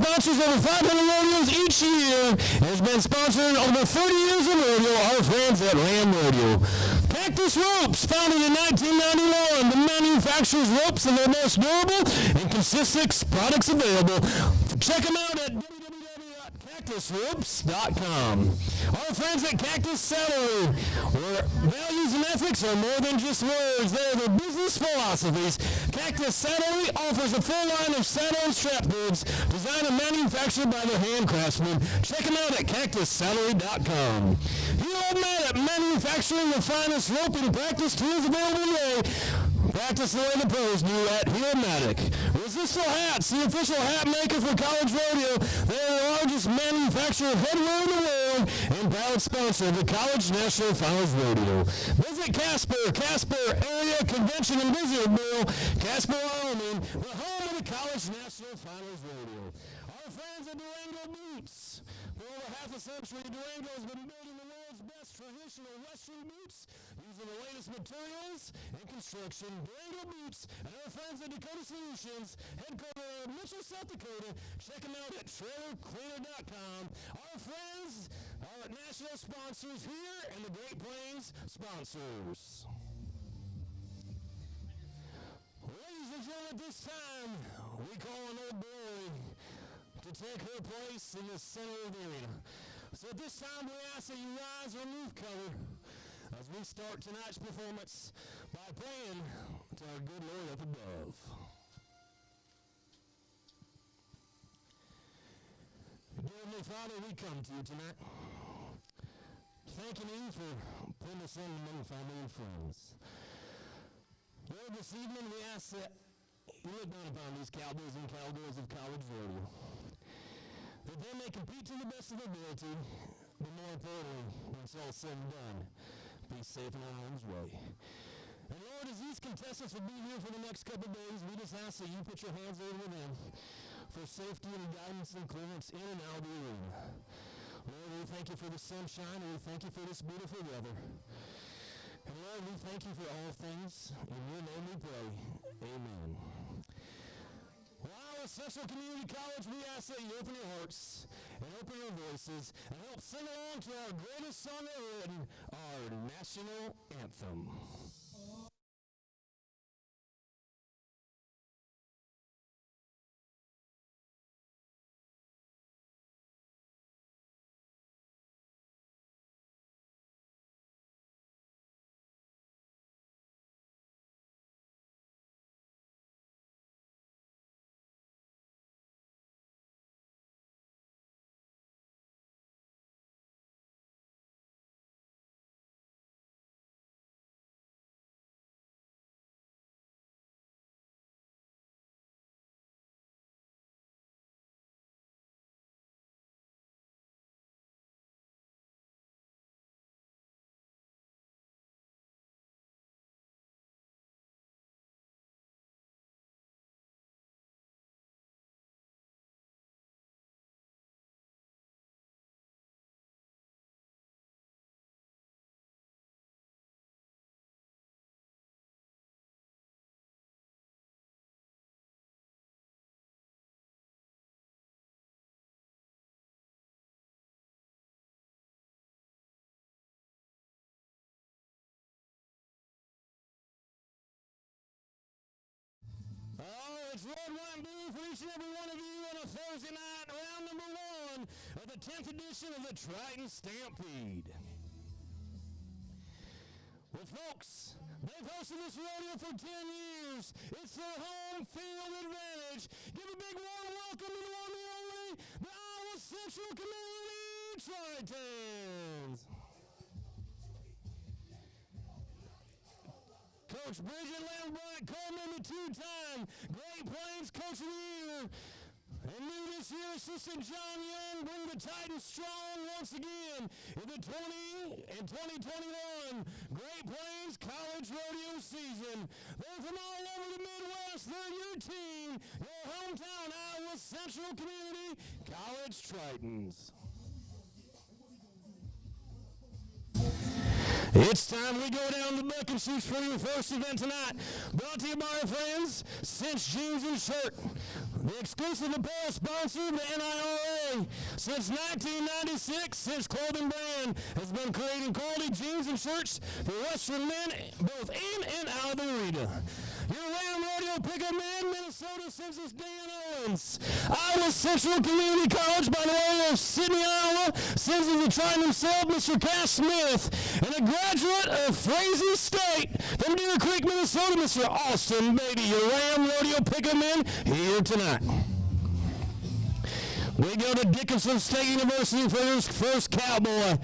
sponsors over 500 rodeos each year, and has been sponsoring over 30 years of rodeo, our friends at Ram Rodeo. Cactus Ropes, founded in 1991, the manufactures ropes of their most durable and consistent products available. Check them out at cactusropes.com. Our friends at Cactus Saddlery, where values and ethics are more than just words, they are their business philosophies. Cactus Saddlery offers a full line of saddle and strap goods designed and manufactured by their handcraftsmen. Check them out at cactussaddlery.com. Hero-Matic, manufacturing the finest rope and practice tools available today. Practice the way the pros do at Hero-Matic. Resistal Hats, the official hat maker for College Rodeo. They are the largest manufacturer of headwear in the world and proud sponsor of the College National Finals Rodeo. Visit Casper Area Convention and Visitor Bureau, Casper, Wyoming, the home of the College National Finals Rodeo. Our friends at Durango Boots. For over half a century, Durango has been building the world's best traditional Western boots using the latest materials and construction. Durango Boots and our friends at Dakota Solutions, headquartered in Mitchell, South Dakota. Check them out at trailercleaner.com. Our friends are national sponsors here and the Great Plains sponsors. Ladies and gentlemen, at this time, we call on old Billy to take her place in the center of the arena. So at this time, we ask that you rise or move cover as we start tonight's performance by praying to our good Lord up above. Dear Heavenly Father, we come to you tonight, thanking you for putting us in among family and friends. Lord, this evening we ask that you look down upon these cowboys and cowgirls of College Rodeo, that they may compete to the best of their ability, but more importantly, when it's all said and done, be safe in our home's way. And Lord, as these contestants will be here for the next couple of days, we just ask that you put your hands over them for safety and guidance and clearance in and out of the arena. Lord, we thank you for the sunshine, and we thank you for this beautiful weather. And Lord, we thank you for all things. In your name we pray. Amen. Well, as Central Community College, we ask that you open your hearts and open your voices and help sing along to our greatest song ever written, our national anthem. Oh, it's Red, White, and Blue for each and every one of you on a Thursday night, round number 1 of the 10th edition of the Triton Stampede. Well, folks, they've hosted this rodeo for 10 years. It's their home field advantage. Give a big warm welcome to the one and only, the Iowa Central Community Tritons. Coach Bridget Lambert, Coleman, the 2-time Great Plains Coach of the Year. And new this year, Assistant John Young bring the Titans strong once again in the 2021 Great Plains College Rodeo season. They're from all over the Midwest. They're your team, your hometown Iowa Central Community College Tritons. It's time we go down the buck and shoot for your first event tonight. Brought to you by our friends, Cinch Jeans and Shirt. The exclusive apparel sponsor of the NIRA. Since 1996, Cinch Clothing Brand has been creating quality jeans and shirts for Western men, both in and out of the arena. Your Ram Rodeo pickup man, Minnesota Census Dan Owens. Iowa Central Community College by the way of Sydney, Iowa. Census the Triton himself, Mr. Cass Smith. And a graduate of Frazee State from Deer Creek, Minnesota, Mr. Austin Beatty. Your Ram Rodeo pickup man here tonight. We go to Dickinson State University for his first cowboy.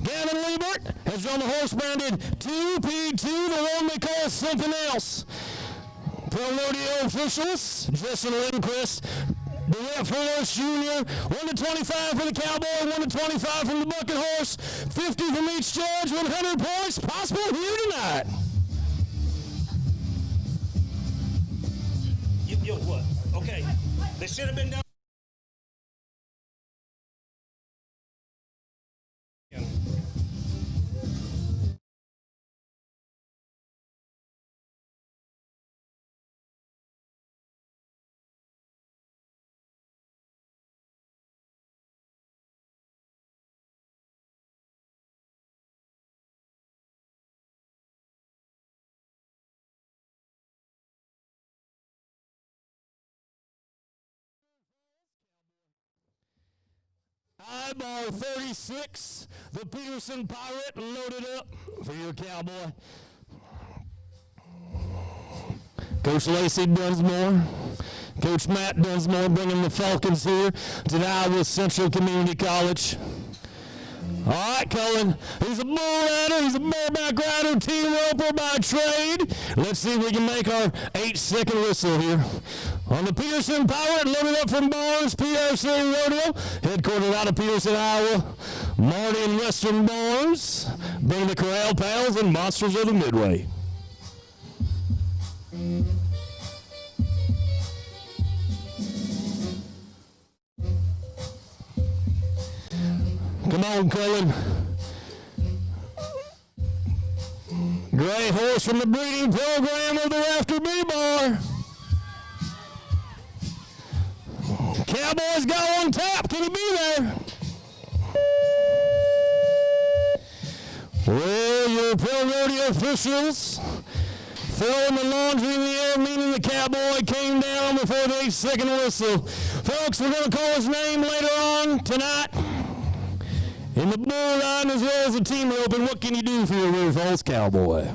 Gavin Liebert has drawn the horse branded 2P2, the one they call something else. Pro Rodeo officials, Justin Lindquist, DeWitt Forrest Jr., 1-25 for the cowboy, 1-25 from the bucket horse, 50 from each judge, 100 points possible here tonight. Yo, what? Okay, they should have been done. Eyeball 36, the Peterson Pirate loaded up for your cowboy. Coach Lacey Dunsmore, Coach Matt Dunsmore bringing the Falcons here to the Iowa Central Community College. All right, Cullen, he's a bull rider, he's a bareback rider, team roper by trade. Let's see if we can make our 8-second whistle here. On the Peterson Pirate, loaded up from Barnes, PRC Rodeo, headquartered out of Peterson, Iowa. Marty and Western Barnes, bring the Corral Pals and Monsters of the Midway. Come on, Cullen. Great horse from the breeding program of the Rafter B-Bar. Cowboys got one tap. Can he be there? Well, your pro rodeo officials throwing the laundry in the air, meaning the cowboy came down before the 8-second whistle. Folks, we're going to call his name later on tonight. In the bull line as well as the team open, what can you do for your River Falls cowboy?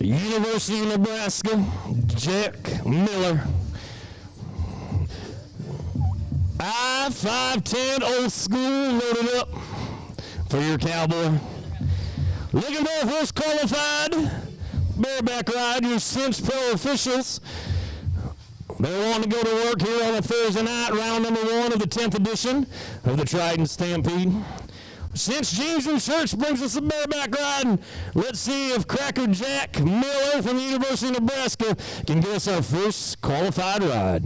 University of Nebraska, Jack Miller. I-510 old school loaded up for your cowboy. Looking for a first qualified bareback ride, your Cinch Pro officials. They want to go to work here on a Thursday night, round number 1 of the 10th edition of the Triton Stampede. Cinch Jeans and Shirts brings us a bareback ride, and let's see if Cracker Jack Miller from the University of Nebraska can give us our first qualified ride.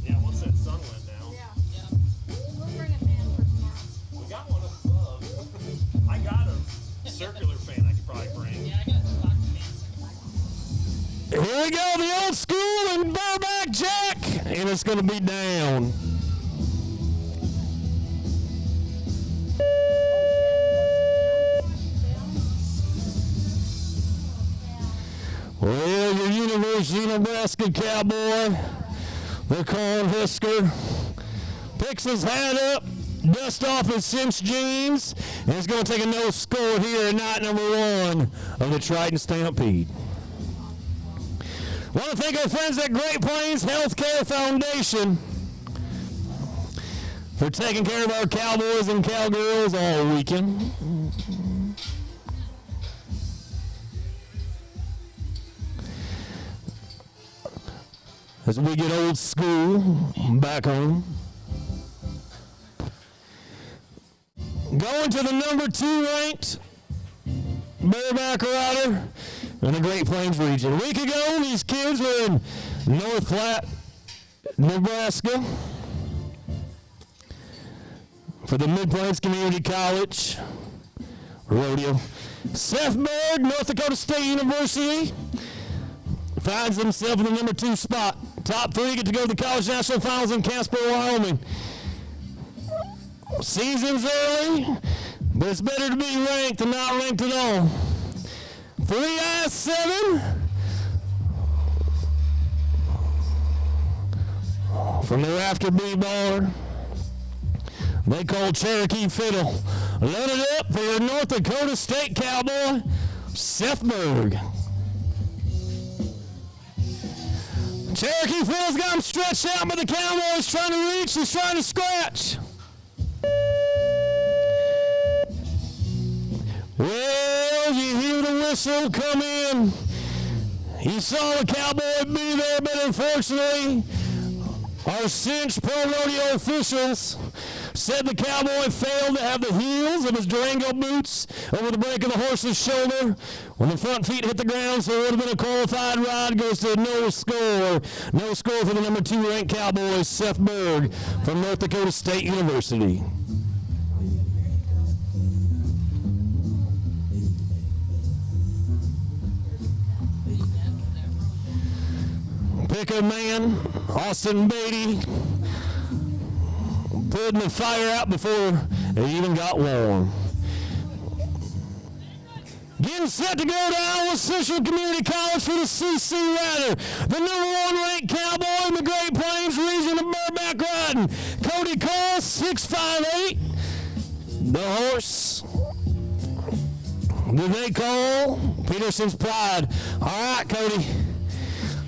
Yeah, once that sun went down. Yeah. We'll bring a fan for tomorrow. We got one up above. I got a circular fan I could probably bring. Yeah, I got a box fan. Here we go, the old school and bareback Jack, and it's going to be down. Well, your University of Nebraska cowboy, the Cornhusker, picks his hat up, dust off his Cinch jeans, and he's going to take a no score here at night number 1 of the Triton Stampede. I want to thank our friends at Great Plains Healthcare Foundation for taking care of our cowboys and cowgirls all weekend. As we get old school back home. Going to the number 2 ranked bareback rider in the Great Plains region. A week ago, these kids were in North Platte, Nebraska for the Mid-Plains Community College Rodeo. Seth Berg, North Dakota State University, finds himself in the number 2 spot. Top 3 get to go to the College National Finals in Casper, Wyoming. Season's early, but it's better to be ranked than not ranked at all. 3I-7 from the Rafter B bar. They call Cherokee Fiddle. Load it up for your North Dakota State Cowboy, Seth Berg. Cherokee Fiddle's got him stretched out, but the Cowboy's trying to reach, he's trying to scratch. Well, you hear the whistle come in. You saw the Cowboy be there, but unfortunately, our Cinch Pro Rodeo officials said the Cowboy failed to have the heels of his Durango boots over the break of the horse's shoulder when the front feet hit the ground, so it would have been a qualified ride. Goes to no score. No score for the number 2 ranked Cowboy, Seth Berg from North Dakota State University. Pickup man, Austin Beatty, putting the fire out before it even got warm. Getting set to go to Iowa Central Community College for the CC Rider, the number 1 ranked Cowboy in the Great Plains region of bareback riding. Cody Cole, 6'5'8", the horse that they call Peterson's Pride. All right, Cody.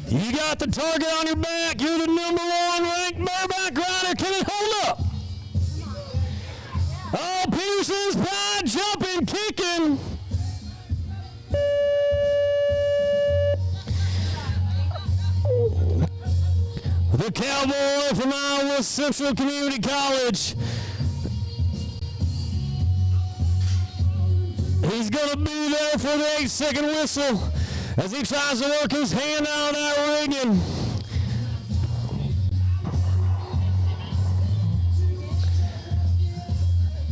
You got the target on your back. You're the number 1 ranked bareback rider. Can it hold up? Oh, Peterson's Pride jumping, kicking. The Cowboy from Iowa Central Community College. He's going to be there for the 8-second whistle as he tries to work his hand out of that rigging.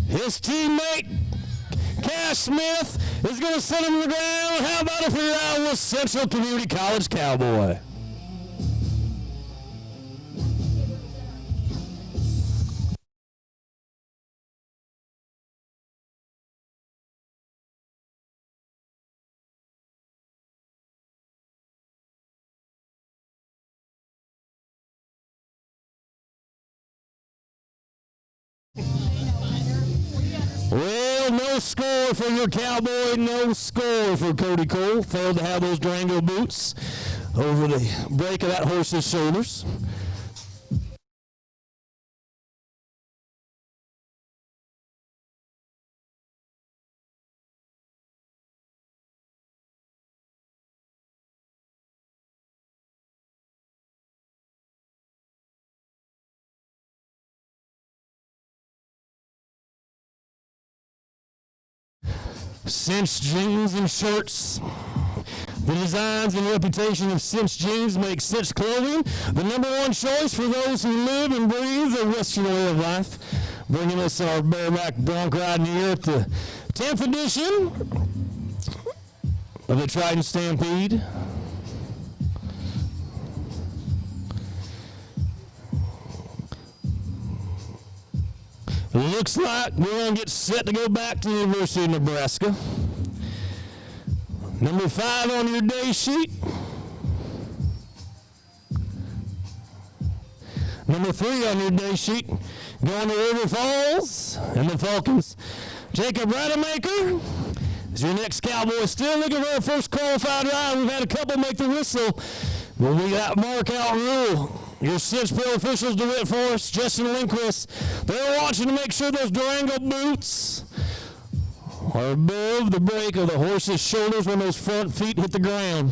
His teammate, Cash Smith, is going to set him to the ground. How about it for your Iowa Central Community College Cowboy? Well, no score for your Cowboy, no score for Cody Cole. Failed to have those Durango boots over the break of that horse's shoulders. Cinch jeans and shirts. The designs and reputation of Cinch jeans make Cinch clothing the number 1 choice for those who live and breathe the Western way of life. Bringing us our bareback bronc riding here at the 10th edition of the Triton Stampede. Looks like we're going to get set to go back to the University of Nebraska. Number 5 on your day sheet. Number 3 on your day sheet. Going to River Falls and the Falcons. Jacob Rademacher is your next Cowboy. Still looking for our first qualified ride. We've had a couple make the whistle, but we got mark out rule. Your Cinch Pro officials do it for us. Justin Lindquist, they're watching to make sure those Durango boots are above the break of the horse's shoulders when those front feet hit the ground.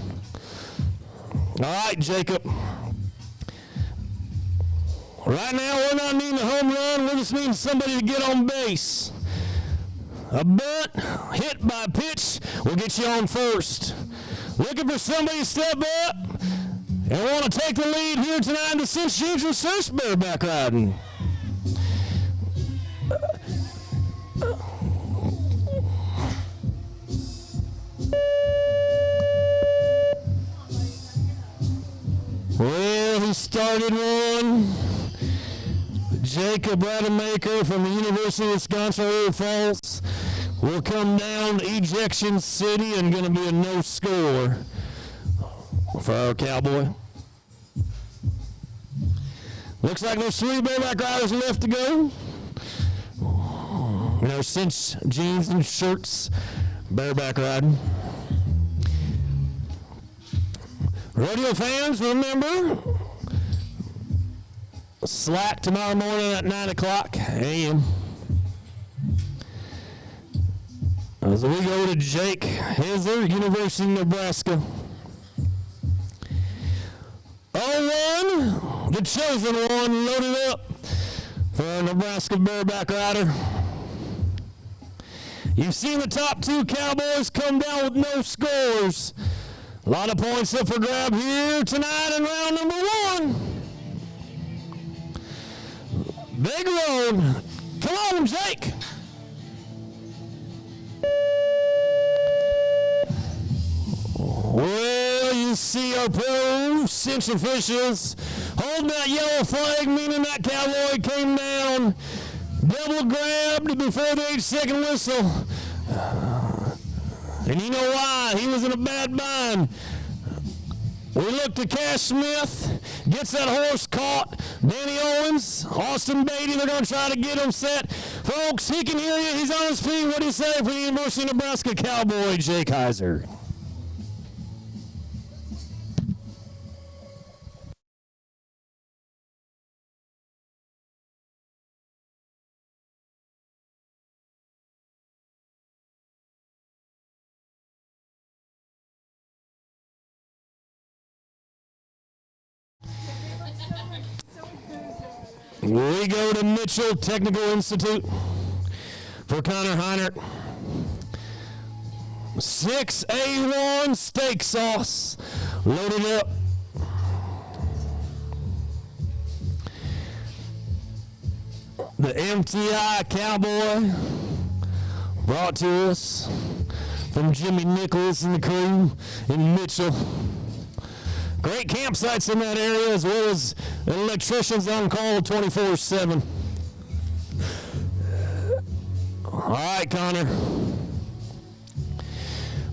All right, Jacob. Right now, we're not needing a home run. We're just needing somebody to get on base. A bunt hit by pitch will get you on first. Looking for somebody to step up and want to take the lead here tonight in the St. James Search Bareback riding. Well, he started one. Jacob Rademacher from the University of Wisconsin Falls will come down to ejection city and going to be a no score for our Cowboy. Looks like there's 3 bareback riders left to go. In our cinch jeans and shirts, bareback riding. Rodeo fans, remember, slack tomorrow morning at 9 o'clock a.m. As we go to Jake Hizzer, University of Nebraska. 0-1, the chosen one, loaded up for a Nebraska bareback rider. You've seen the top 2 Cowboys come down with no scores. A lot of points up for grab here tonight in round number 1. Big road. Come on, Jake. Well, you see our pro cinch officials holding that yellow flag, meaning that Cowboy came down, double grabbed before the 8-second whistle. And you know why? He was in a bad bind. We look to Cash Smith, gets that horse caught. Danny Owens, Austin Beatty, they're going to try to get him set. Folks, he can hear you. He's on his feet. What do you say for the University of Nebraska Cowboy, Jake Heiser? We go to Mitchell Technical Institute for Connor Heinert. 6A1 steak sauce loaded up. The MTI Cowboy brought to us from Jimmy Nichols and the crew in Mitchell. Great campsites in that area, as well as electricians on call 24/7. All right, Connor.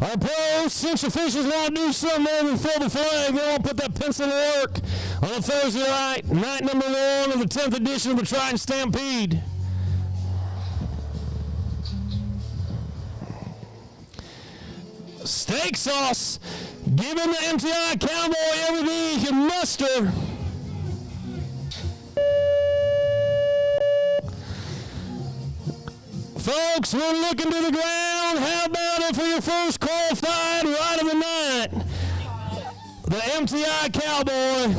Our pro cinch officials want to do something more than throw the flag. They want to put that pencil to work on a Thursday night, night number 1 of the 10th edition of the Triton Stampede. Steak sauce, giving the MTI Cowboy everything he can muster. Folks, we're looking to the ground. How about it for your first qualified ride of the night? The MTI Cowboy.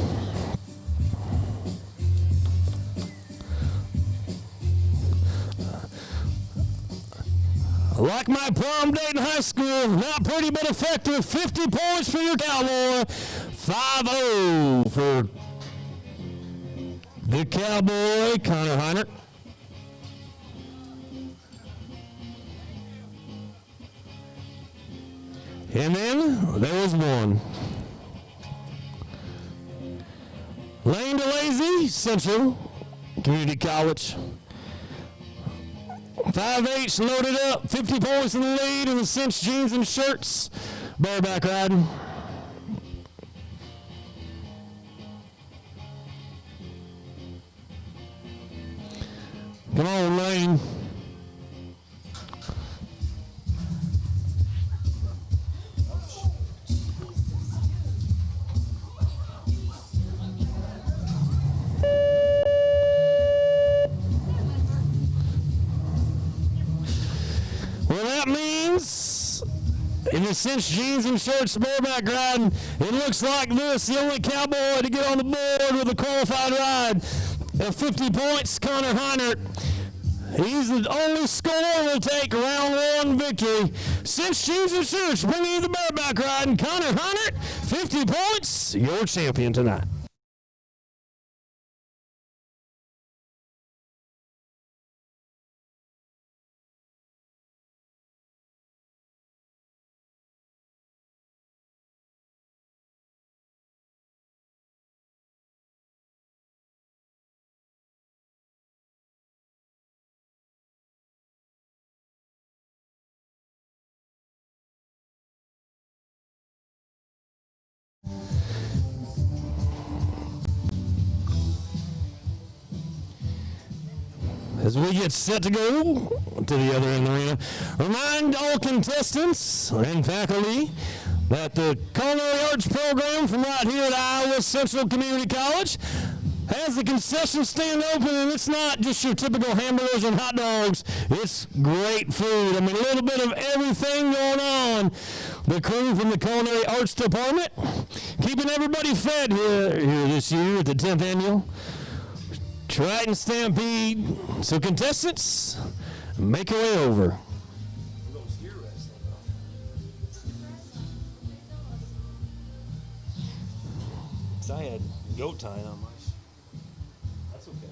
Like my prom date in high school, not pretty but effective. 50 points for your Cowboy. 5-0 for the Cowboy, Connor Heinert. And then there was one. Lane DeLazy, Central Community College. 5H loaded up, 50 points in the lead in the cinch jeans and shirts. Bareback riding. Come on, Lane. Well, that means in the cinch jeans and shirts, bareback riding, it looks like this. The only Cowboy to get on the board with a qualified ride at 50 points, Connor Heinert. He's the only scorer will take round one victory. Since Jeans and Search bringing you the bareback ride, and Connor Hunnert, 50 points, your champion tonight. As we get set to go to the other end of the arena, remind all contestants and faculty that the Culinary Arts program from right here at Iowa Central Community College has the concession stand open, and it's not just your typical hamburgers and hot dogs. It's great food. I mean, a little bit of everything going on. The crew from the Culinary Arts Department keeping everybody fed here this year at the 10th annual Triton Stampede. So contestants, make your way over. I had goat tying on mine. That's okay.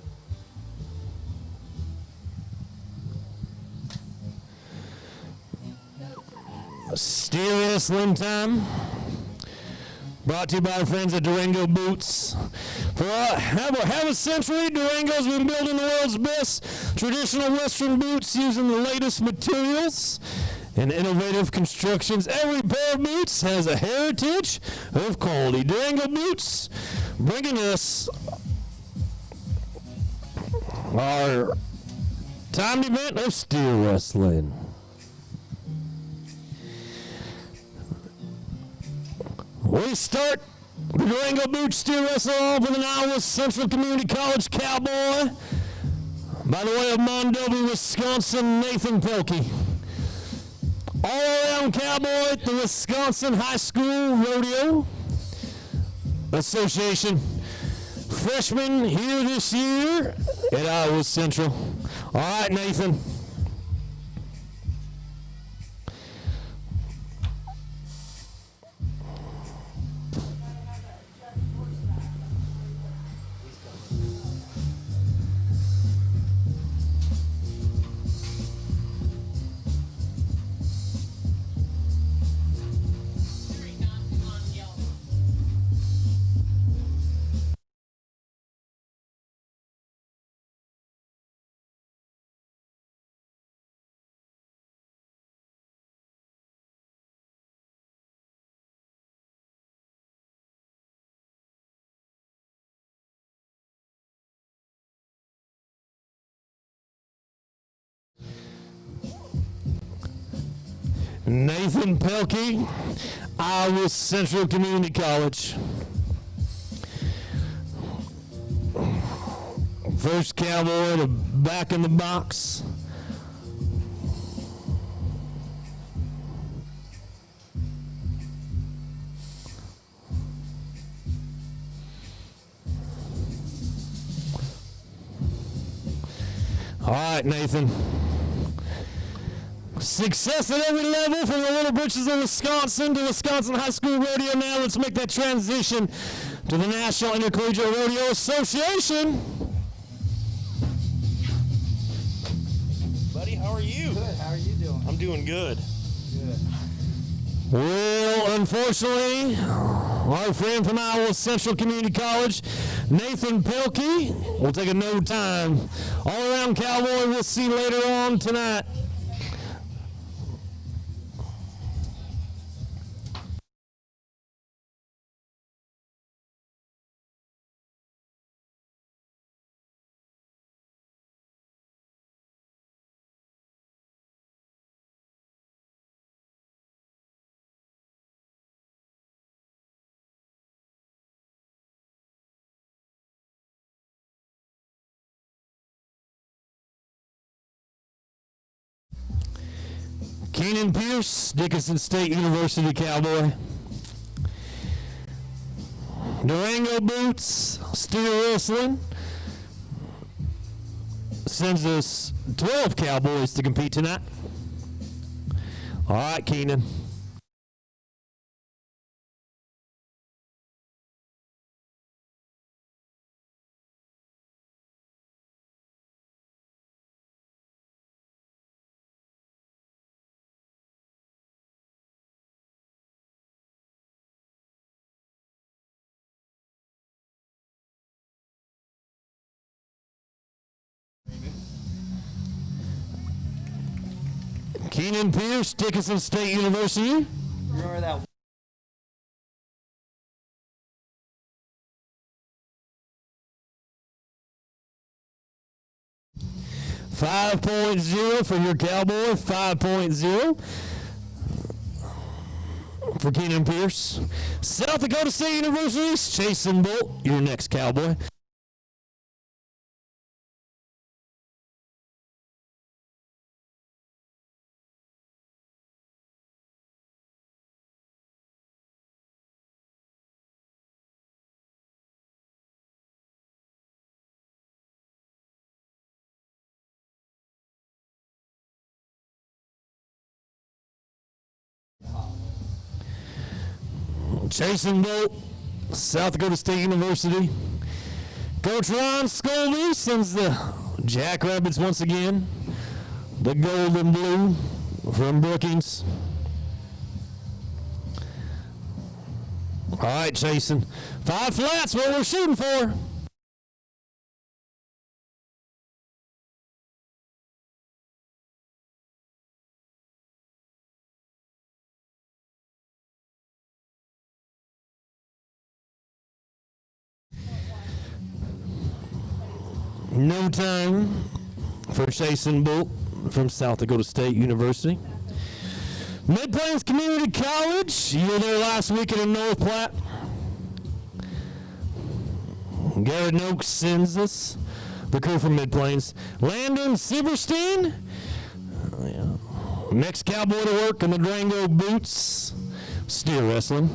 Steer wrestling time. Brought to you by our friends at Durango Boots. For have a century, Durango's been building the world's best traditional Western boots using the latest materials and innovative constructions. Every pair of boots has a heritage of quality. Durango Boots bringing us our timed event of steer wrestling. We start the Durango Boots steer wrestle off with an Iowa Central Community College cowboy by the way of Mondovi, Wisconsin, Nathan Pelkey. All-around cowboy at the Wisconsin High School Rodeo Association. Freshman here this year at Iowa Central. All right, Nathan. Nathan Pelkey, Iowa Central Community College. First cowboy to back in the box. All right, Nathan. Success at every level from the Little Britches of Wisconsin to Wisconsin High School Rodeo. Now let's make that transition to the National Intercollegiate Rodeo Association. Buddy, how are you? Good. How are you doing? I'm doing good. Good. Well, unfortunately, our friend from Iowa Central Community College, Nathan Pelkey, will take a no time. All-around cowboy we'll see later on tonight. Keenan Pierce, Dickinson State University cowboy. Durango Boots, steer wrestling. sends us 12 cowboys to compete tonight. All right, Keenan. Keenan Pierce, Dickinson State University. Remember that? 5.0 for your cowboy. 5.0 for Keenan Pierce. South Dakota State University's Chasen Bolt, your next cowboy. Chasen Bolt, South Dakota State University. Coach Ron Scobie sends the Jackrabbits once again. The gold and blue from Brookings. All right, Chasen. 5 flats, what we're shooting for. No time for Chasen Bolt from South Dakota State University. Mid-Plains Community College, you were there last weekend in North Platte. Garrett Noakes sends us, the crew from Mid-Plains. Landon Silverstein, next cowboy to work in the Durango boots, steer wrestling.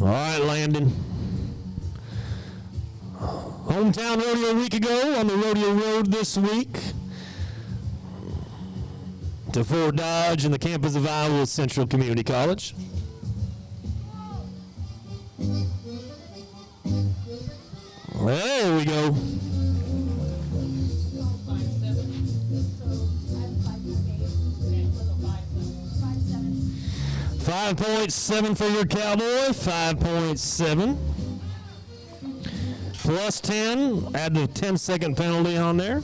All right, Landon. Hometown rodeo a week ago, on the rodeo road this week to Fort Dodge and the campus of Iowa Central Community College. There we go. 5.7 for your cowboy, 5.7. Plus 10, add the 10-second penalty on there.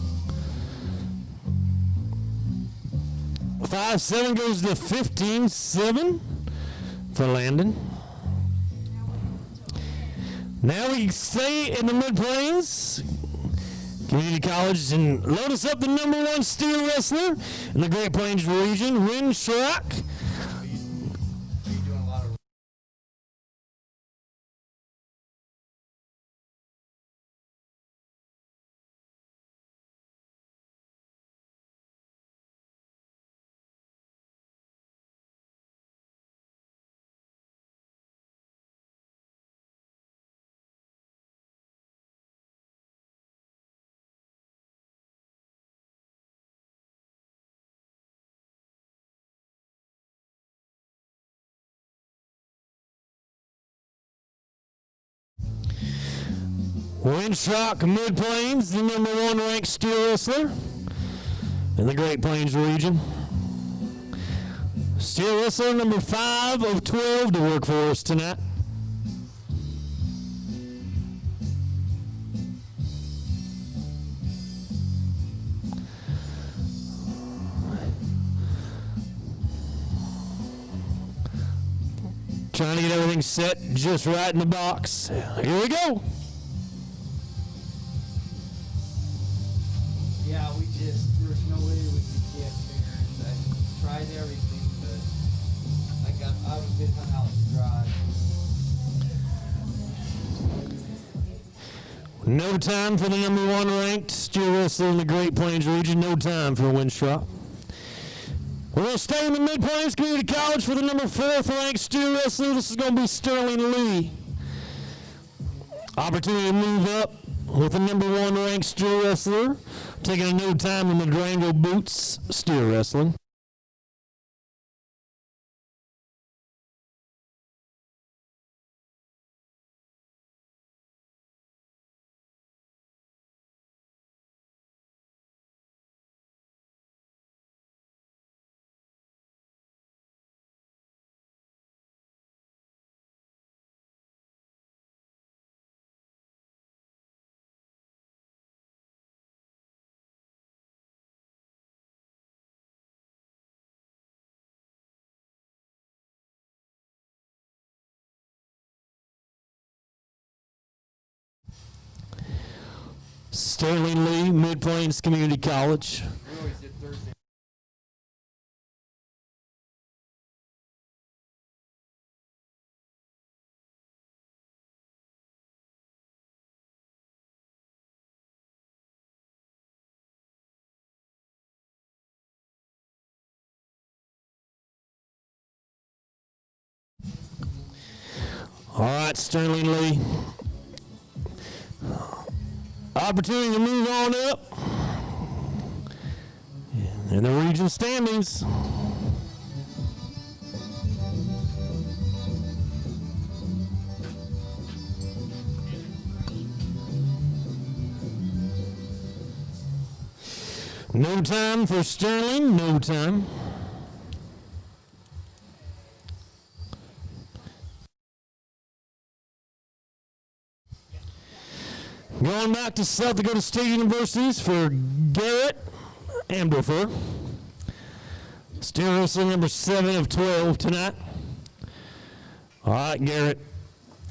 5.7 goes to 15.7 for Landon. Now we stay in the Mid-Plains Community College and load us up the #1 steer wrestler in the Great Plains region, Rin Schrock. Winshock Mid-Plains, the #1 ranked steer wrestler in the Great Plains region. Steer wrestler number 5 of 12 to work for us tonight. Trying to get everything set just right in the box. Here we go. Yeah, there's no way we could get there. I tried everything, but I was getting hung out to dry. No time for the number 1 ranked steer wrestler in the Great Plains region. No time for Winthrop. We're going to stay in the Mid-Plains Community College for the number 4th ranked steer wrestler. This is going to be Sterling Lee. Opportunity to move up with the number 1 ranked steer wrestler. Taking a no time in the Durango Boots steer wrestling. Sterling Lee, Mid-Plains Community College. We always did Thursday. All right, Sterling Lee. Opportunity to move on up in the region standings. No time for Sterling, no time. Going back to South Dakota State Universities for Garrett Amberfer. Steer wrestler number 7 of 12 tonight. All right, Garrett.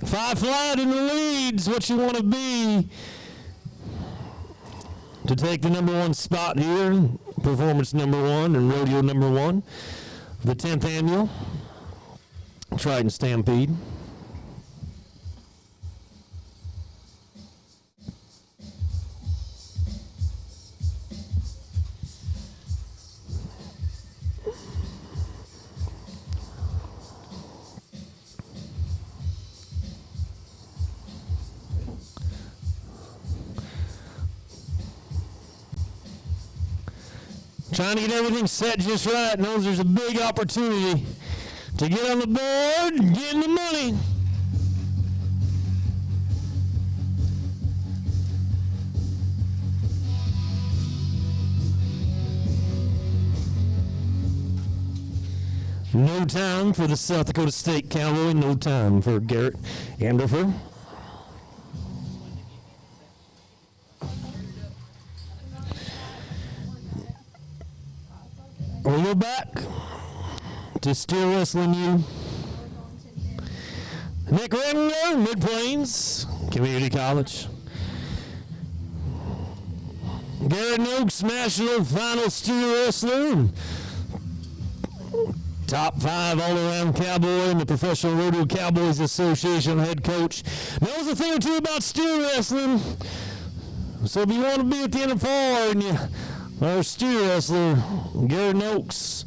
5 flat in the leads, what you want to be to take the number 1 spot here. Performance number 1 and rodeo number 1. The 10th annual Triton Stampede. Trying to get everything set just right. Knows there's a big opportunity to get on the board and get in the money. No time for the South Dakota State Cowboy. No time for Garrett Anderfer. We'll go back to steer wrestling you. Nick Redmond, Mid-Plains Community College. Garrett Noakes, national final steer wrestler. Top 5 all-around cowboy in the Professional Rodeo Cowboys Association head coach. Knows a thing or two about steer wrestling. So if you want to be at the NFL and you our steer wrestler, Garrett Noakes,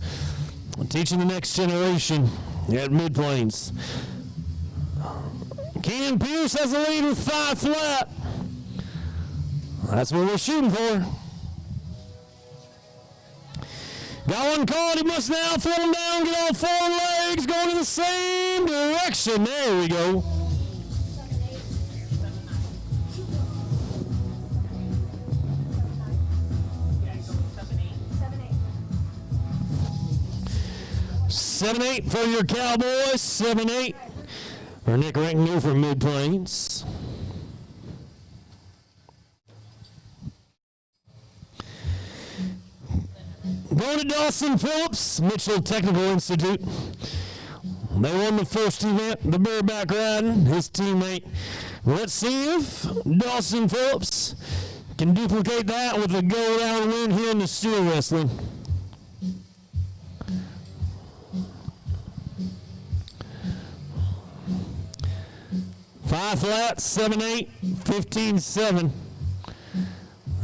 teaching the next generation at Mid-Plains. Keenan Pierce has a lead with 5 flat. That's what we're shooting for. Got one called. He must now throw him down, get all 4 legs, going in the same direction. There we go. 7-8 for your Cowboys. 7-8 for Nick Reckner from Mid-Plains. Going to Dawson Phillips, Mitchell Technical Institute. They won the first event, the Bareback riding, his teammate. Let's see if Dawson Phillips can duplicate that with a go-around win here in the steer wrestling. 5 flat, 7-8, 15-7.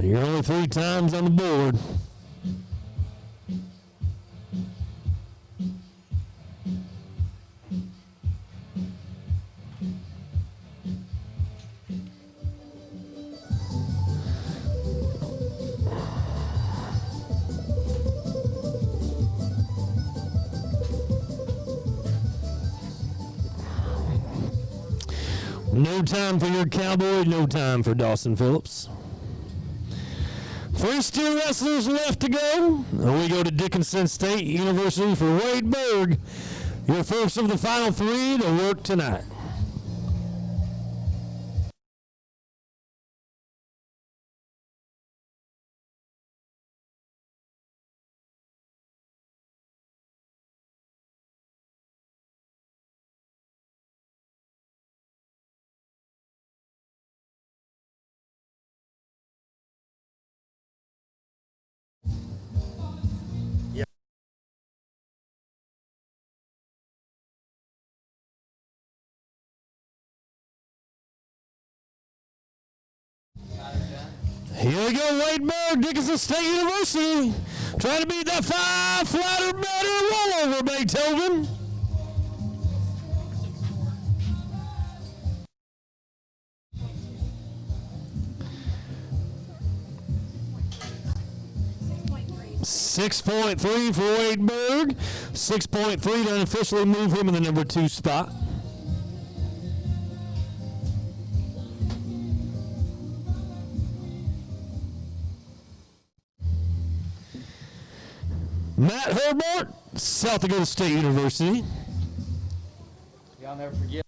You're only 3 times on the board. No time for your cowboy, no time for Dawson Phillips. 3 steer wrestlers left to go. We go to Dickinson State University for Wade Berg. Your first of the final 3 to work tonight. Here we go, Wade Berg, Dickinson State University. Trying to beat that 5 flat or better rollover, Beethoven. .3 for Wade Berg. 6.3 to unofficially move him in the number 2 spot. Matt Herbert, South Dakota State University. Y'all never forget.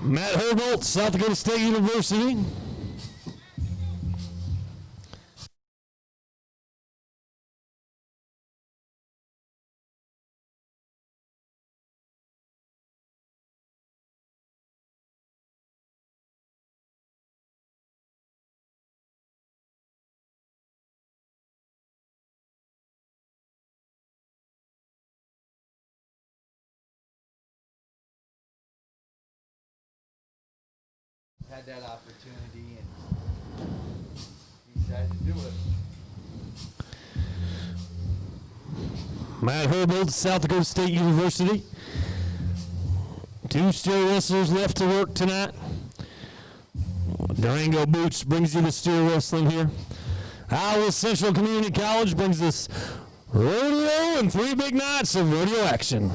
Matt Herbold, South Dakota State University. Had that opportunity and he decided to do it. Matt Herbold, South Dakota State University. 2 steer wrestlers left to work tonight. Durango Boots brings you the steer wrestling here. Iowa Central Community College brings us rodeo and 3 big nights of rodeo action.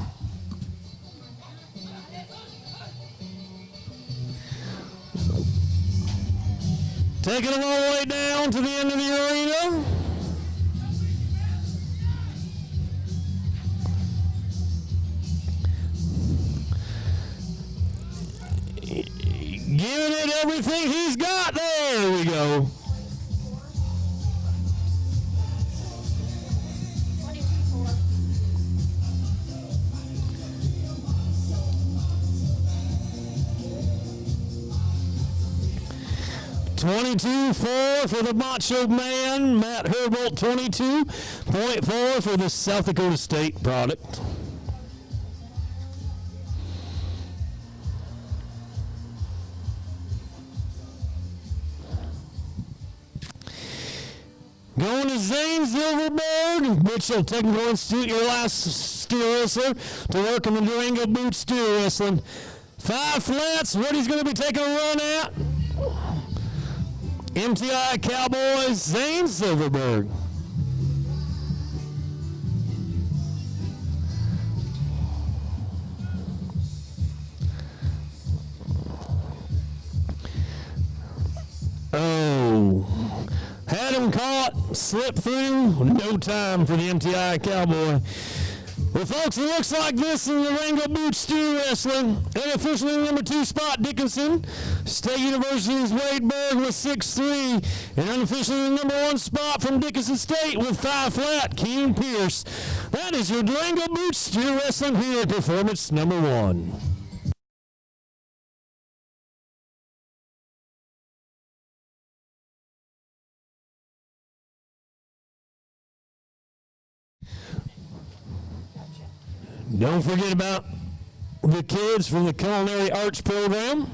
Taking them all the way down to the end of the arena. Giving it everything he's got. There we go. 22.4 for the Macho Man, Matt Herbold. 22.4 for the South Dakota State product. Going to Zane Silverberg, Mitchell Technical Institute, your last steer wrestler to work in the Durango Boot steer wrestling. 5 flats, what he's going to be taking a run at. MTI Cowboys, Zane Silverberg. Oh, had him caught, slipped through, no time for the MTI Cowboy. Well, folks, it looks like this in the Wrangle Boot Steer Wrestling. Unofficially number 2 spot, Dickinson. State University's Wade Berg with 6'3". And unofficially the number 1 spot from Dickinson State with 5 flat, Keen Pierce. That is your Wrangle Boot Steer Wrestling here at performance number 1. Don't forget about the kids from the Culinary Arts program,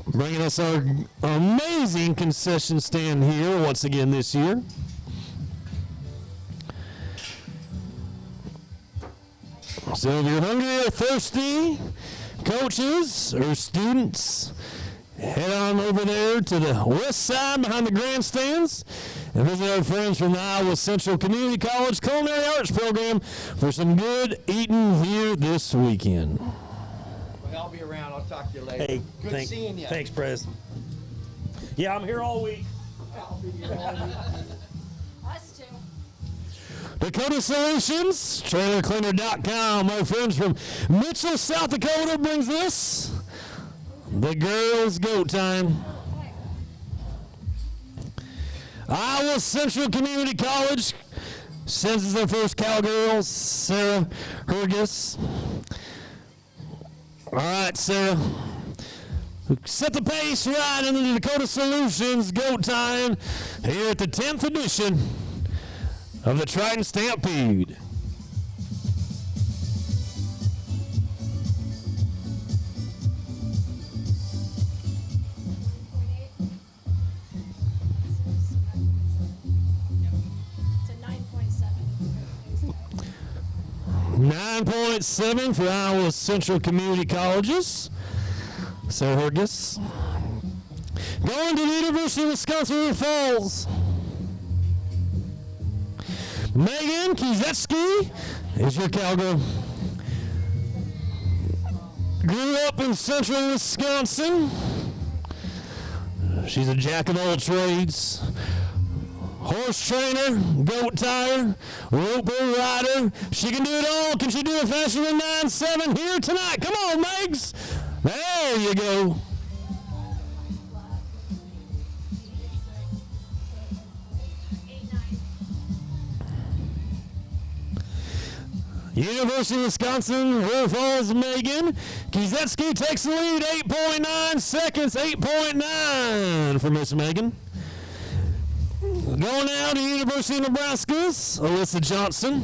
bringing us our amazing concession stand here once again this year. So if you're hungry or thirsty, coaches or students, head on over there to the west side behind the grandstands and visit our friends from the Iowa Central Community College Culinary Arts program for some good eating here this weekend. Well, I'll be around. I'll talk to you later. Hey, Good seeing you. Thanks, Prez. Yeah, I'm here all week. I'll be here all week. Us too. Dakota Solutions, trailercleaner.com. Our friends from Mitchell, South Dakota brings this. The girls' goat time. Iowa Central Community College sends us their first cowgirl, Sarah Hergis. All right, Sarah. Set the pace right into the Dakota Solutions goat time here at the 10th edition of the Triton Stampede. It's a 9.7. 9.7 for Iowa Central Community Colleges. Sarah Hergis. Going to the University of Wisconsin Falls. Megan Kizetsky is your cowgirl. Grew up in central Wisconsin. She's a jack of all trades. Horse trainer, goat tire, roper rider. She can do it all. Can she do it faster than 9.7 here tonight? Come on, Megs. There you go. University of Wisconsin, River Falls, Megan Kizetsky takes the lead, 8.9 seconds, 8.9 for Miss Megan. Going now to University of Nebraska's Alyssa Johnson.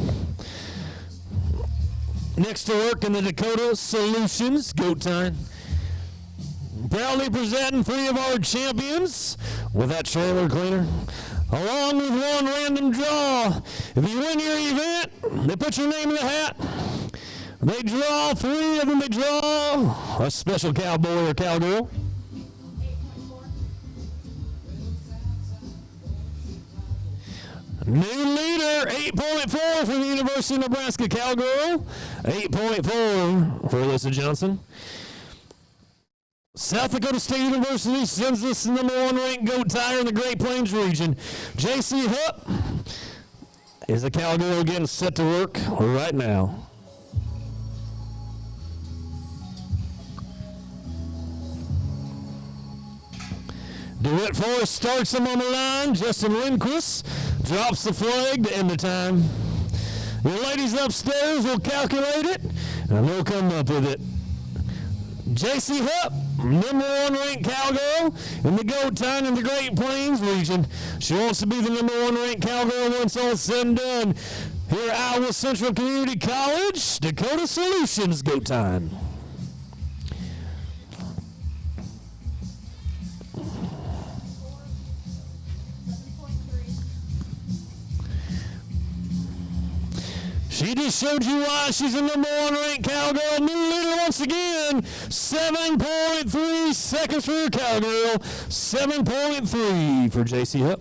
Next to work in the Dakota Solutions goat time. Proudly presenting 3 of our champions with that trailer cleaner, along with 1 random draw. If you win your event, they put your name in the hat. They draw 3 of them. They draw a special cowboy or cowgirl. 8.4. New leader, 8.4 for the University of Nebraska cowgirl. 8.4 for Alyssa Johnson. South Dakota State University sends us the number 1 ranked goat tire in the Great Plains region. J.C. Hupp is the cowgirl getting set to work right now. DeWitt Forest starts him on the line. Justin Lindquist drops the flag to end the time. The ladies upstairs will calculate it, and they'll come up with it. J.C. Hupp, number 1 ranked cowgirl in the goat time in the Great Plains region. She wants to be the number 1 ranked cowgirl once all said and done. Here at Iowa Central Community College, Dakota Solutions goat time. She just showed you why she's the number 1 ranked cowgirl. New leader once again. 7.3 seconds for her cowgirl. 7.3 for J.C. Hupp.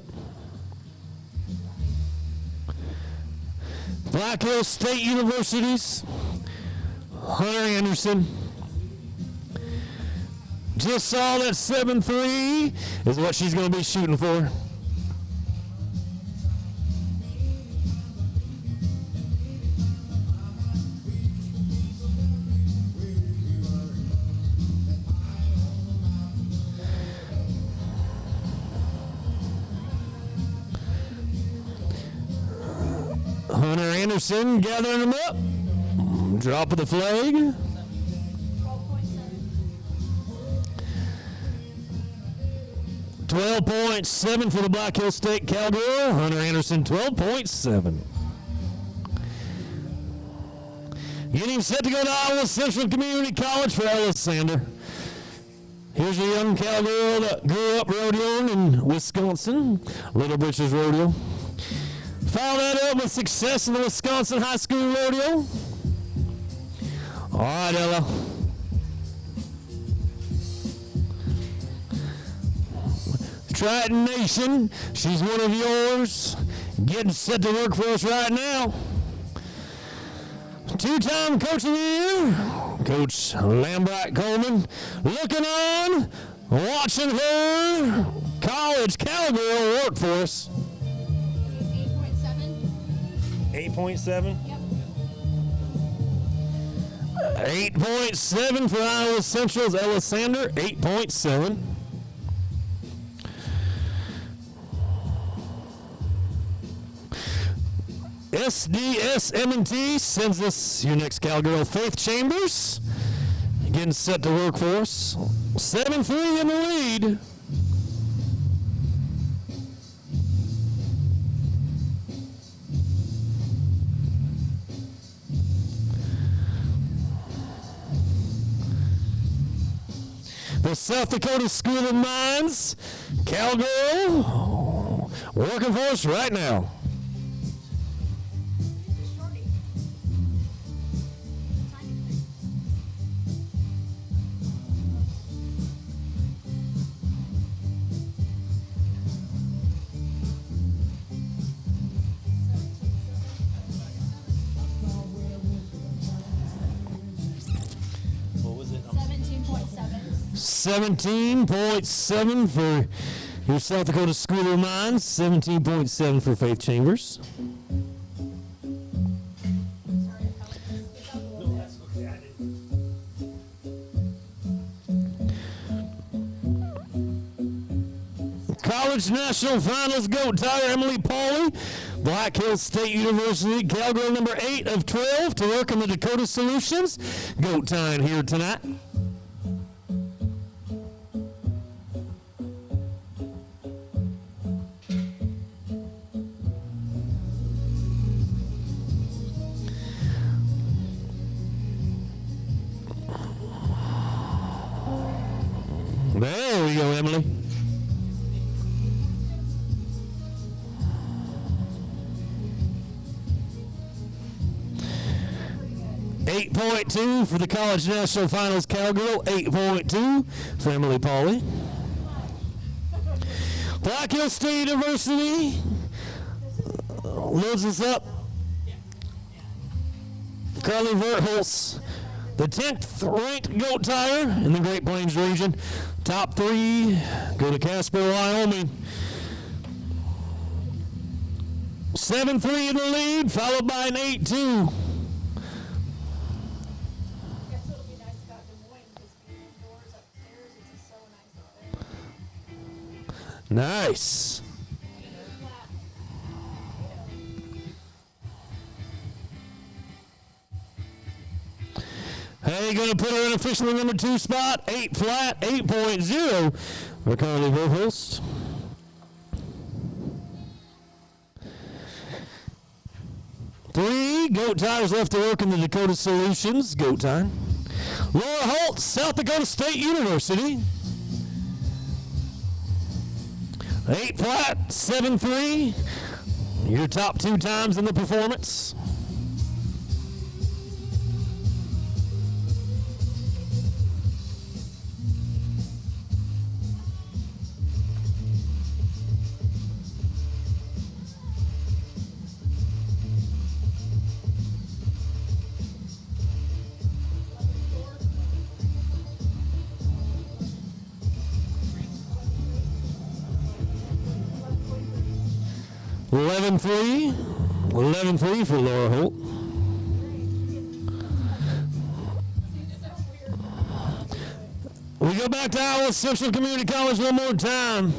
Black Hills State University's Hunter Anderson. Just saw that 7.3 is what she's going to be shooting for. Anderson gathering them up. Drop of the flag. 12.7. 12.7 for the Black Hill State Cowgirl. Hunter Anderson, 12.7. Getting set to go to Iowa Central Community College for Alexander. Here's a young cowgirl that grew up rodeoing in Wisconsin, Little Britches Rodeo. Followed that up with success in the Wisconsin High School Rodeo. All right, Ella. Triton Nation, she's one of yours. Getting set to work for us right now. Two-time Coach of the Year, Coach Lambright Coleman, looking on, watching her college cowgirl work for us. 8.7. 8.7. Yep. 8.7 for Iowa Central's Alexander, 8.7. SDS M&T sends us your next cowgirl, Faith Chambers. Getting set to work for us. 7-3 in the lead. The South Dakota School of Mines cowgirl working for us right now. Shorty. Tiny thing. What was it? 17.7. 17.7 for your South Dakota School of Mines. 17.7 for Faith Chambers. Sorry, I fell in this. It's up a little No, bit. that's okay. I didn't. College National Finals goat tire Emily Pauley, Black Hills State University, cowgirl number 8 of 12 to work in the Dakota Solutions. Goat tying here tonight. There we go, Emily. .2 for the College National Finals cowgirl. 8.2 for Emily Pauley. Black Hills State University loads us up. Carly Verhulst, the 10th ranked goat tire in the Great Plains region. Top 3 go to Casper, Wyoming. 7-3 in the lead, followed by an 8-2. Guess what'll be nice about Des Moines is being indoors upstairs. It's just so nice up there. Nice. Flat. Hey, gonna put her in officially number 2 spot. 8 flat, 8.0 for Carly Verhulst. Three goat tires left to work in the Dakota Solutions. Goat time. Laura Holt, South Dakota State University. 8 flat, 7-3. Your top 2 times in the performance. .3. 11-3 for Laura Holt. We go back to Iowa Central Community College one more time.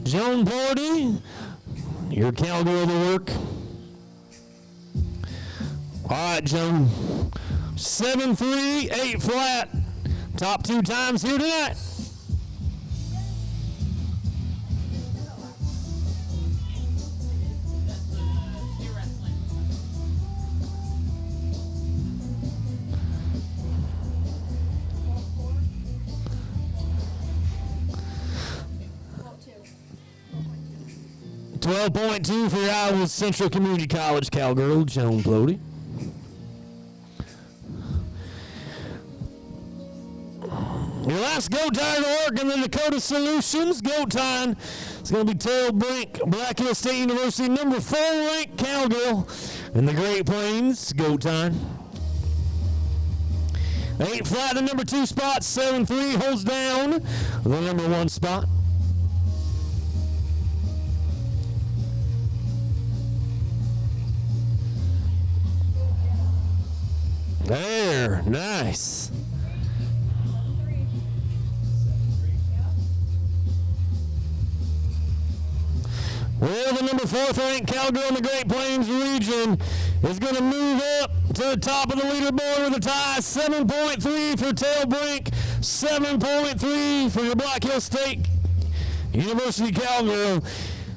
Joan Porty, your cowgirl to work. right, Joan. 7-3, 8 flat. Top 2 times here tonight. .2 for your Iowa Central Community College cowgirl, Joan Plody. Your last go time to work in the Dakota Solutions go time is going to be Terrell Brink, Black Hill State University, number 4 ranked cowgirl in the Great Plains go time. 8 flat, the number 2 spot, 7-3 holds down the number 1 spot. There, nice. Well, the number 4th ranked cowgirl in the Great Plains region is going to move up to the top of the leaderboard with a tie. 7.3 for Tail Brink, 7.3 for your Black Hill State University cowgirl.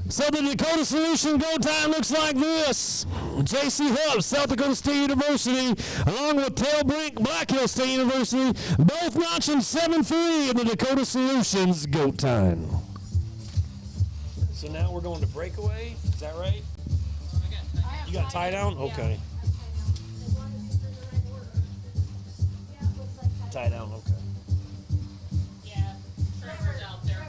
So the Dakota Solution go time looks like this. J.C. Huff, South Dakota State University, along with Tail Brink, Black Hill State University, both notching 7-3 in the Dakota Solutions go time. So now we're going to Breakaway. Is that right? You got tie down? Okay. Tie down, okay. Yeah, Trevor's out there.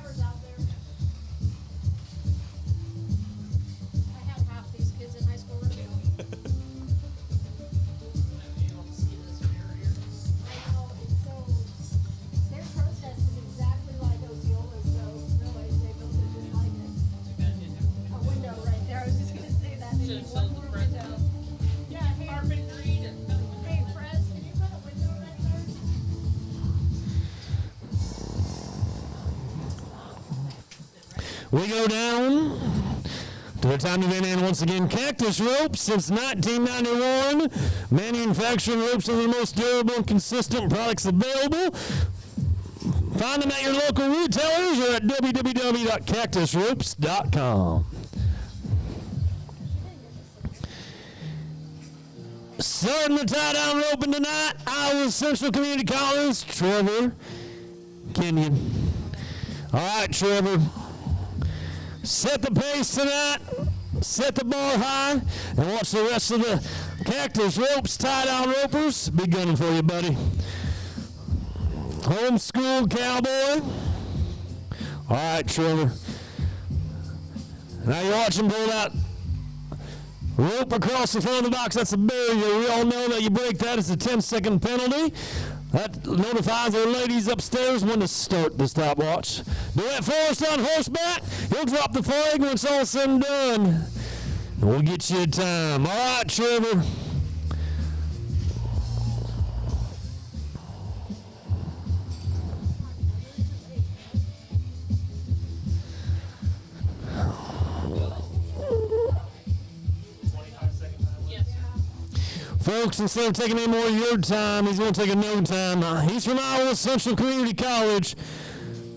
I have half these kids in high school rodeo. I know, it's so, their process is exactly like Osceola's, so really, they built it just like it. A window right there, I was just gonna say that, they need one more window. Yeah, hey, hey, Press, can you put a window right there? We go down to the time event and once again, Cactus Ropes since 1991. Manufacturing ropes are the most durable and consistent products available. Find them at your local retailers or at www.cactusropes.com. Starting the tie-down roping tonight, Iowa Central Community College, Trevor Kenyon. All right, Trevor. Set the pace tonight, set the bar high, and watch the rest of the Cactus Ropes tie-down ropers be gunning for you, buddy. Homeschooled cowboy. All right, Trevor. Now you watch him pull that rope across the front of the box. That's a barrier. We all know that you break that, it's a 10-second penalty. That notifies our ladies upstairs when to start the stopwatch. Duet Forrest on horseback. He'll drop the flag when it's all said and done. And we'll get you a time. All right, Trevor. Folks, instead of taking any more of your time, he's going to take a no time. He's from Iowa Central Community College.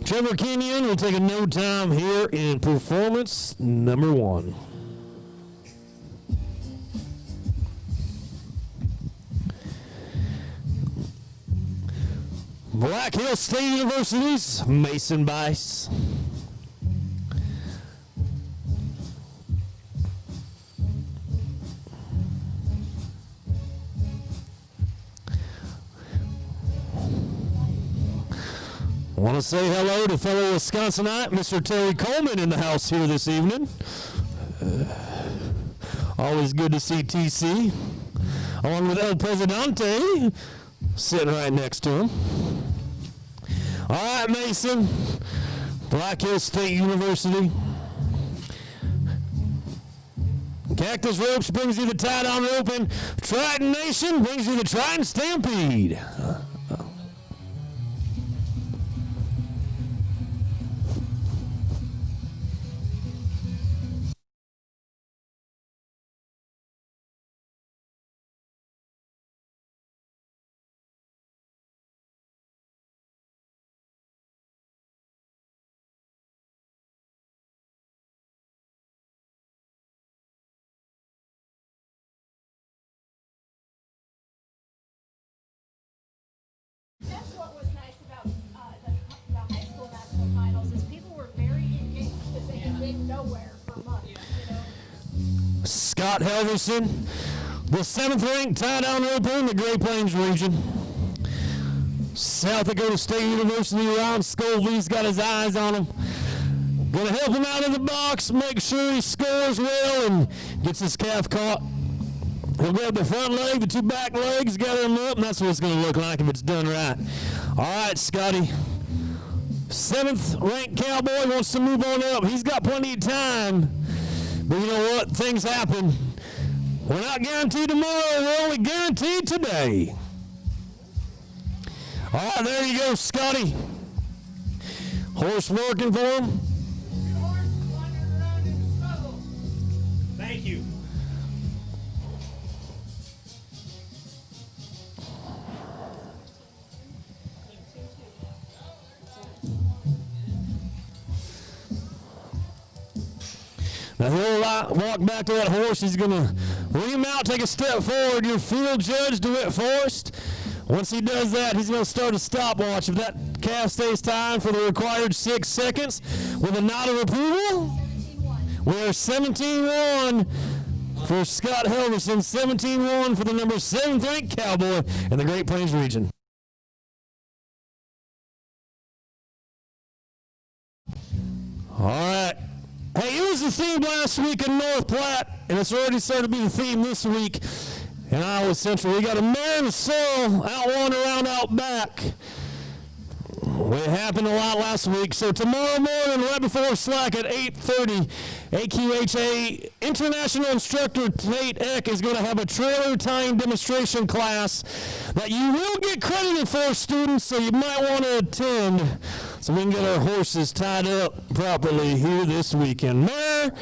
Trevor Kenyon will take a no time here in performance number 1. Black Hill State University's Mason Bice. I want to say hello to fellow Wisconsinite, Mr. Terry Coleman in the house here this evening. Always good to see TC, along with El Presidente, sitting right next to him. All right, Mason, Black Hill State University. Cactus Ropes brings you the tie-down rope, and Triton Nation brings you the Triton Stampede. nowhere for months, you know. Scott Helverson, the 7th ranked tie-down roper in the Great Plains region. South Dakota State University, Ron Scovey's got his eyes on him. Gonna help him out of the box, make sure he scores well and gets his calf caught. He'll grab the front leg, the 2 back legs, gather them up, and that's what it's gonna look like if it's done right. All right, Scotty. 7th ranked cowboy wants to move on up. He's got plenty of time, but you know what? Things happen. We're not guaranteed tomorrow, we're only guaranteed today. All right, there you go, Scotty. Horse working for him. Thank you. Now he'll walk back to that horse. He's going to ring him out, take a step forward. Your field judge, DeWitt Forrest. Once he does that, he's going to start a stopwatch. If that calf stays timed for the required 6 seconds with a nod of approval, we're 17-1 for Scott Helverson, 17-1 for the number 7th ranked cowboy in the Great Plains region. All right. Hey, it was the theme last week in North Platte, and it's already started to be the theme this week in Iowa Central. We got a mare and a sorrel out wandering around out back. It happened a lot last week. So tomorrow morning, right before slack at 8:30, AQHA International Instructor Tate Eck is going to have a trailer tying demonstration class that you will get credited for, students, so you might want to attend so we can get our horses tied up properly here this weekend. Mare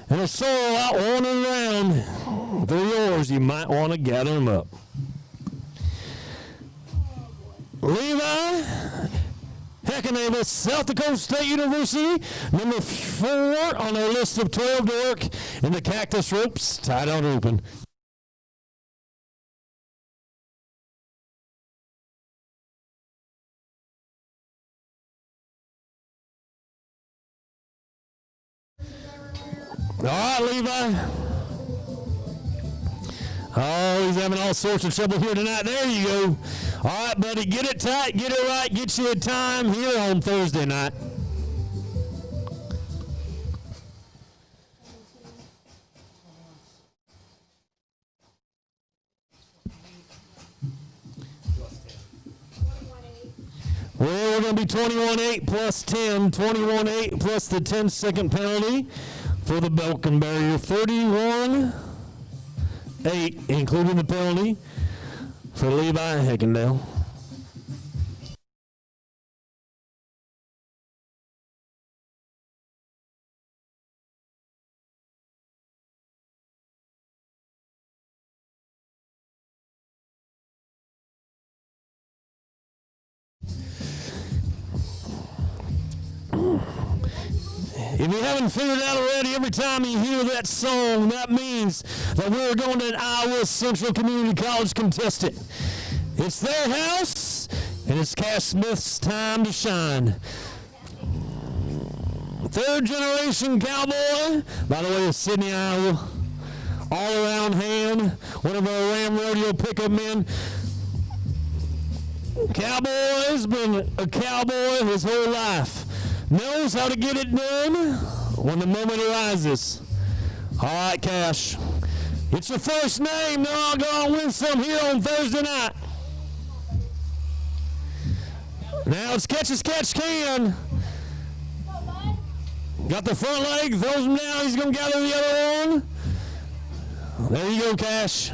and a sorrel out wandering around. If they're yours, you might want to gather them up. Levi Heckenable, South Dakota State University, number 4 on our list of 12 to work in the cactus ropes, tied out open. All right, Levi. Oh, he's having all sorts of trouble here tonight. There you go. All right, buddy, get it tight, get it right, get you a time here on Thursday night. Well, we're going to be 21-8 plus 10, 21-8 plus the 10-second penalty for the Belkin barrier, 31-8, including the penalty for Levi Heckendale. If you haven't figured it out already, every time you hear that song, that means that we're going to an Iowa Central Community College contestant. It's their house, and it's Cass Smith's time to shine. 3rd generation cowboy, by the way, of Sydney, Iowa. All around hand, one of our Ram Rodeo pickup men. Cowboy's been a cowboy his whole life. Knows how to get it done when the moment arises. All right, Cash. It's your first name. Now I'll go and win some here on Thursday night. Now it's catch as catch can. Got the front leg, throws him down. He's going to gather the other one. There you go, Cash.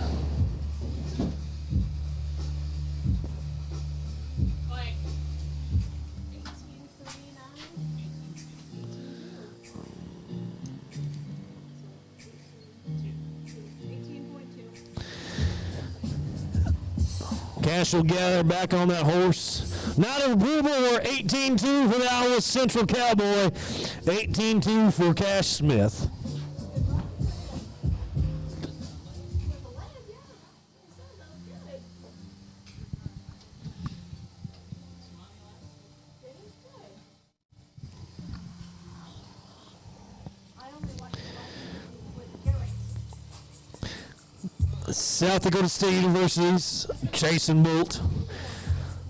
Cash will gather back on that horse. Not of approval, we're 18-2 for the Iowa Central Cowboy, 18-2 for Cash Smith. I only South Dakota State University's Jason Bolt.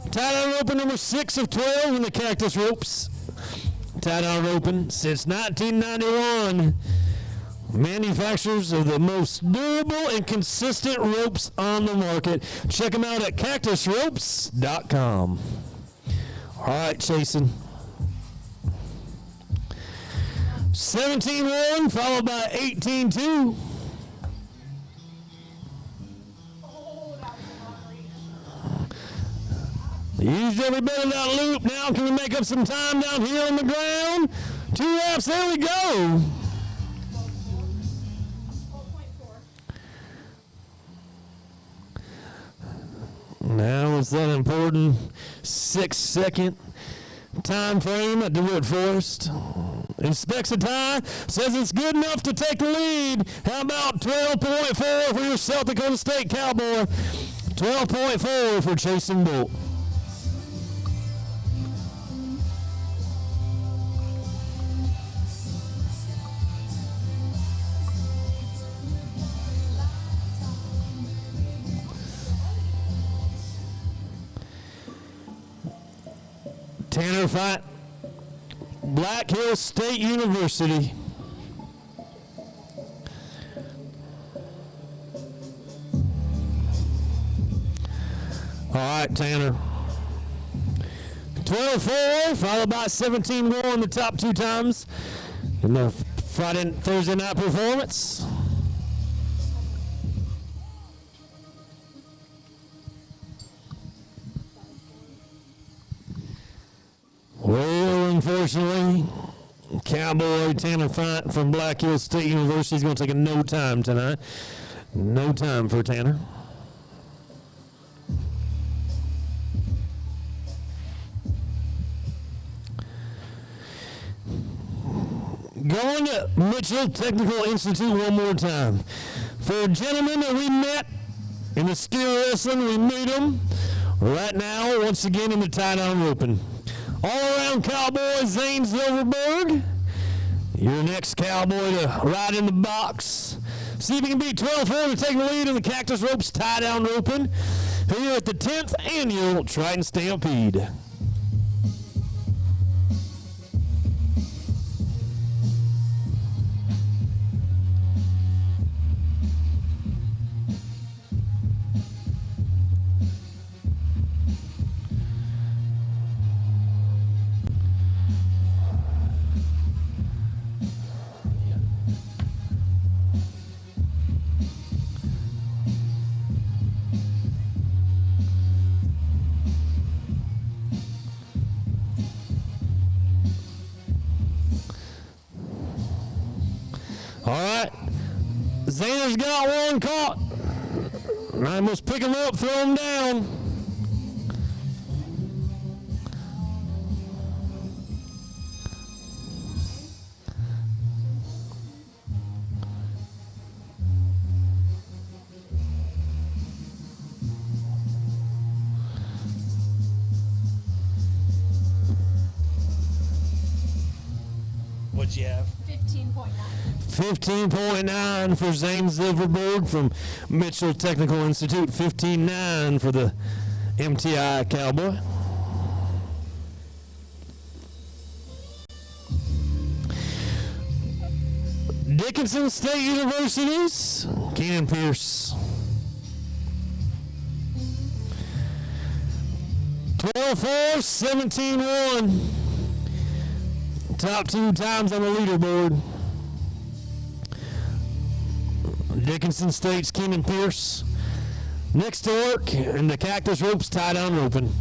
Tie-down roper number 6 of 12 in the Cactus ropes. Tie-down roping since 1991. Manufacturers of the most durable and consistent ropes on the market. Check them out at cactusropes.com. All right, Jason. 17-1 followed by 18-2. Used every bit of that loop. Now can we make up some time down here on the ground? 2 laps, there we go. Now it's that important 6-second time frame at DeWitt Forest. Inspects the tie, says it's good enough to take the lead. How about 12.4 for your South Dakota State Cowboy? 12.4 for Jason Bolt. Tanner Fight, Black Hills State University. All right, Tanner. 12-4, followed by 17-1 the top 2 times in the Thursday night performance. Well, unfortunately, Cowboy Tanner Fight from Black Hills State University is going to take a no time tonight. No time for Tanner. Going to Mitchell Technical Institute one more time. For a gentleman that we met in the steer wrestling, we meet him right now, once again in the tie-down roping. All-around cowboy Zane Silverberg. Your next cowboy to ride in the box. See if he can beat 12-4 to take the lead in the Cactus Ropes tie-down roping here at the 10th annual Triton Stampede. All right, Zayner's got one caught. I must pick him up, throw him down. What'd you have? 15.9. 15.9 for Zane Silverberg from Mitchell Technical Institute. 15.9 for the MTI Cowboy. Dickinson State University's Keenan Pierce. 12-4, 17-1. Top 2 times on the leaderboard. Dickinson State's Keenan Pierce. Next to work, and the Cactus Ropes tie-down roping.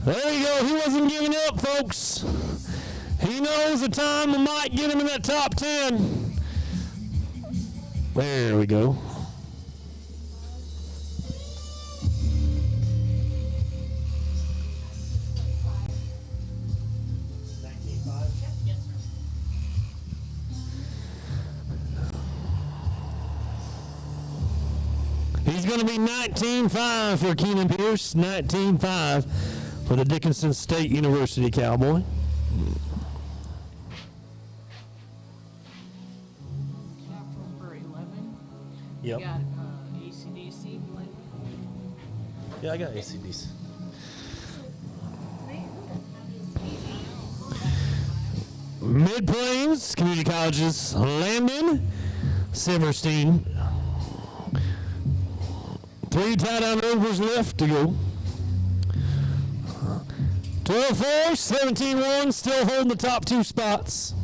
There you go. He wasn't giving up, folks. He knows the time that might get him in that top 10. There we go. is going to be 19.5 for Keenan Pierce, 19.5 for the Dickinson State University Cowboy. For 11. Yep. You got ACDC. Yeah, I got ACDs. Mid-Plains Community Colleges, Landon, Silverstein. 3 tie-down rovers left to go. 12-4, 17-1, still holding the top 2 spots.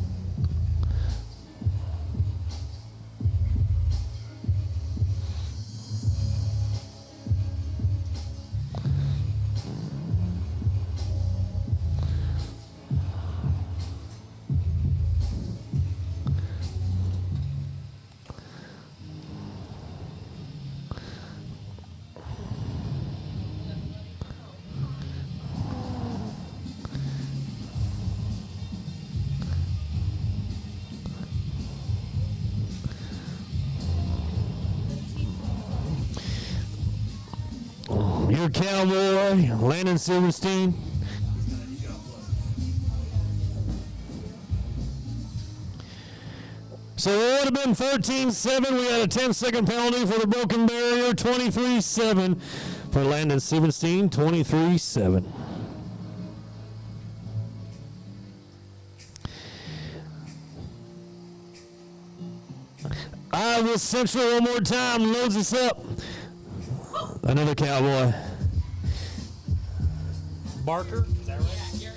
Your Cowboy, Landon Silverstein. So it would have been 13-7. We had a 10-second penalty for the broken barrier. 23-7 for Landon Silverstein. 23-7. Iowa Central one more time loads us up. Another Cowboy. Barker, is that right?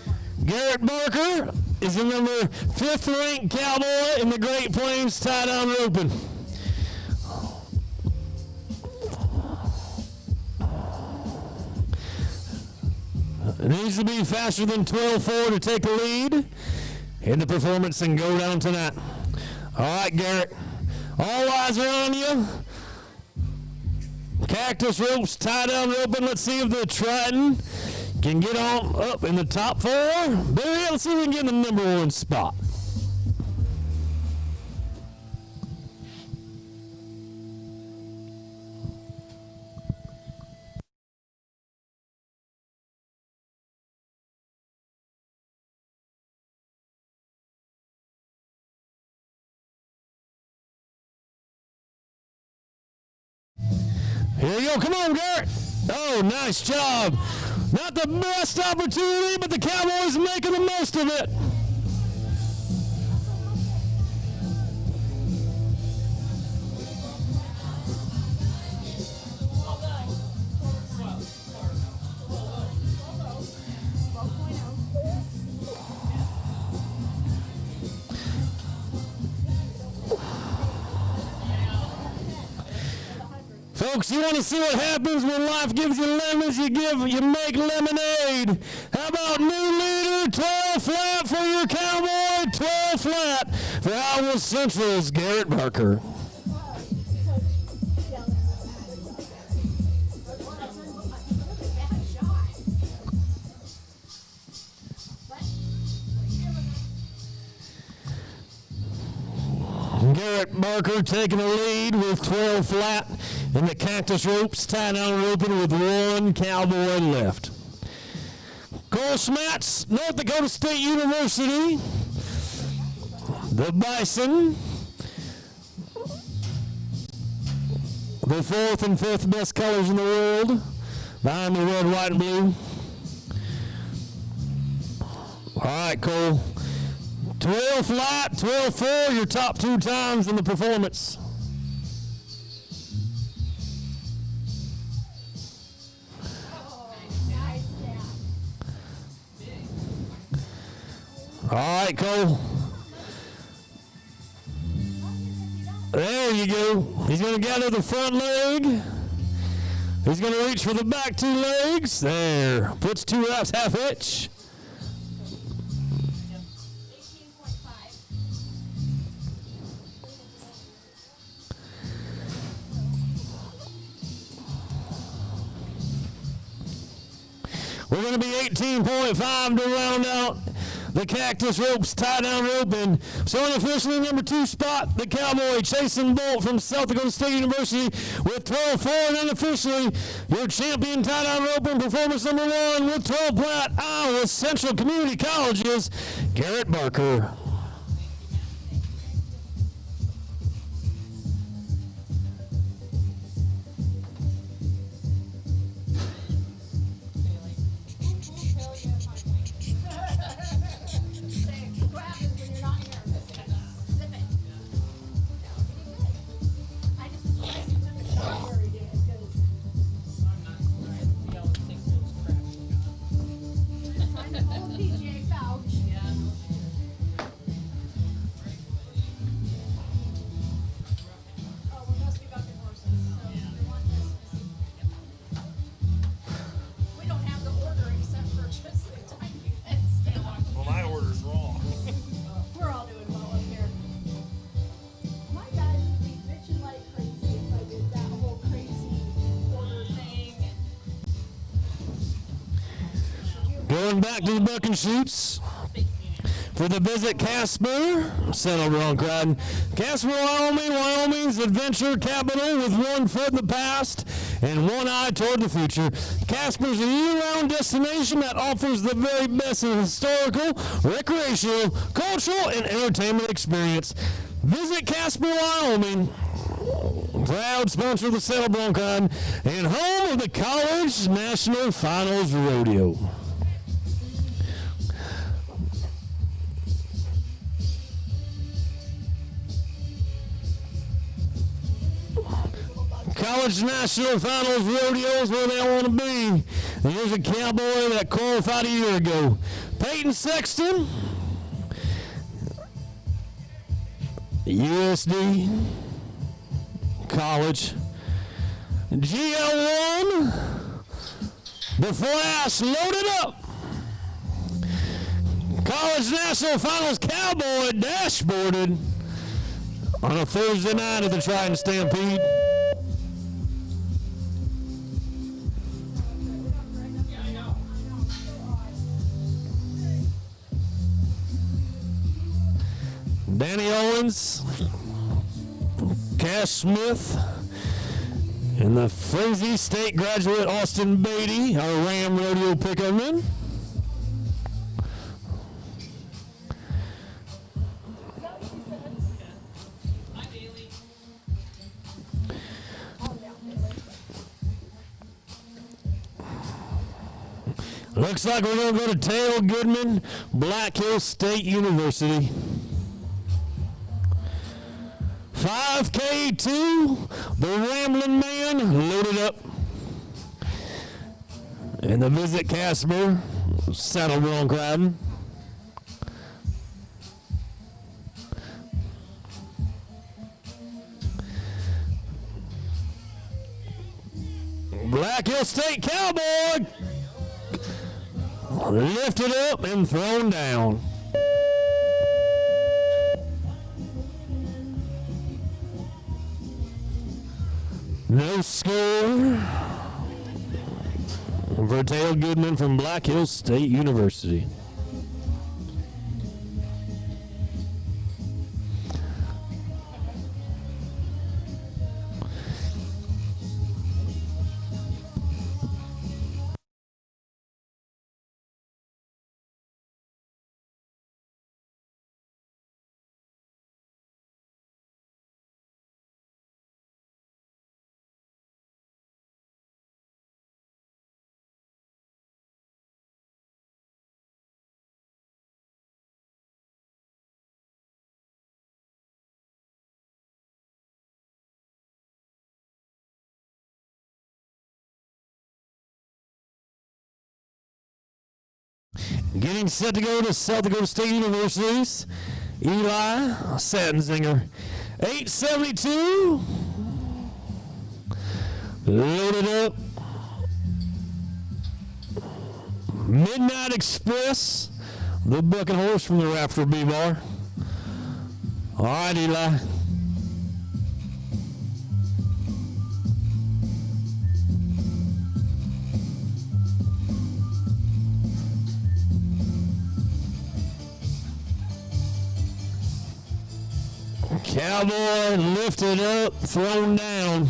Garrett Barker is the number 5th ranked Cowboy in the Great Plains tie-down roping. It needs to be faster than 12-4 to take the lead in the performance and go down tonight. All right, Garrett. All eyes are on you. Cactus ropes, tie-down roping. Let's see if the Triton can get on up in the top 4. Better yet, let's see if we can get in the number 1 spot. Here you go. Come on, Garrett. Oh, nice job. Not the best opportunity, but the Cowboys making the most of it. Folks, you want to see what happens when life gives you lemons, you make lemonade. How about new leader, 12 flat for your Cowboy, 12 flat for Iowa Central's Garrett Barker. Garrett Barker taking the lead with 12 flat in the Cactus ropes, tie-down roping with 1 Cowboy left. Cole Schmatz, North Dakota State University. The Bison. The 4th and 5th best colors in the world behind the red, white, and blue. All right, Cole. 12 flat, 12-4, your top 2 times in the performance. All right, Cole. There you go. He's going to gather the front leg. He's going to reach for the back 2 legs. There. Puts 2 wraps, half hitch. We're going to be 18.5 to round out the Cactus Ropes tie-down rope. And so unofficially number 2 spot, the Cowboy Chasin' Bolt from South Dakota State University with 12-4. And unofficially your champion tie-down rope and performance number 1 with 12 plat Iowa Central Community College's Garrett Barker. Well, my order's wrong. We're all doing well up here. My guys would be bitching like crazy if I did that whole crazy order thing. Going back to the buck and shoots for the Visit Casper, Settle Bronc riding. Casper, Wyoming, Wyoming's adventure capital with one foot in the past and one eye toward the future. Casper's a year-round destination that offers the very best in historical, recreational, cultural, and entertainment experience. Visit Casper, Wyoming, proud sponsor of the Settle Bronc ride and home of the College National Finals Rodeo. College National Finals Rodeo is where they want to be. And here's a cowboy that qualified a year ago. Peyton Sexton, USD College. GL1, the Flash loaded up. College National Finals cowboy dashboarded on a Thursday night at the Triton Stampede. Danny Owens, Cash Smith, and the Frazee State graduate Austin Beatty, our Ram Rodeo pickupman. Looks like we're going to go to Tail Goodman, Black Hills State University. 5K2, the Rambling Man loaded up. And the Visit Casper, Saddle Bronc riding. Black Hill State Cowboy lifted up and thrown down. No score for Tail Goodman from Black Hills State University. Getting set to go to South Dakota State University's Eli Sattenzinger. 872. Loaded up. Midnight Express. The bucking horse from the Rafter B-Bar. All right, Eli. Cowboy lifted up, thrown down.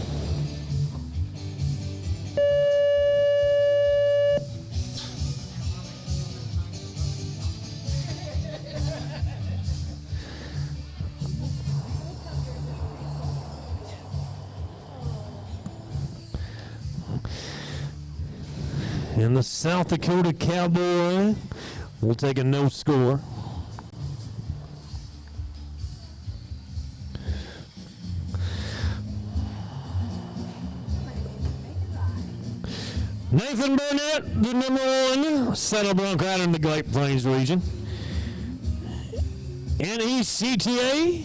And the South Dakota Cowboy will take a no score. Nathan Burnett, the number one saddle bronc rider in the Great Plains region. NECTA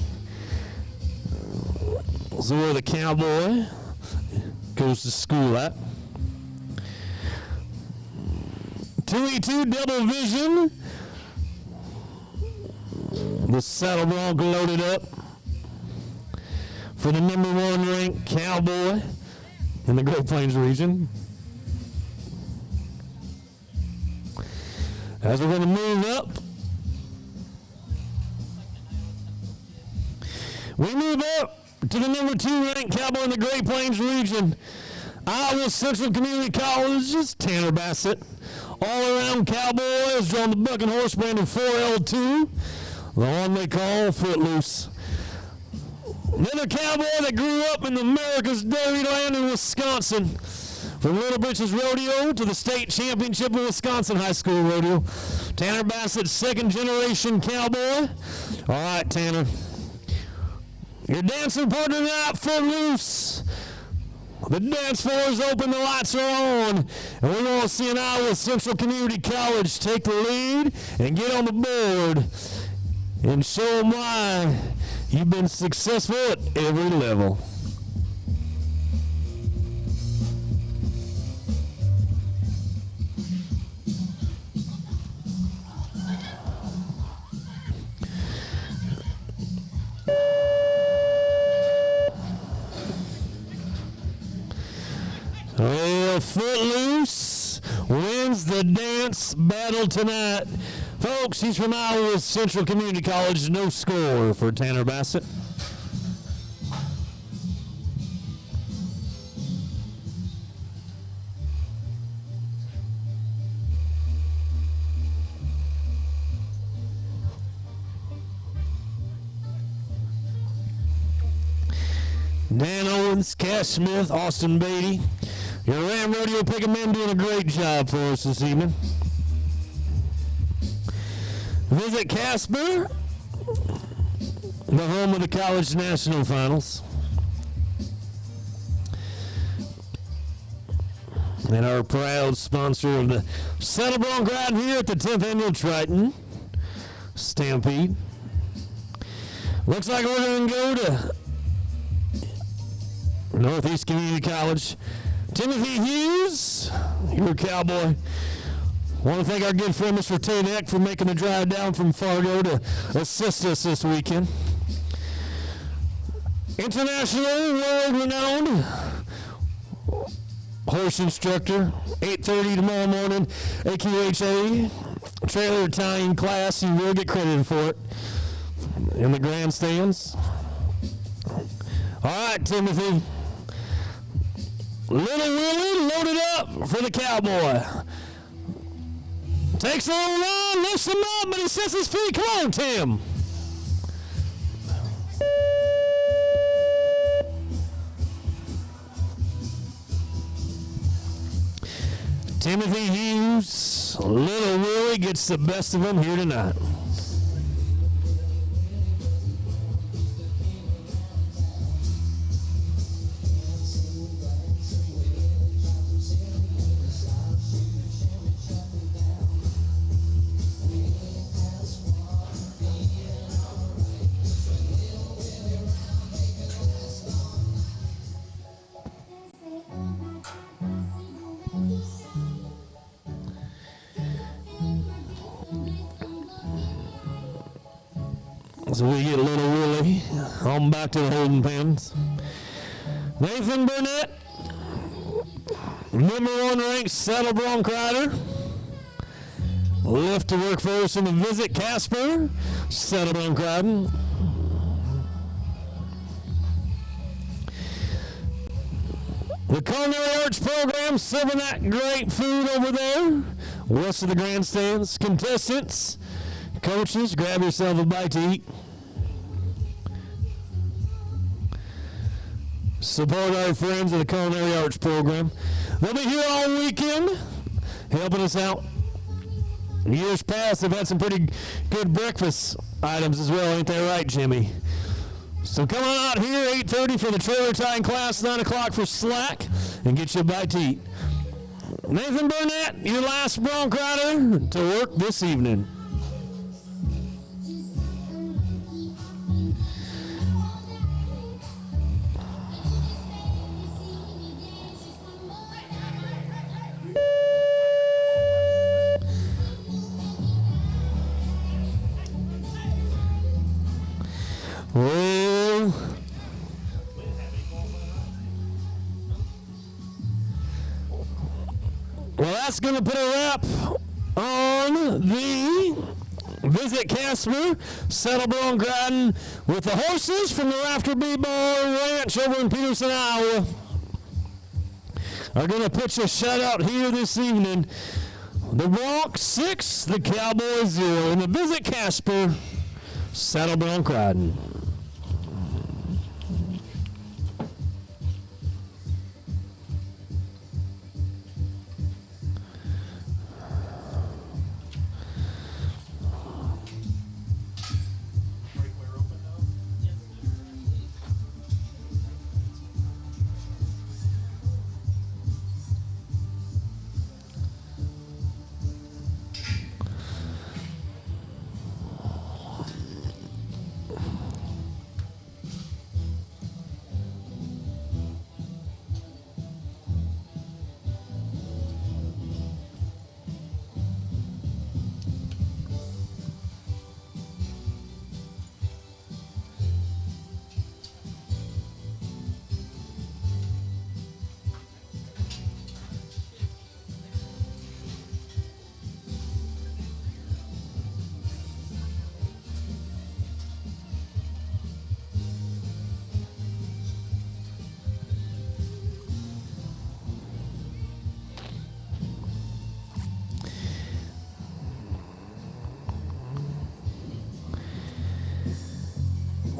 is where the Cowboy goes to school at. 2E2 double vision. The saddle bronc loaded up for the number one ranked Cowboy in the Great Plains region. As we're going to move up, we move up to the number two ranked Cowboy in the Great Plains region. Iowa Central Community College's Tanner Bassett. All-around Cowboy has drawn the bucking horse brand of 4L2, the one they call Footloose. Another Cowboy that grew up in America's dairy land in Wisconsin. From Little Britches Rodeo to the state championship of Wisconsin High School Rodeo. Tanner Bassett, second generation Cowboy. All right, Tanner. Your dancing partner tonight, Footloose. The dance floor is open, the lights are on, and we're going to see an Iowa Central Community College take the lead and get on the board and show them why you've been successful at every level. Well, Footloose wins the dance battle tonight. Folks, he's from Iowa Central Community College. No score for Tanner Bassett. Dan Owens, Cash Smith, Austin Beatty. Your Ram Rodeo picking men doing a great job for us this evening. Visit Casper, the home of the College National Finals. And our proud sponsor of the saddle bronc ride here at the 10th Annual Triton Stampede. Looks like we're going to go to Northeast Community College. Timothy Hughes, your Cowboy. Want to thank our good friend Mr. Tanek for making the drive down from Fargo to assist us this weekend. International, world-renowned horse instructor, 8:30 tomorrow morning, AQHA trailer tying class. You will get credited for it in the grandstands. All right, Timothy. Little Willie loaded up for the Cowboy. Takes a little run, lifts him up, but he sets his feet. Come on, Tim. Timothy Hughes, Little Willie gets the best of him here tonight. So we get Little Willie on back to the holding pens. Nathan Burnett, number one ranked saddle bronc rider. Left to work for us in the Visit Casper, saddle bronc riding. The Culinary Arts program serving that great food over there. West of the grandstands. Contestants, coaches, grab yourself a bite to eat. Support our friends of the Culinary Arts program. They'll be here all weekend helping us out. In years past, they've had some pretty good breakfast items as well. Ain't that right, Jimmy? So come on out here, 8:30 for the trailer tying class, 9 o'clock for slack, and get you a bite to eat. Nathan Burnett, your last bronc rider to work this evening. Well, that's going to put a wrap on the Visit Casper Saddle Bronc riding with the horses from the Rafter B-Bar Ranch over in Peterson, Iowa. Are going to pitch a shutout here this evening. The Bronc 6, the Cowboy 0, and the Visit Casper Saddle Bronc riding.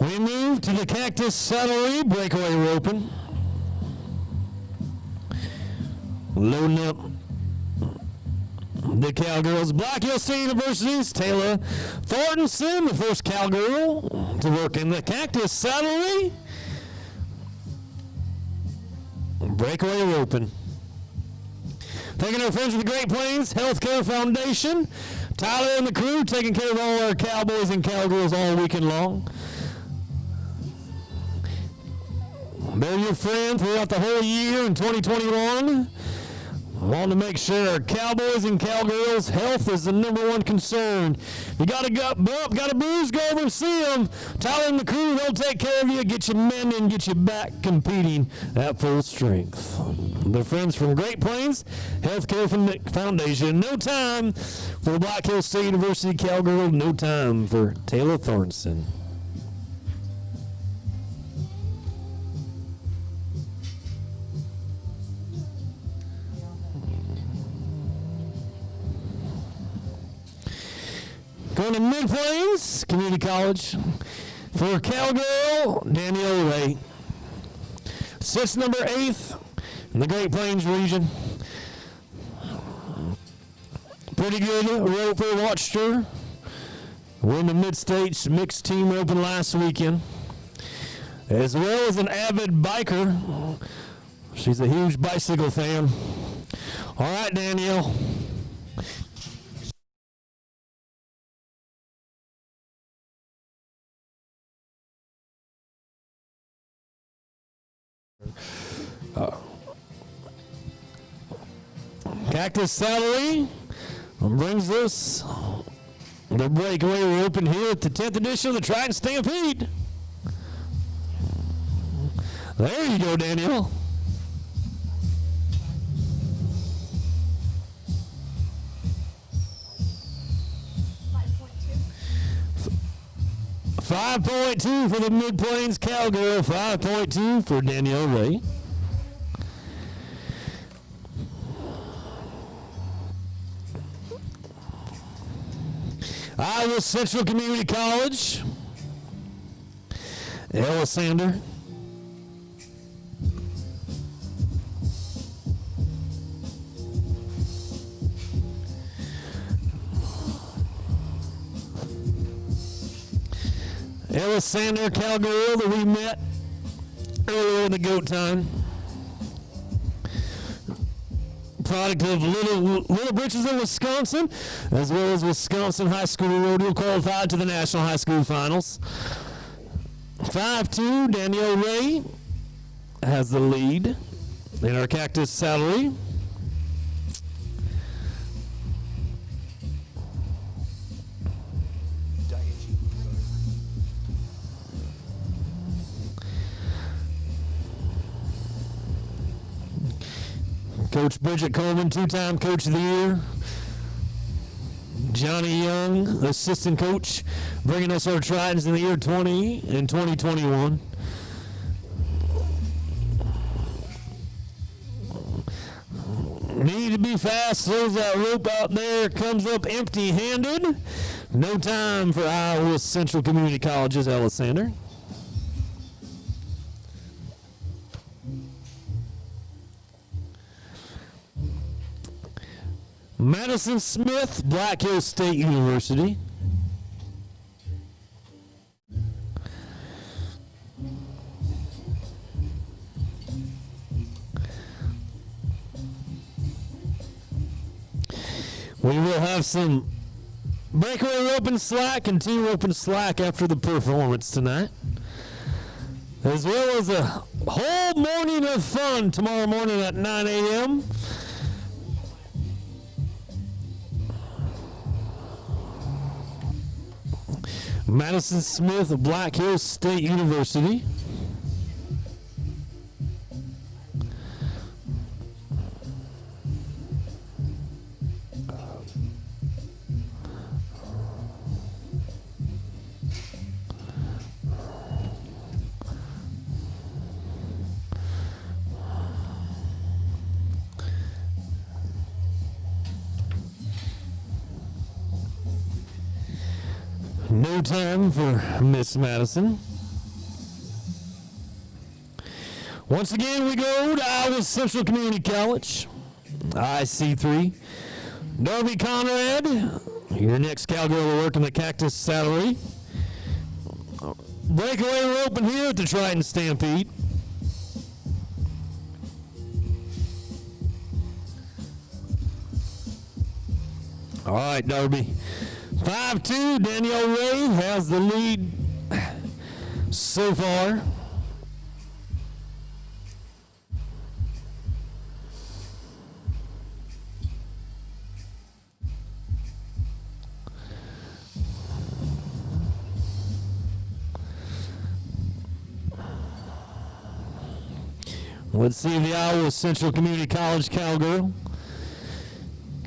We move to the Cactus Saddlery Breakaway roping. Loading up the Cowgirls. Black Hill State University's Taylor Thornton, the first Cowgirl to work in the Cactus Saddlery Breakaway roping. Thanking our friends with the Great Plains Healthcare Foundation. Tyler and the crew taking care of all our cowboys and cowgirls all weekend long. They're your friend throughout the whole year in 2021. Want to make sure our cowboys and cowgirls' health is the #1 concern. You got a bump, got a bruise, go over and see them. Tyler and the crew, they'll take care of you, get you mending, get you back competing at full strength. They're friends from Great Plains Healthcare Foundation. No time for the Black Hill State University Cowgirl. No time for Taylor Thornton. Going to Mid-Plains Community College for Cowgirl, Danielle Ray. Sits number 8th in the Great Plains region. Pretty good roper, watched her. Won the Mid-States mixed team roping last weekend. As well as an avid biker. She's a huge bicycle fan. All right, Danielle. Cactus Saddlery brings us the breakaway. We're open here at the 10th edition of the Triton Stampede. There you go, Danielle. .5.2 for the Mid-Plains Cowgirl, 5.2 for Danielle Ray. Iowa Central Community College, Alexander. Alexander Calgary that we met earlier in the GOAT time. Product of Little Britches of Wisconsin, as well as Wisconsin High School Rodeo, qualified to the National High School Finals. 5'2", Danielle Ray has the lead in our Cactus Saddlery. Coach Bridget Coleman, two-time Coach of the Year. Johnny Young, assistant coach, bringing us our Tritons in the year 20 and 2021. Need to be fast, throws that rope out there, comes up empty-handed. No time for Iowa Central Community College's Alexander. Madison Smith, Black Hills State University. We will have some breakaway rope and slack and team rope and slack after the performance tonight, as well as a whole morning of fun tomorrow morning at 9 a.m. Madison Smith of Black Hills State University. No time for Miss Madison. Once again, we go to Iowa Central Community College, IC3. Darby Conrad, your next cowgirl to work in the Cactus Saddlery. Breakaway rope in here at the Triton Stampede. All right, Darby. 5'2", Danielle Ray has the lead so far. Let's see if the Iowa Central Community College cowgirl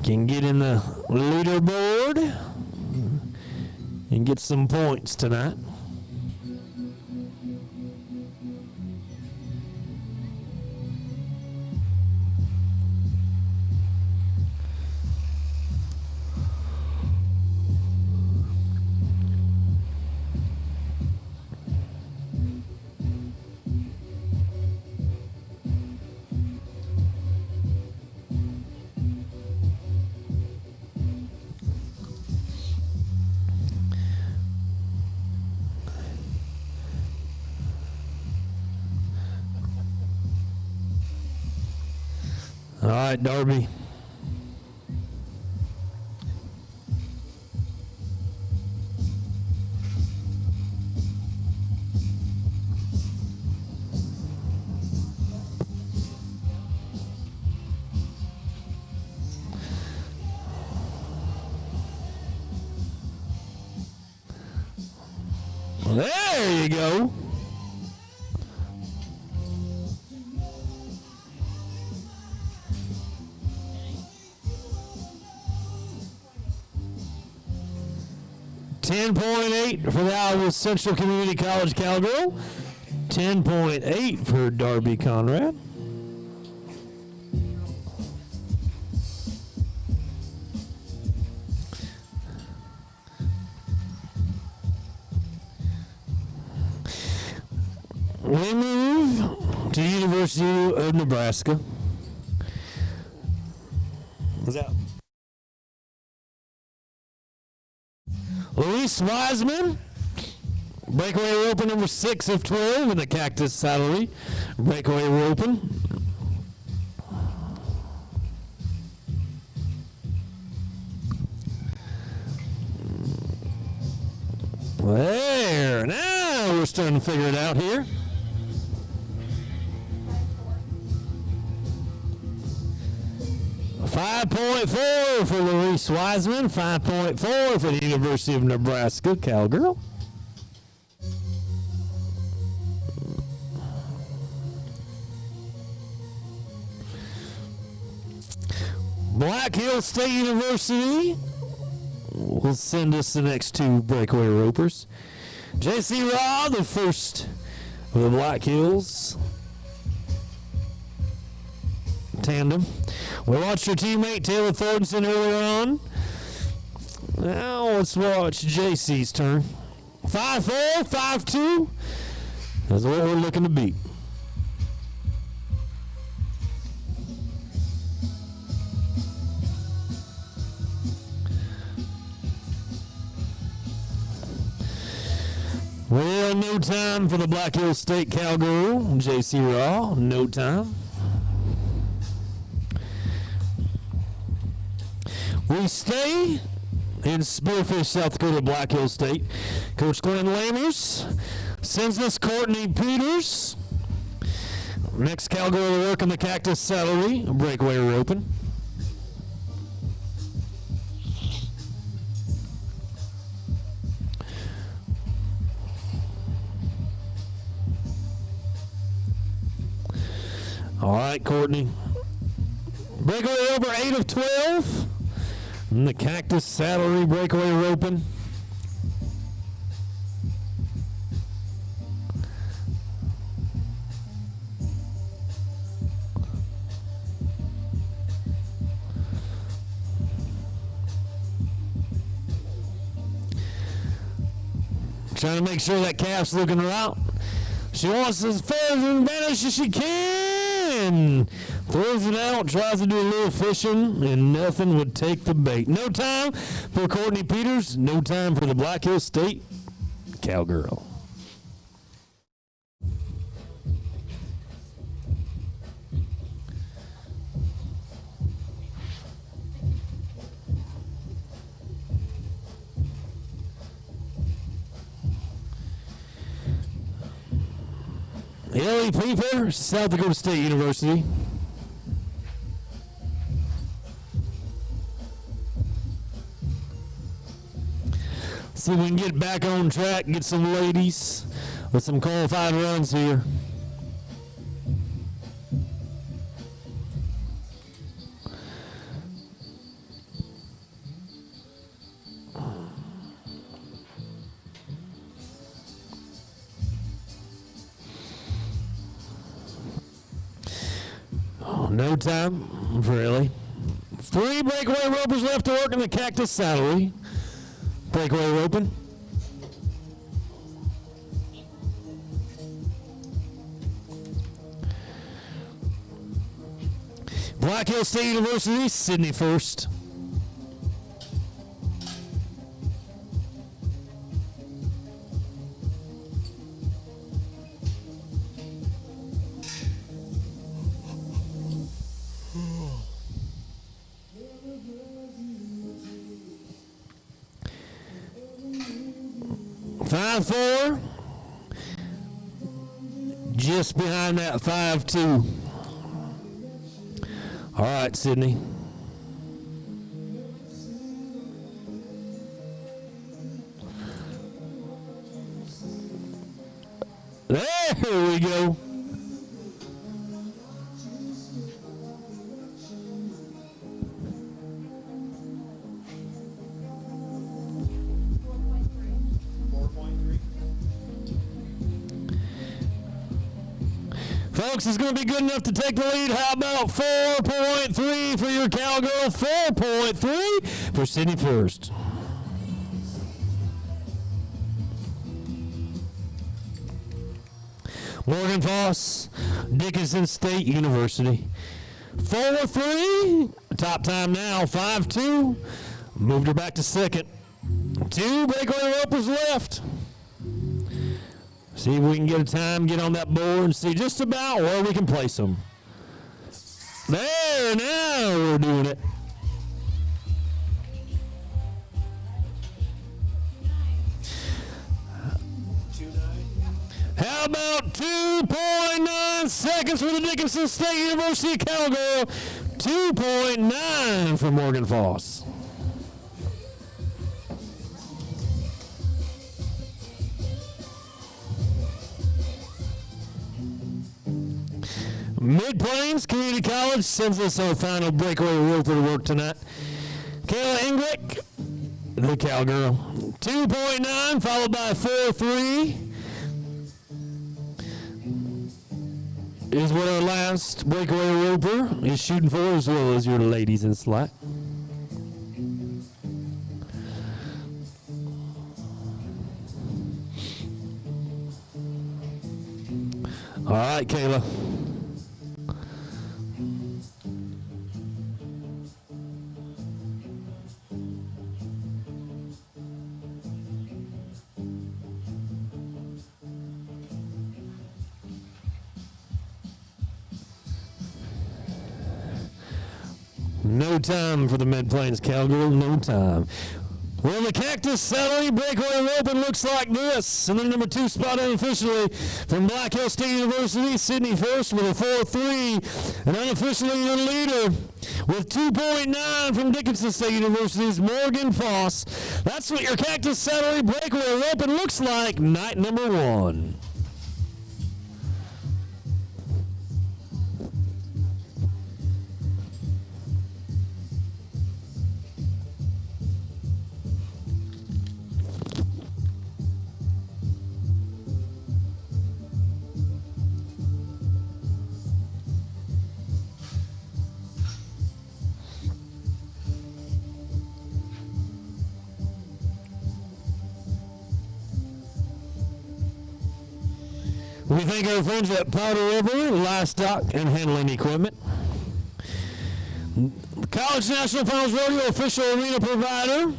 can get in the leaderboard and get some points tonight. All right, Darby. Well, there you go. .8 for the Iowa Central Community College cowgirl. 10.8 for Darby Conrad. We move to University of Nebraska. Was that? Luis Wiseman, breakaway roping number 6 of 12 in the Cactus Saddlery. Breakaway roping. There, now we're starting to figure it out here. .4 for Luis Wiseman, 5.4 for the University of Nebraska Cowgirl. Black Hills State University will send us the next 2 breakaway ropers. J.C. Raw, the first of the Black Hills tandem. We watched your teammate Taylor Thornton earlier on. Now let's watch JC's turn. 5-4, 5-2. That's what we're looking to beat. Well, no time for the Black Hills State Cowgirl. JC Raw, no time. We stay in Spearfish, South Dakota, Black Hills State. Coach Glenn Lamers sends us Courtney Peters. Next cowgirl to work in the Cactus Saddlery, breakaway roping. All right, Courtney. Breakaway over 8 of 12. And the Cactus Saddlery breakaway roping. Trying to make sure that calf's looking her out. She wants as far and vanish as she can. Throws it out, tries to do a little fishing, and nothing would take the bait. No time for Courtney Peters. No time for the Black Hills State Cowgirl. Ellie Peeper, South Dakota State University. See if we can get back on track and get some ladies with some qualified runs here. No time for Ellie. 3 breakaway ropers left to work in the Cactus Saddlery. Breakaway roping. Black Hills State University, Sydney first. Five, 4, just behind that 5-2. All right, Sydney. There we go. Folks, it's going to be good enough to take the lead. How about 4.3 for your cowgirl? 4.3 for Sydney first. Morgan Foss, Dickinson State University. 4-3, top time now, 5-2. Moved her back to second. 2 breakaway ropers left. See if we can get a time, get on that board, and see just about where we can place them. There, now we're doing it. How about 2.9 seconds for the Dickinson State University Cowgirl? 2.9 for Morgan Foss. Mid-Plains Community College sends us our final breakaway roper to work tonight. Kayla Ingrick, the Cowgirl. 2.9 followed by 4.3. Is what our last breakaway roper is shooting for, as well as your ladies in slack. All right, Kayla. No time for the Mid-Plains Cowgirl, no time. Well, the Cactus Saddlery breakaway roping looks like this. And then number 2 spot unofficially from Black Hill State University, Sydney First with a 4.3. And unofficially the leader with 2.9 from Dickinson State University's Morgan Foss. That's what your Cactus Saddlery breakaway roping looks like night number 1. We thank our friends at Powder River, Livestock, and Handling Equipment. College National Finals Rodeo official arena provider.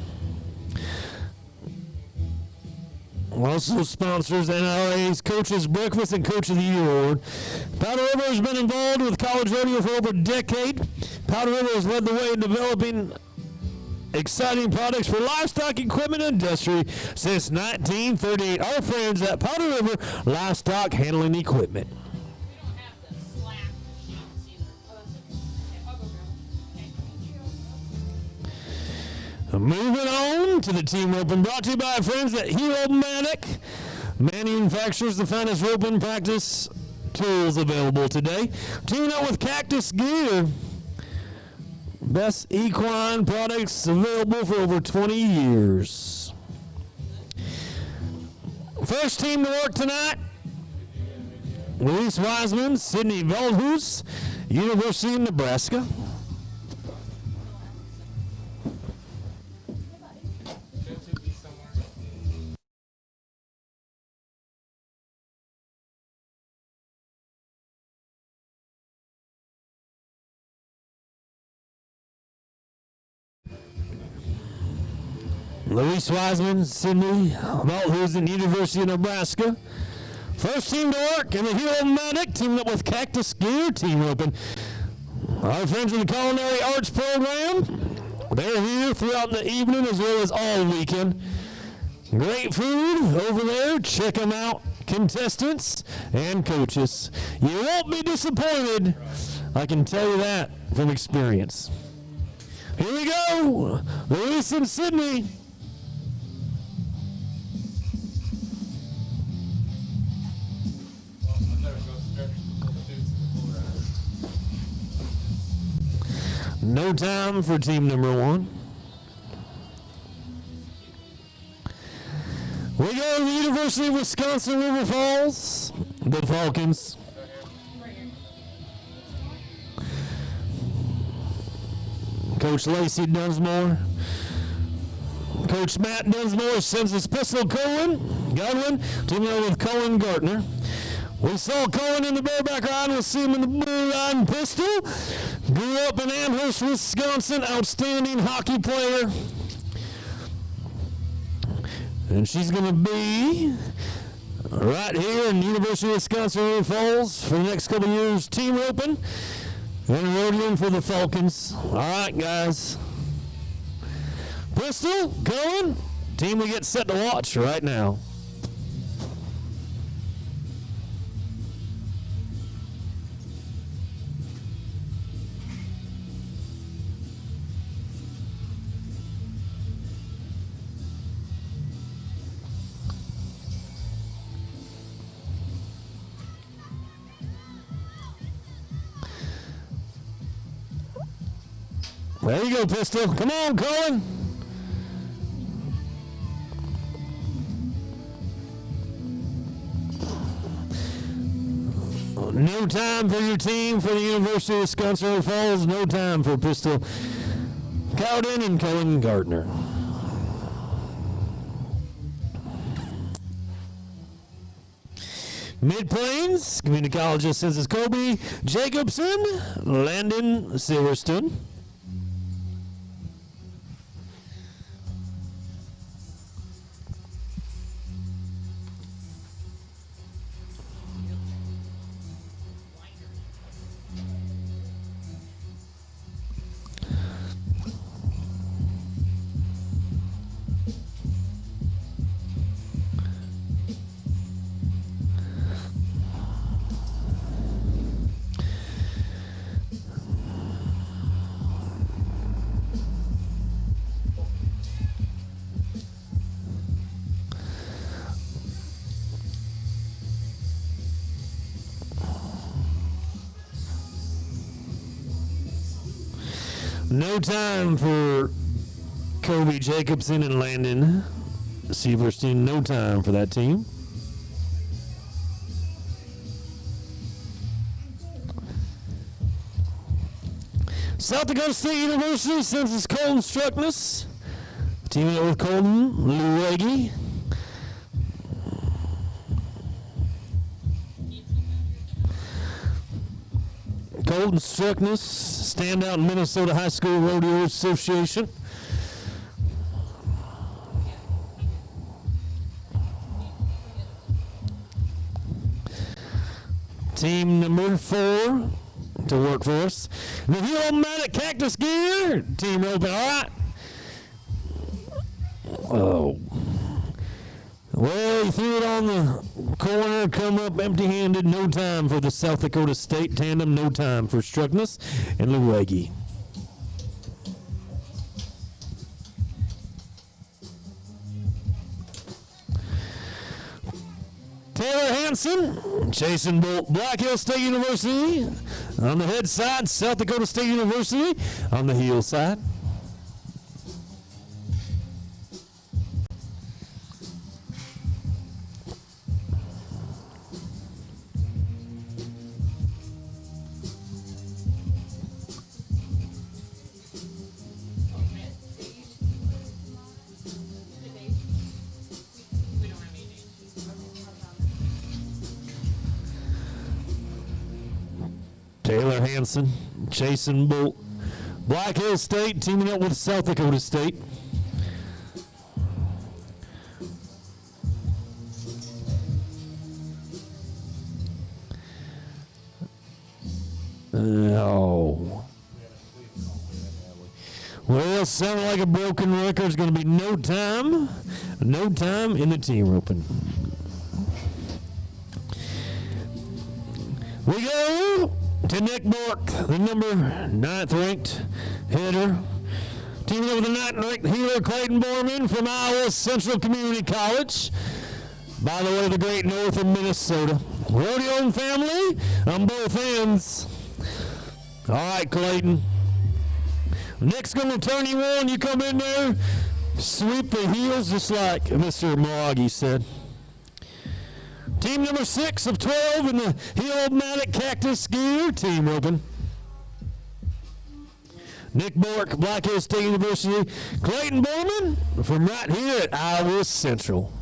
Also sponsors NRA's Coaches Breakfast and Coach of the Year Award. Powder River has been involved with college rodeo for over a decade. Powder River has led the way in developing exciting products for livestock equipment industry since 1938. Our friends at Powder River Livestock Handling Equipment. Moving on to the team roping, brought to you by our friends at Hero-Matic. Manufactures the finest roping practice tools available today. Tune up with Cactus Gear. Best equine products available for over 20 years. First team to work tonight, Louise Wiseman, Sydney Veldhuis, University of Nebraska. Louise Wiseman, Sydney Veldhuis, and University of Nebraska. First team to work in the Hero-Matic, teamed up with Cactus Gear, team roping. Our friends in the Culinary Arts program, they're here throughout the evening as well as all weekend. Great food over there. Check them out, contestants and coaches. You won't be disappointed. I can tell you that from experience. Here we go, Louise and Sydney. No time for team number 1. We go to the University of Wisconsin River Falls, the Falcons. Coach Lacey Dunsmore. Coach Matt Dunsmore sends his pistol Godwin, teaming up with Cohen Gartner. We saw Cohen in the Bareback ride. We'll see him in the blue riding pistol. Grew up in Amherst, Wisconsin. Outstanding hockey player. And she's going to be right here in University of Wisconsin Falls for the next couple of years. Team roping and rodeoing for the Falcons. All right, guys. Pistol, Cohen. Team we get set to watch right now. There you go, Pistol. Come on, Cohen. No time for your team for the University of Wisconsin Falls. No time for Pistol Cowden and Cohen Gardner. Mid-Plains Community College is Kobe Jacobson, Landon Silverstone. No time for Kobe Jacobson and Landon Silverstein. No time for that team. South Dakota State University sends us Colton Struckness. Teaming up with Colton Luegi. Colton Struckness, standout Minnesota High School Rodeo Association. Team number 4 to work for us. The Hero-Matic Cactus Gear, team open, all right. Oh. Well, he threw it on the corner, come up empty-handed. No time for the South Dakota State tandem. No time for Struckness and Luegi. Taylor Hansen, Jason Bolt, Black Hill State University. On the head side, South Dakota State University. On the heel side. Taylor Hansen, Jason Bolt, Black Hill State teaming up with South Dakota State. Oh. Well, sounding like a broken record. It's going to be no time in the team roping. We go to Nick Bork, the number 9th ranked hitter. Teaming up with the 9th ranked healer Clayton Borman from Iowa Central Community College. By the way, the great north of Minnesota. Rodeo and family on both ends. All right, Clayton. Nick's going to turn you on. You come in there, sweep the heels just like Mr. Milwaukee said. Team number 6 of 12 in the Hero-Matic Cactus Gear team roping. Nick Bork, Black Hill State University. Clayton Bowman from right here at Iowa Central.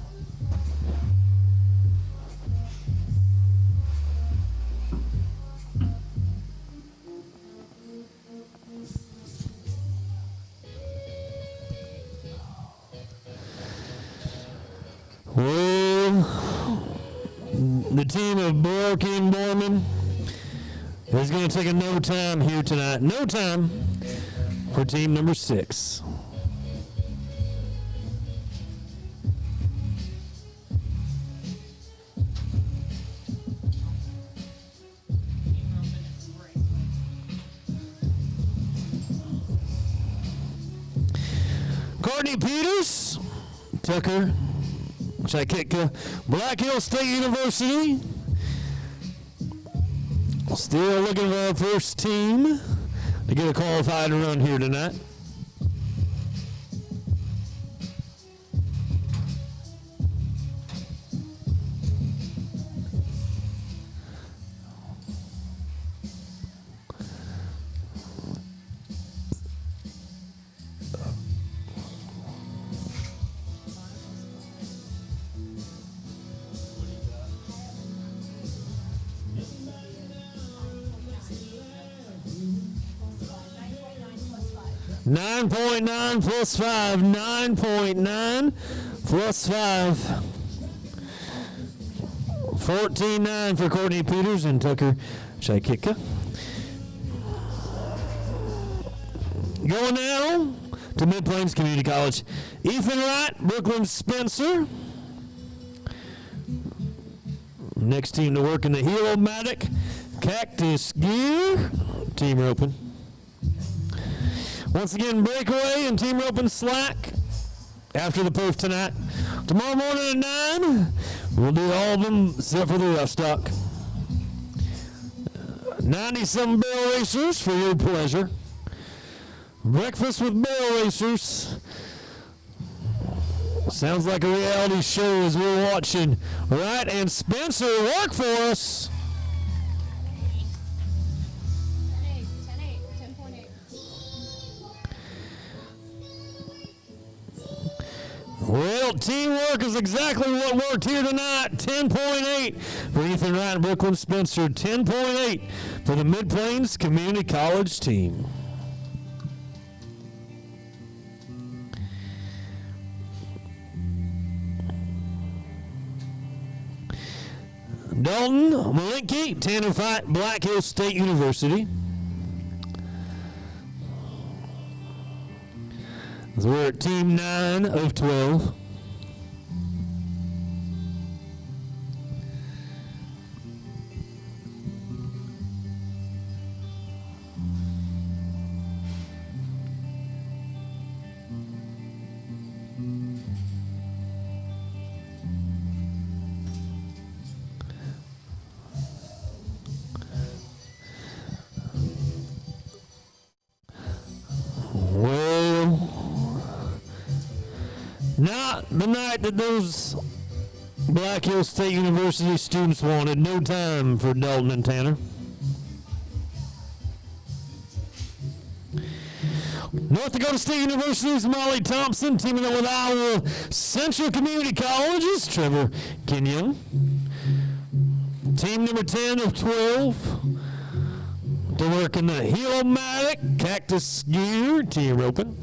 the team of Broken Borman is going to take a no time here tonight. No time for team number 6. Courtney Peters, Tucker, Chikitka, Black Hill State University. Still looking for our first team to get a qualified run here tonight. $9.9 plus 5. 9.9 plus 5. 14.9 for Courtney Peters and Tucker Chikitka. Going now to Mid Plains Community College. Ethan Wright, Brooklyn Spencer. Next team to work in the Helo-Matic, Cactus Gear, team roping. Once again, Breakaway and team roping slack after the proof tonight. Tomorrow morning at 9, we'll do all of them except for the rough stock. 90-some barrel racers for your pleasure. Breakfast with barrel racers. Sounds like a reality show as we're watching. Wright and Spencer work for us. 10.8. Well, teamwork is exactly what worked here tonight. 10.8 for Ethan Wright and Brooklyn Spencer. 10.8 for the Mid Plains Community College team. Dalton Malinke, Tanner Fight, Black Hill State University. So we're at team 9 of 12. Well, not the night that those Black Hill State University students wanted. No time for Dalton and Tanner. North Dakota State University's Molly Thompson teaming up with Iowa Central Community College's Trevor Kenyon. Team number 10 of 12 to work in the Helo-Matic, Cactus Gear, team roping.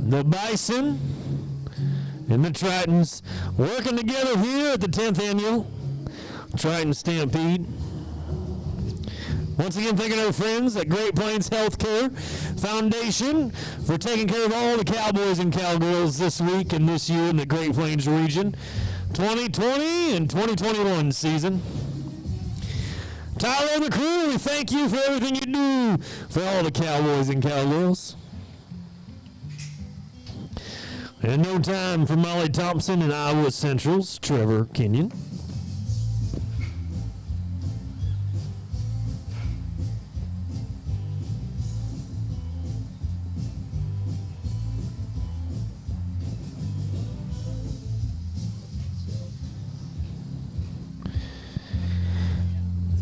The Bison and the Tritons working together here at the 10th annual Triton Stampede. Once again, thanking our friends at Great Plains Healthcare Foundation for taking care of all the cowboys and cowgirls this week and this year in the Great Plains region, 2020 and 2021 season. Tyler and the crew, we thank you for everything you do for all the cowboys and cowgirls. And no time for Molly Thompson and Iowa Central's Trevor Kenyon.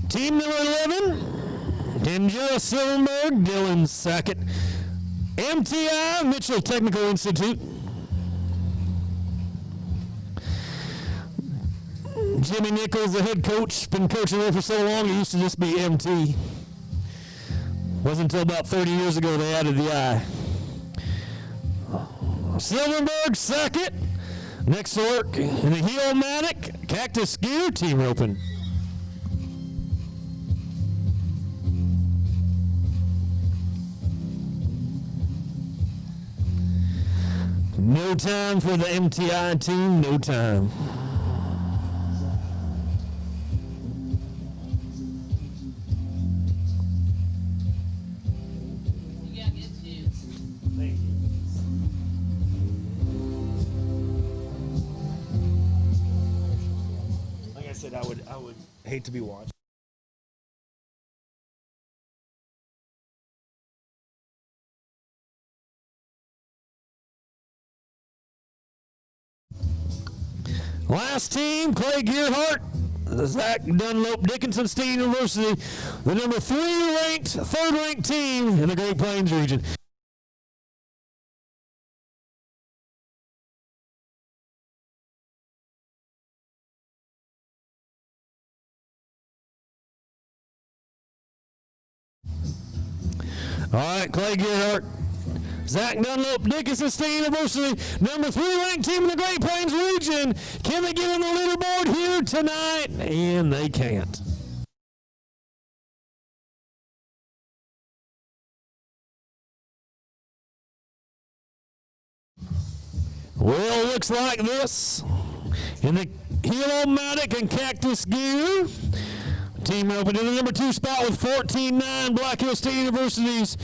Team number 11, Angela Silverberg, Dylan Sackett, MTI, Mitchell Technical Institute. Jimmy Nichols, the head coach, been coaching there for so long, he used to just be MT. Wasn't until about 30 years ago they added the I. Silverberg second. Next to work in the Heel-Matic Cactus Gear team roping. No time for the MTI team, no time. Thank you. Like I said, I would hate to be watched. Last team, Clay Gearhart, Zach Dunlop, Dickinson State University, the number 3rd-ranked team in the Great Plains region. All right, Clay Gearhart, Zach Dunlop, Dickinson State University, number 3 ranked team in the Great Plains region. Can they get on the leaderboard here tonight? And they can't. Well, it looks like this. In the Heel-O-Matic and Cactus Gear, team open in the number 2 spot with 14-9, Black Hill State University's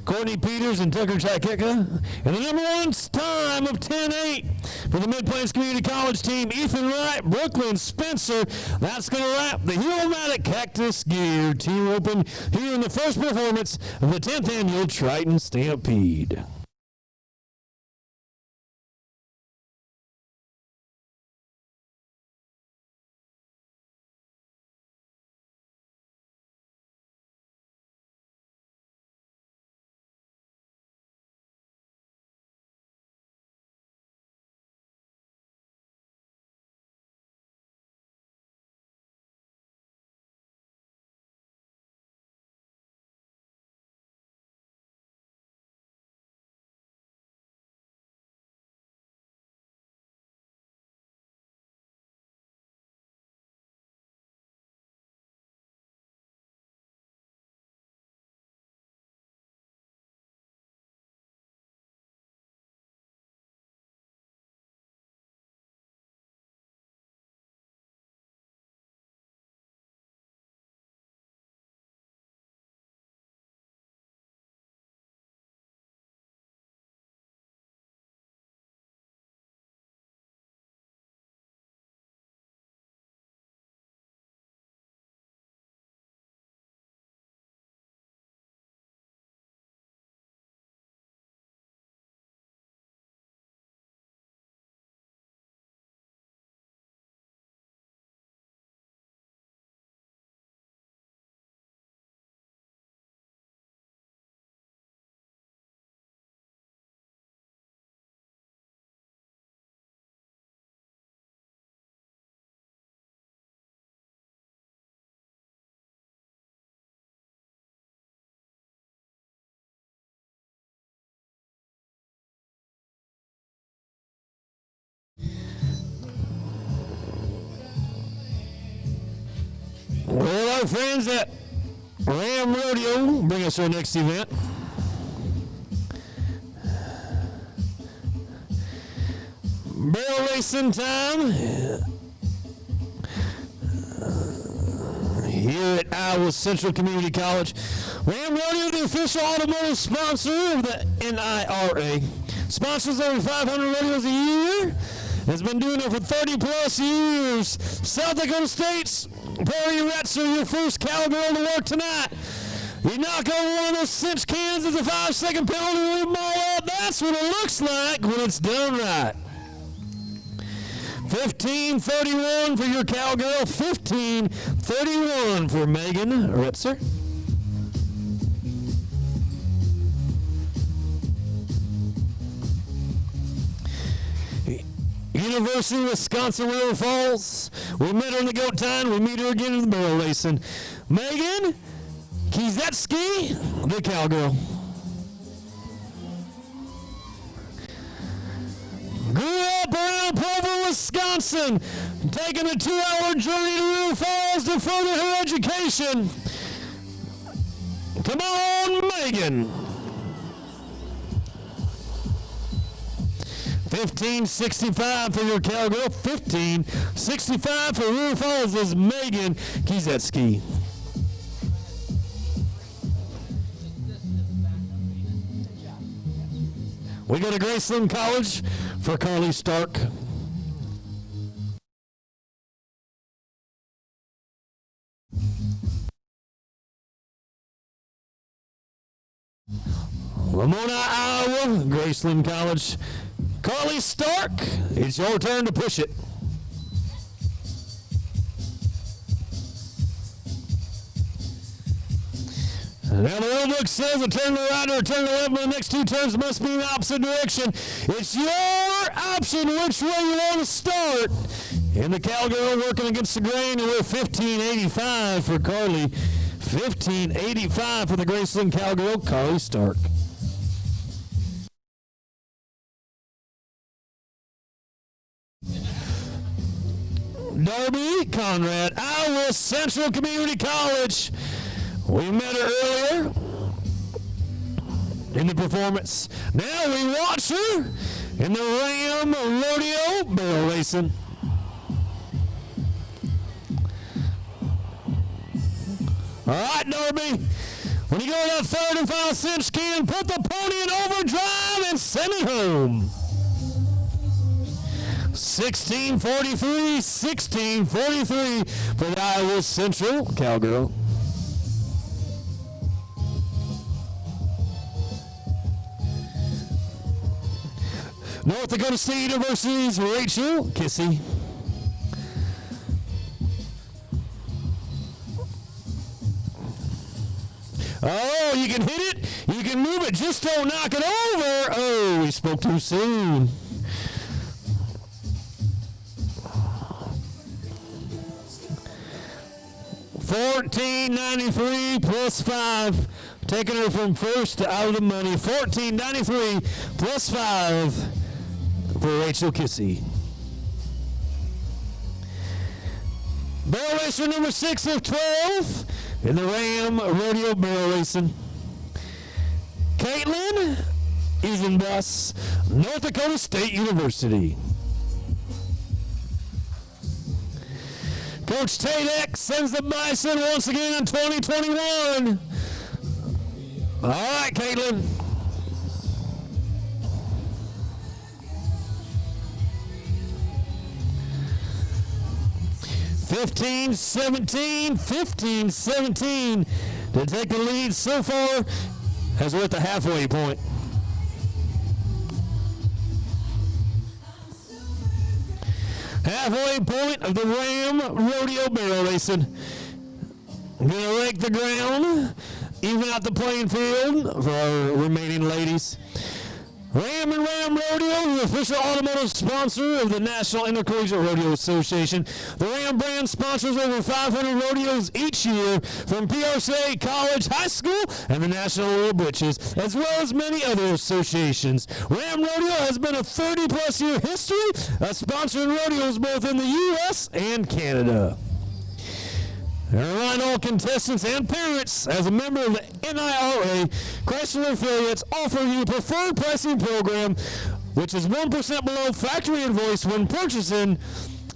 Courtney Peters and Tucker Chikeka. And the number 1 time of 10-8 for the Mid-Plains Community College team, Ethan Wright, Brooklyn Spencer. That's going to wrap the Heel-O-Matic Cactus Gear team open here in the first performance of the 10th annual Triton Stampede. Well, our friends at Ram Rodeo bring us our next event. Barrel racing time here at Iowa Central Community College. Ram Rodeo, the official automotive sponsor of the NIRA, sponsors over 500 rodeos a year. Has been doing it for 30 plus years. South Dakota State's Prairie Retzer, your first cowgirl to work tonight. You knock over one of those cinch cans, it's a 5-second penalty, leave them all up. That's what it looks like when it's done right. 15:31 for your cowgirl, 15:31 for Megan Retzer. University of Wisconsin River Falls. We met her in the goat time. We meet her again in the barrel racing. Megan Kizetsky, the cowgirl. Grew up around Provo, Wisconsin, taking a 2-hour journey to River Falls to further her education. Come on, Megan. 1565 for your cowgirl. 1565 for River Falls is Megan Kizetsky. We go to Graceland College for Carly Stark. Lamona, Iowa, Graceland College. Carly Stark, it's your turn to push it. Now the rule book says a turn to the right or a turn to the left, but the next two turns must be in the opposite direction. It's your option which way you want to start. And the cowgirl working against the grain, and we're 1585 for Carly. 1585 for the Graceland cowgirl, Carly Stark. Darby Conrad, Iowa Central Community College. We met her earlier in the performance. Now we watch her in the Ram Rodeo barrel racing. All right, Darby. When you go to that third and final cinch can, put the pony in overdrive and send it home. 1643, 1643 for the Iowa Central cowgirl. North Dakota State University's Rachel Kissy. Oh, you can hit it, you can move it, just don't knock it over. Oh, we spoke too soon. $14.93 plus 5, taking her from first to out of the money. $14.93 plus 5 for Rachel Kissy. Barrel racer number 6 of 12 in the Ram Rodeo barrel racing. Caitlin Eisenbus, North Dakota State University. Coach Tadek sends the Bison once again in 2021. All right, Caitlin. $15-17 to take the lead so far as we're at the halfway point. Halfway point of the Ram Rodeo barrel racing. I'm going to rake the ground, even out the playing field for our remaining ladies. Ram and Ram Rodeo, the official automotive sponsor of the National Intercollegiate Rodeo Association. The Ram brand sponsors over 500 rodeos each year from PRCA, college, high school, and the National Royal Britches, as well as many other associations. Ram Rodeo has been a 30-plus year history of sponsoring rodeos both in the U.S. and Canada. And remind all contestants and parents, as a member of the NIRA, Chrysler affiliates offer you a preferred pricing program, which is 1% below factory invoice when purchasing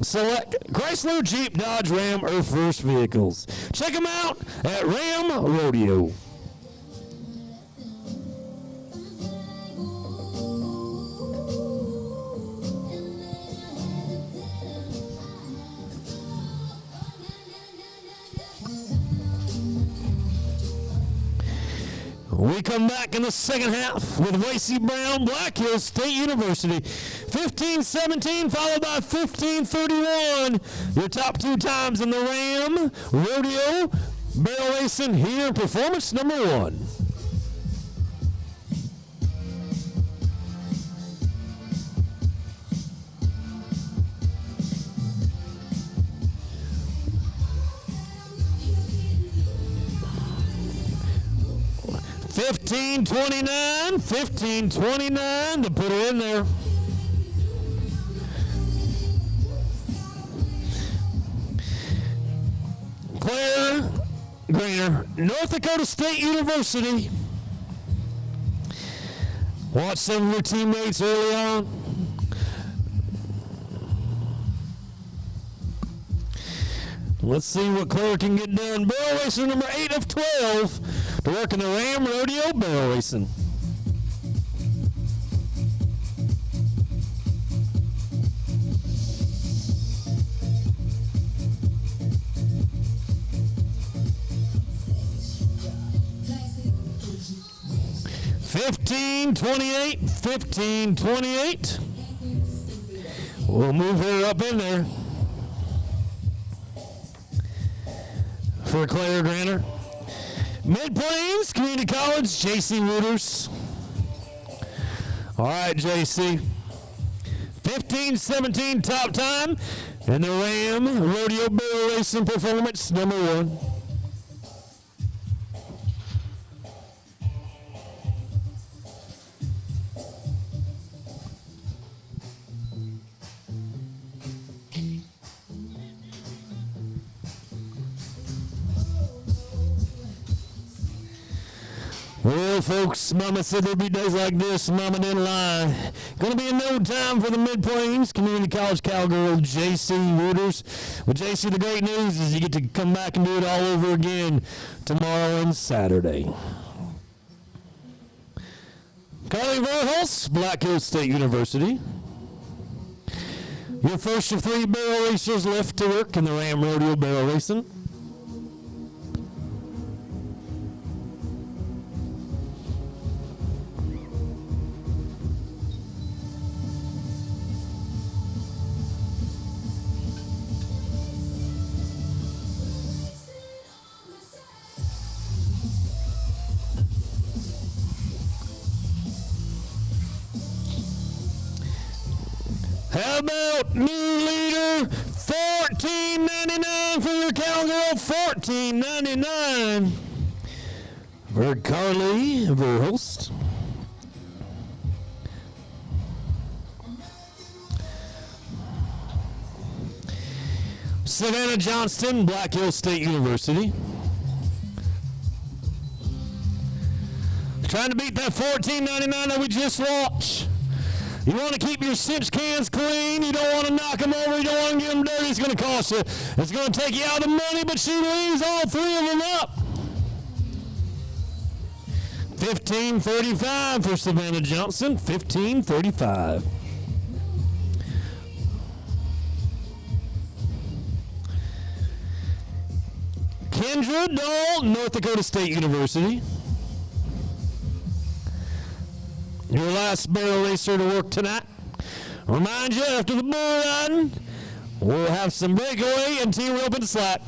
select Chrysler, Jeep, Dodge, Ram, or First vehicles. Check them out at Ram Rodeo. We come back in the second half with Lacey Brown, Black Hills State University. 15-17 followed by 15-31. Your top two times in the Ram Rodeo barrel racing here in performance number 1. $15.29 to put it in there. Claire Greener, North Dakota State University. Watch some of your teammates early on. Let's see what Claire can get done. Barrel racer number 8 of 12 to work in the Ram Rodeo barrel racing. $15.28, $15.28. We'll move her up in there for Claire Granner. Mid-Plains Community College, J.C. Wooters. All right, J.C. 15:17 top time, and the Ram Rodeo Barrel Racing Performance number 1. Well, folks, Mama said there'd be days like this. Mama didn't lie. Gonna be in no time for the Mid-Plains Community College Cowgirl, J.C. Wooters. Well, J.C., the great news is you get to come back and do it all over again tomorrow and Saturday. Carly Verhulst, Black Hills State University. Your first of 3 barrel racers left to work in the Ram Rodeo barrel racing. How about new leader, $14.99 for your cowgirl, $14.99 for Carly Verhulst. Savannah Johnston, Black Hills State University. Trying to beat that $14.99 that we just watched. You want to keep your cinch cans clean. You don't want to knock them over. You don't want to get them dirty. It's going to cost you. It's going to take you out of the money, but she leaves all 3 of them up. $15.35 for Savannah Johnson. $15.35. Kendra Dahl, North Dakota State University. Your last barrel racer to work tonight. Remind you, after the bull riding, we'll have some breakaway and T-rope and slack.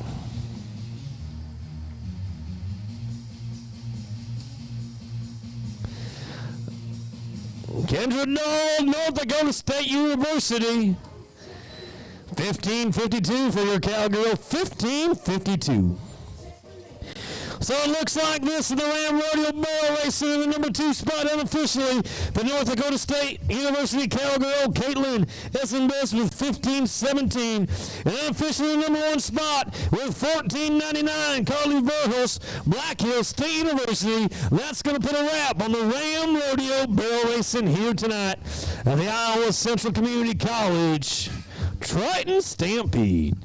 Kendra Dahl, North Dakota State University. $15.52 for your cowgirl, $15.52. So it looks like this in the Ram Rodeo barrel racing in the number 2 spot unofficially. The North Dakota State University cowgirl, Caitlin Essenbus with $15.17. And unofficially the number 1 spot with $14.99, Carly Verhulst, Black Hills State University. That's going to put a wrap on the Ram Rodeo barrel racing here tonight at the Iowa Central Community College Triton Stampede.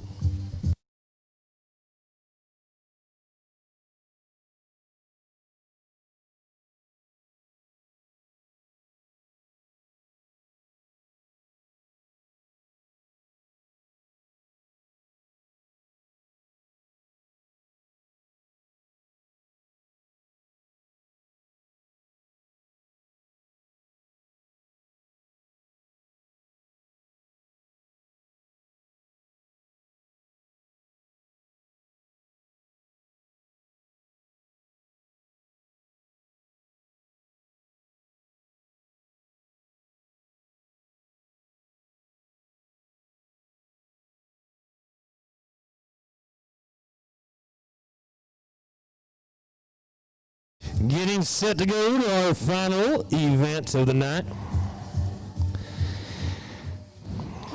Getting set to go to our final event of the night.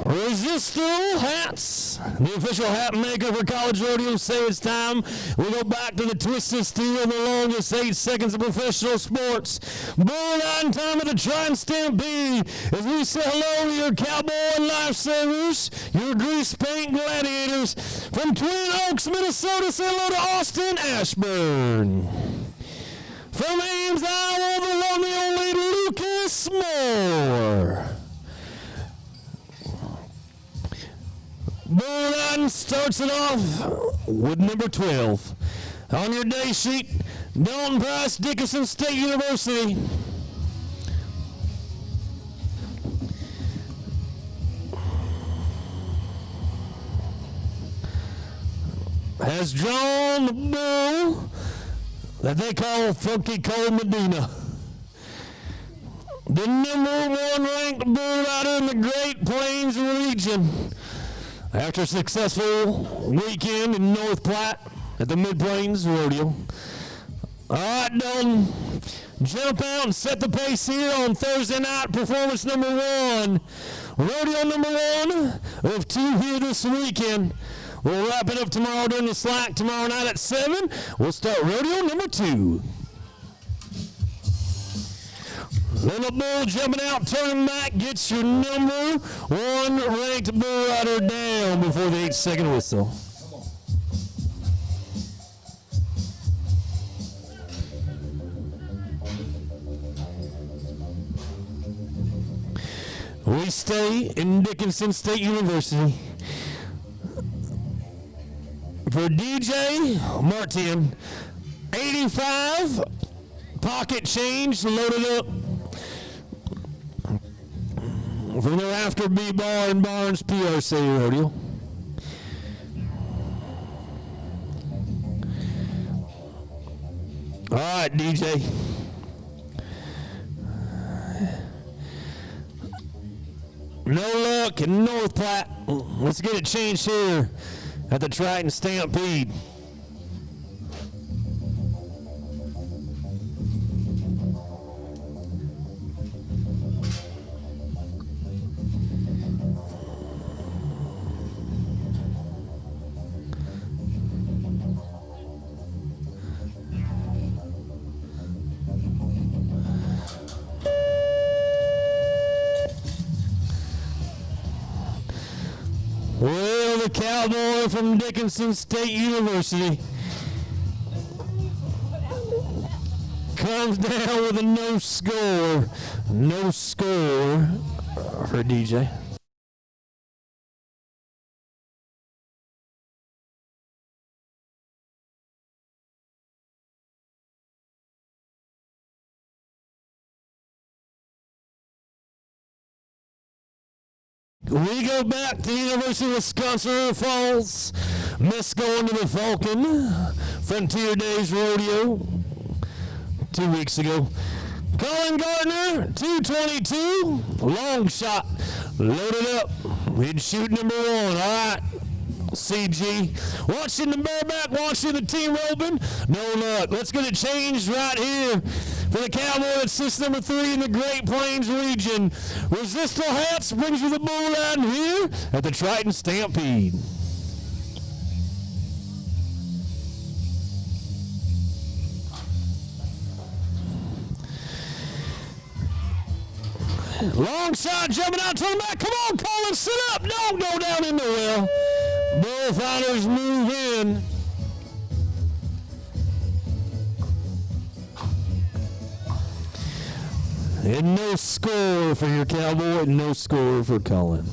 We're Resisto hats, the official hat maker for college rodeo, say it's time. We go back to the twisted steel, the longest 8 seconds of professional sports. Bullline time at the Triton Stampede as we say hello to your cowboy lifesavers, your grease paint gladiators. From Twin Oaks, Minnesota, say hello to Austin Ashburn. From Ames, Iowa, the one, the only Lucas Moore. Bullline starts it off with number 12. On your day sheet, Dalton Price, Dickinson State University. Has drawn the bull that they call Funky Cold Medina. The number 1 ranked bull rider in the Great Plains region. After a successful weekend in North Platte at the Mid-Plains Rodeo. All right, Dalton, jump out and set the pace here on Thursday night, performance number 1. Rodeo number 1 of 2 here this weekend. We'll wrap it up tomorrow during the slack. Tomorrow night at 7, we'll start rodeo number 2. Little bull jumping out, turning back, gets your number 1 ranked bull rider down before the 8-second whistle. We stay in Dickinson State University. For DJ Martin, 85, pocket change loaded up. From their After B Bar in Barnes, PRC Rodeo. All right, DJ. No luck in North Platte. Let's get it changed here at the Triton Stampede. Well, the cowboy from Dickinson State University comes down with a no score. No score for DJ. We go back to the University of Wisconsin Falls. Missed going to the Falcon Frontier Days Rodeo 2 weeks ago. Colin Gardner, 222, long shot, loaded up. We'd shoot number 1. All right, CG. Watching the Bareback, watching the team roping. No luck. Let's get it changed right here for the cowboy that sits number 3 in the Great Plains region. Resisto Hats brings you the bull line here at the Triton Stampede. Long shot, jumping out, turning back. Come on, Colin, sit up. Don't go down in the well. Bullfighters move in. And no score for your cowboy, and no score for Colin.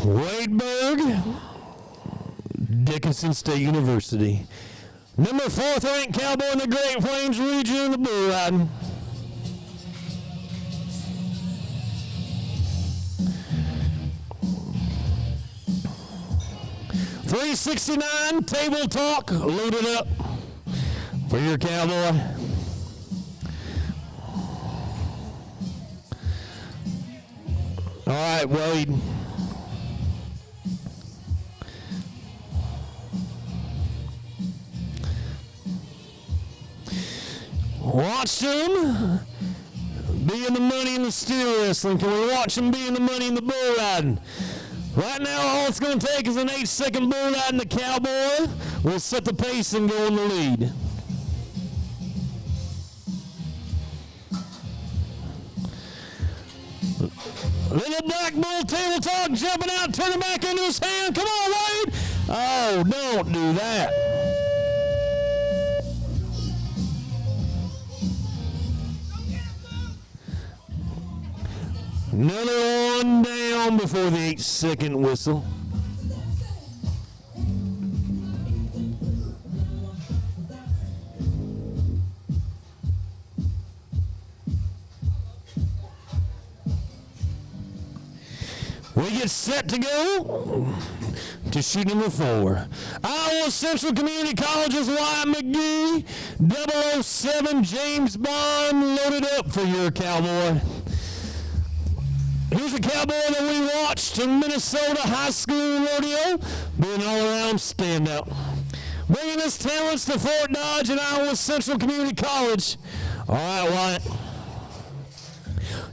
Wadeburg, Dickinson State University. Number 4th ranked cowboy in the Great Plains region in the bull riding. $369 table talk loaded up for your cowboy. All right, Wade. Watched him be in the money in the steer wrestling. Can we watch him be in the money in the bull riding? Right now, all it's going to take is an 8-second bull ride, and the cowboy will set the pace and go in the lead. Little black bull table talk jumping out, turning back into his hand. Come on, Wade. Oh, don't do that. Another one down before the 8-second whistle. We get set to go to sheet number 4. Iowa Central Community College's Wyatt McGee, 007 James Bond loaded up for your cowboy. Here's a cowboy that we watched in Minnesota High School Rodeo, being an all-around standout. Bringing his talents to Fort Dodge and Iowa Central Community College. All right, Wyatt.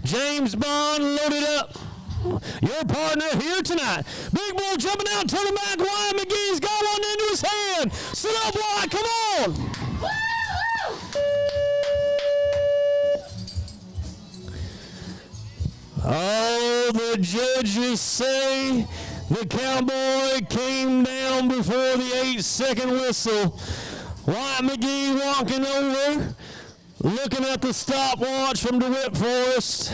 James Bond loaded up. Your partner here tonight. Big bull jumping out, turning back. Wyatt McGee's got one into his hand. Sit up, Wyatt, come on. Oh, the judges say the cowboy came down before the 8-second whistle. Wyatt McGee walking over, looking at the stopwatch from DeWitt Forest,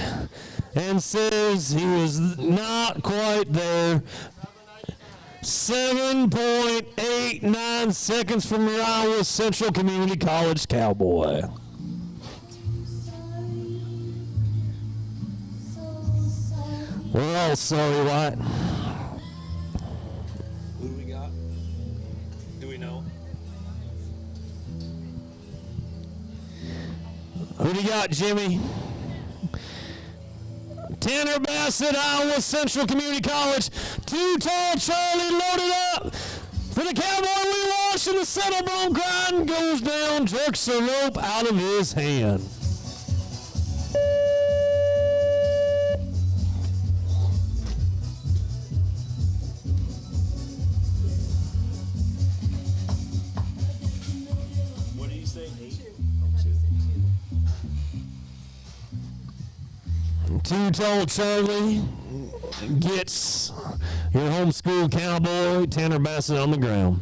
and says he was not quite there. 7.89 seconds from the Iowa Central Community College cowboy. We're all sorry, Wyatt. Who do we got? Do we know? Who do you got, Jimmy? Tanner Bassett, Iowa Central Community College. Too Tall Charlie loaded up. For the cowboy we watched in the settle bone grind, goes down, jerks the rope out of his hand. What do you say? 8? Too Tall Charlie gets your homeschool cowboy, Tanner Bassett, on the ground.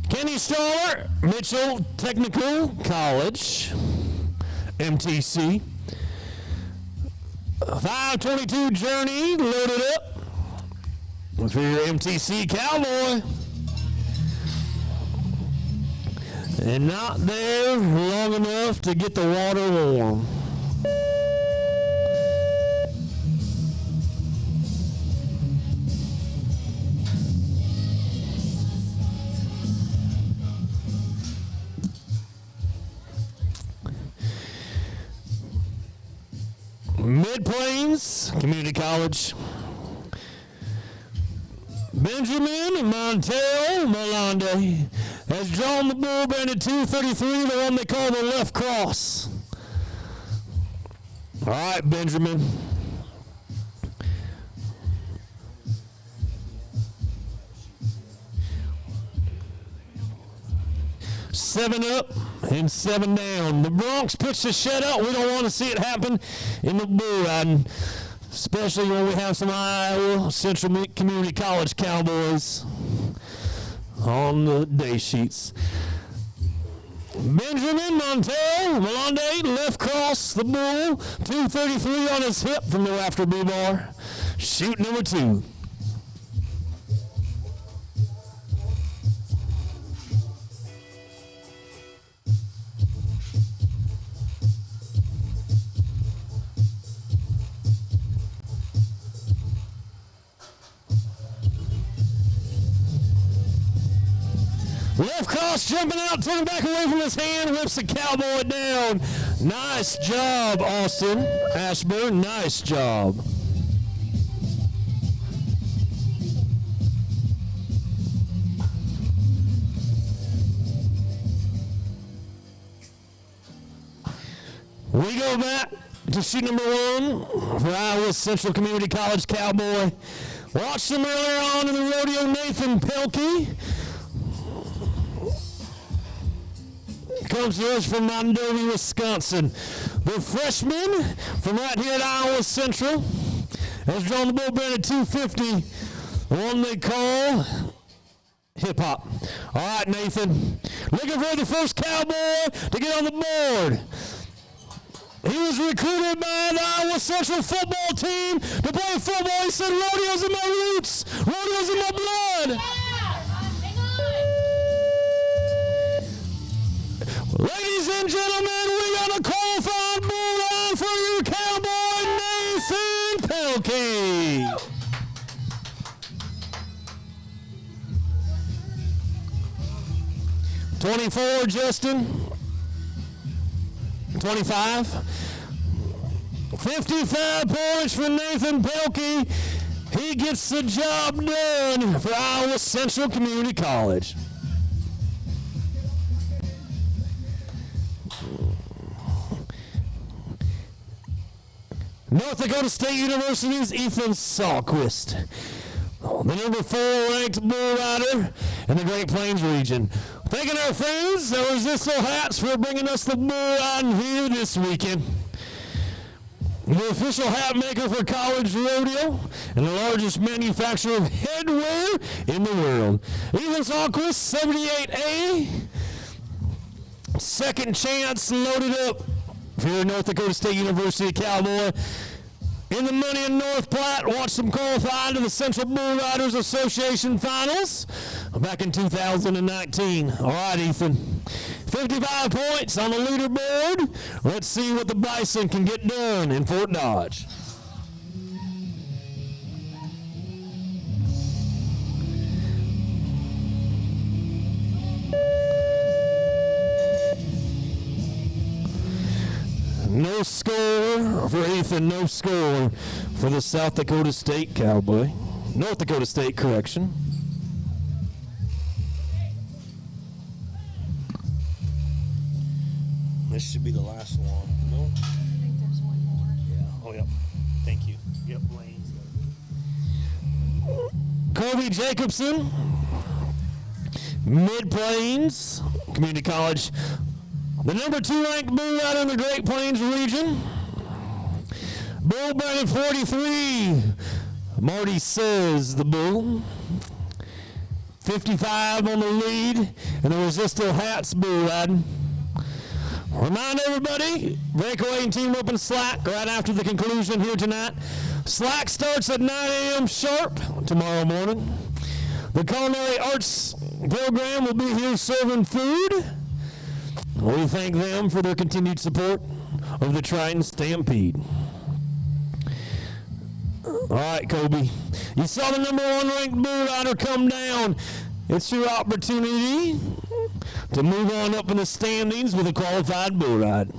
Kenny Stoller, Mitchell Technical College, MTC. 522 Journey loaded up for your MTC cowboy. And not there long enough to get the water warm. Mid-Plains Community College. Benjamin Montero Malande has drawn the bull branded 233, the one they call the left cross. All right, Benjamin. Seven up and 7 down. The Bronx pitched the shutout. We don't want to see it happen in the bull riding, especially when we have some Iowa Central Community College cowboys on the day sheets. Benjamin Montero Malande, left cross, the bull, 233 on his hip from the rafter B-bar. Shoot number 2. Left cross jumping out, turning back away from his hand, whips the cowboy down. Nice job, Austin Ashburn. Nice job. We go back to sheet number 1 for Iowa Central Community College Cowboy. Watched him earlier on in the rodeo, Nathan Pelkey. Comes to us from Mondovi, Wisconsin. The freshman from right here at Iowa Central has drawn the bull branded 250, the one they call hip hop. All right, Nathan, looking for the first cowboy to get on the board. He was recruited by the Iowa Central football team to play football. He said, rodeo's in my roots, rodeo's in my blood. Ladies and gentlemen, we got a qualified bull ride for your cowboy, Nathan Pelkey. $24, Justin. 25. 55 points for Nathan Pelkey. He gets the job done for Iowa Central Community College. North Dakota State University's Ethan Sahlquist, the number 4 ranked bull rider in the Great Plains region. Thanking our friends at Resistal Hats for bringing us the bull riding here this weekend. The official hat maker for college rodeo and the largest manufacturer of headwear in the world. Ethan Sahlquist, 78A. Second chance loaded up for your North Dakota State University Cowboy. In the money in North Platte, watched them qualify to the Central Bull Riders Association Finals back in 2019. All right, Ethan. 55 points on the leaderboard. Let's see what the Bison can get done in Fort Dodge. No score for Ethan, no score for the South Dakota State Cowboy. North Dakota State, correction. This should be the last one. No? I think there's one more. Yeah. Oh, yep. Thank you. Yep, Lane's Kobe Jacobson, Mid-Plains Community College. The number 2 ranked bull rider in the Great Plains region. Bull branded 43. Marty says the bull. 55 on the lead, and the Resistal Hats bull riding. Remind everybody, Breakaway and Team Open Slack right after the conclusion here tonight. Slack starts at 9 a.m. sharp tomorrow morning. The Culinary Arts program will be here serving food. We thank them for their continued support of the Triton Stampede. All right, Kobe. You saw the number 1 ranked bull rider come down. It's your opportunity to move on up in the standings with a qualified bull ride.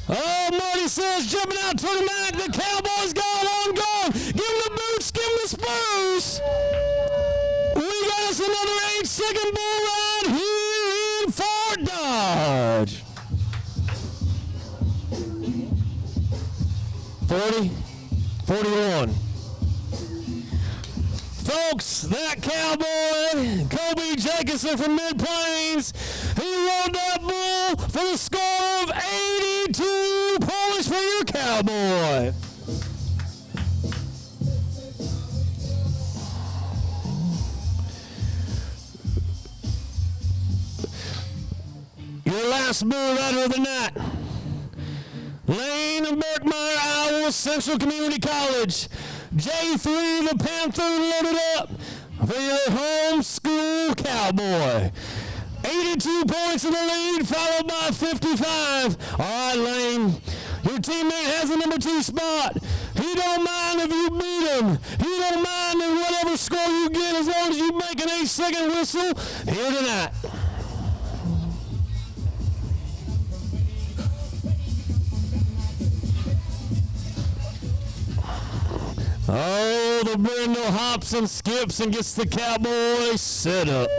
Oh, Marty says, jumping out toward the mat, the Cowboys got on going. Give him the boots, give him the spurs. We got us another 8-second bull ride here in Fort Dodge. 40, 41. Folks, that cowboy, Kobe Jacobson from Mid-Plains, he rode that bull for the score of 82 points for your cowboy. Your last bull rider of the night, Lane of Berkmeyer, Iowa Central Community College. J3, the Panther, loaded up for your home school cowboy. 82 points in the lead, followed by 55. All right, Lane, your Your teammate has the number 2 spot. He don't mind if you beat him. He don't mind in whatever score you get as long as you make an 8-second whistle here tonight. Oh, the Brindle hops and skips and gets the Cowboys set up.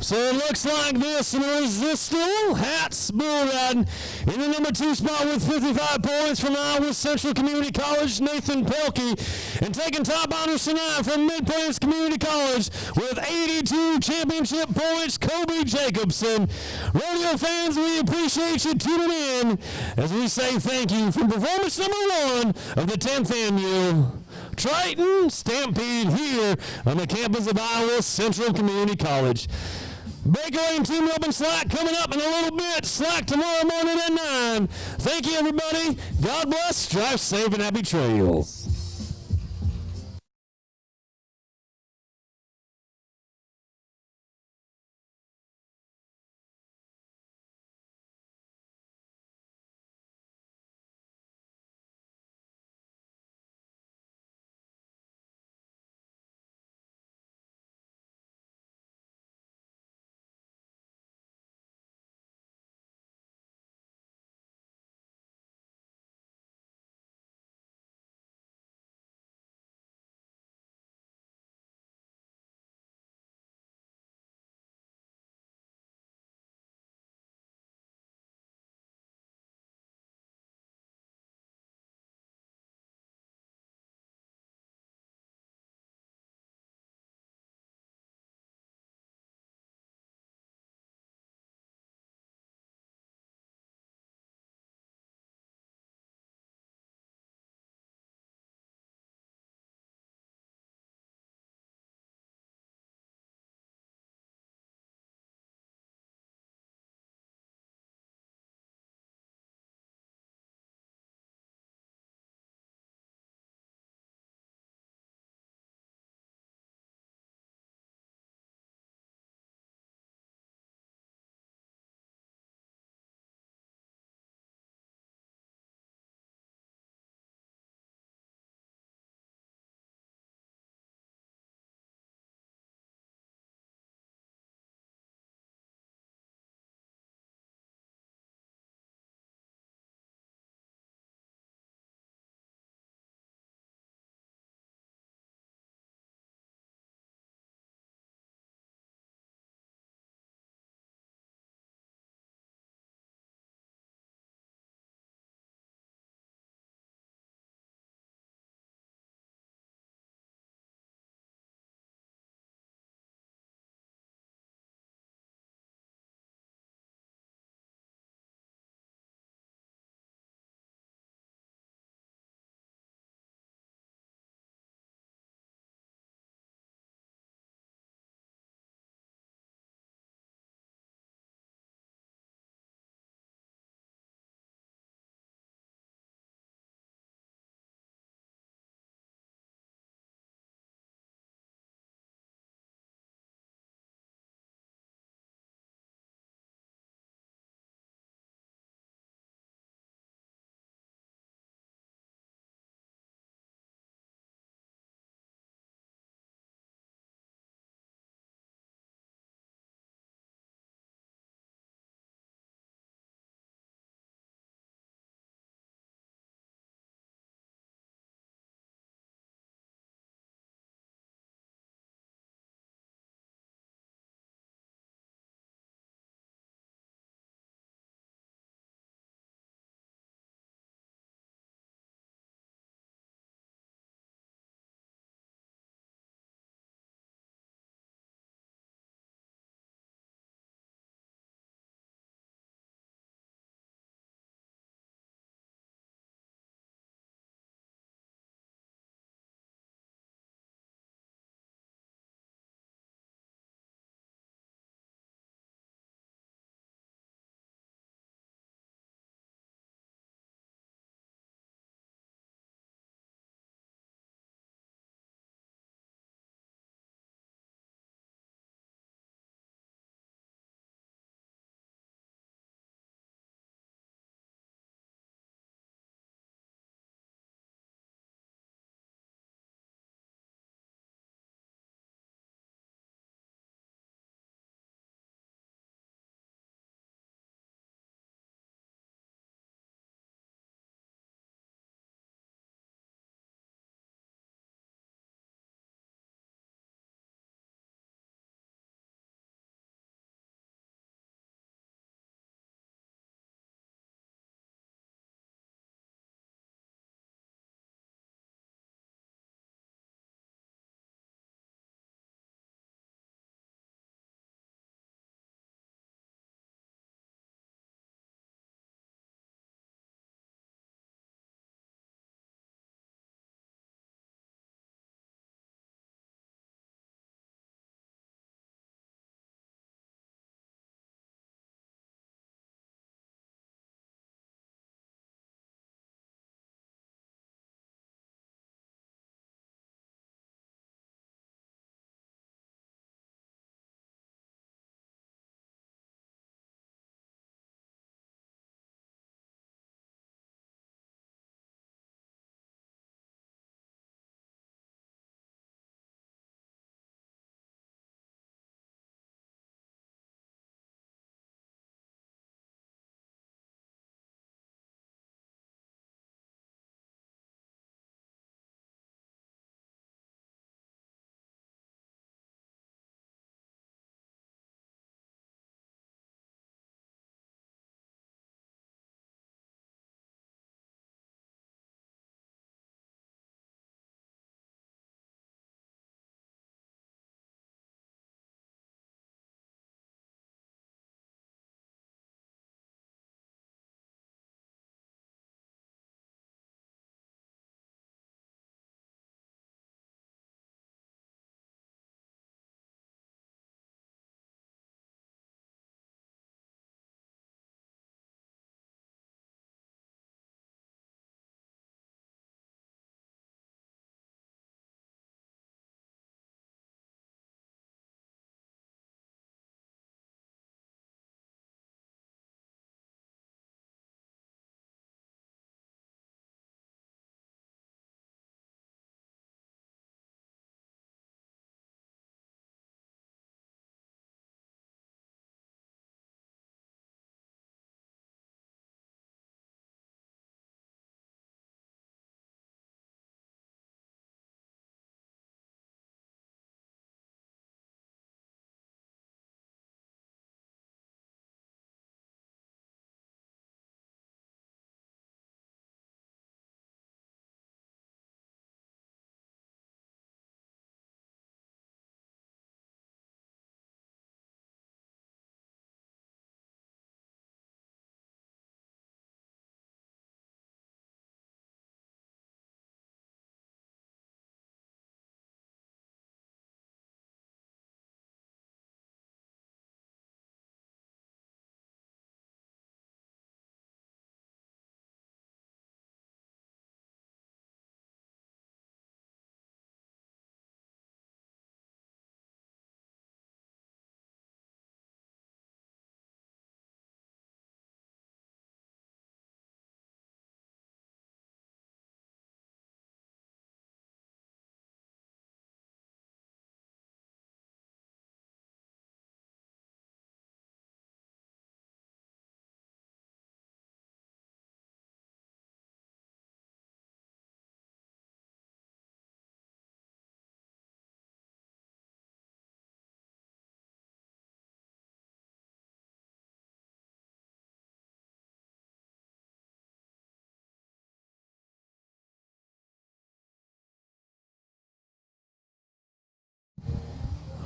So it looks like this, and Irresistible Hats bull riding in the number 2 spot with 55 points from Iowa Central Community College, Nathan Pelkey, and taking top honors tonight from Mid-Plains Community College with 82 championship points, Kobe Jacobson. Rodeo fans, we appreciate you tuning in as we say thank you for performance number 1 of the 10th annual Triton Stampede here on the campus of Iowa Central Community College. Breakaway and Team Open Slack coming up in a little bit. Slack tomorrow morning at 9. Thank you, everybody. God bless. Drive safe and happy trails.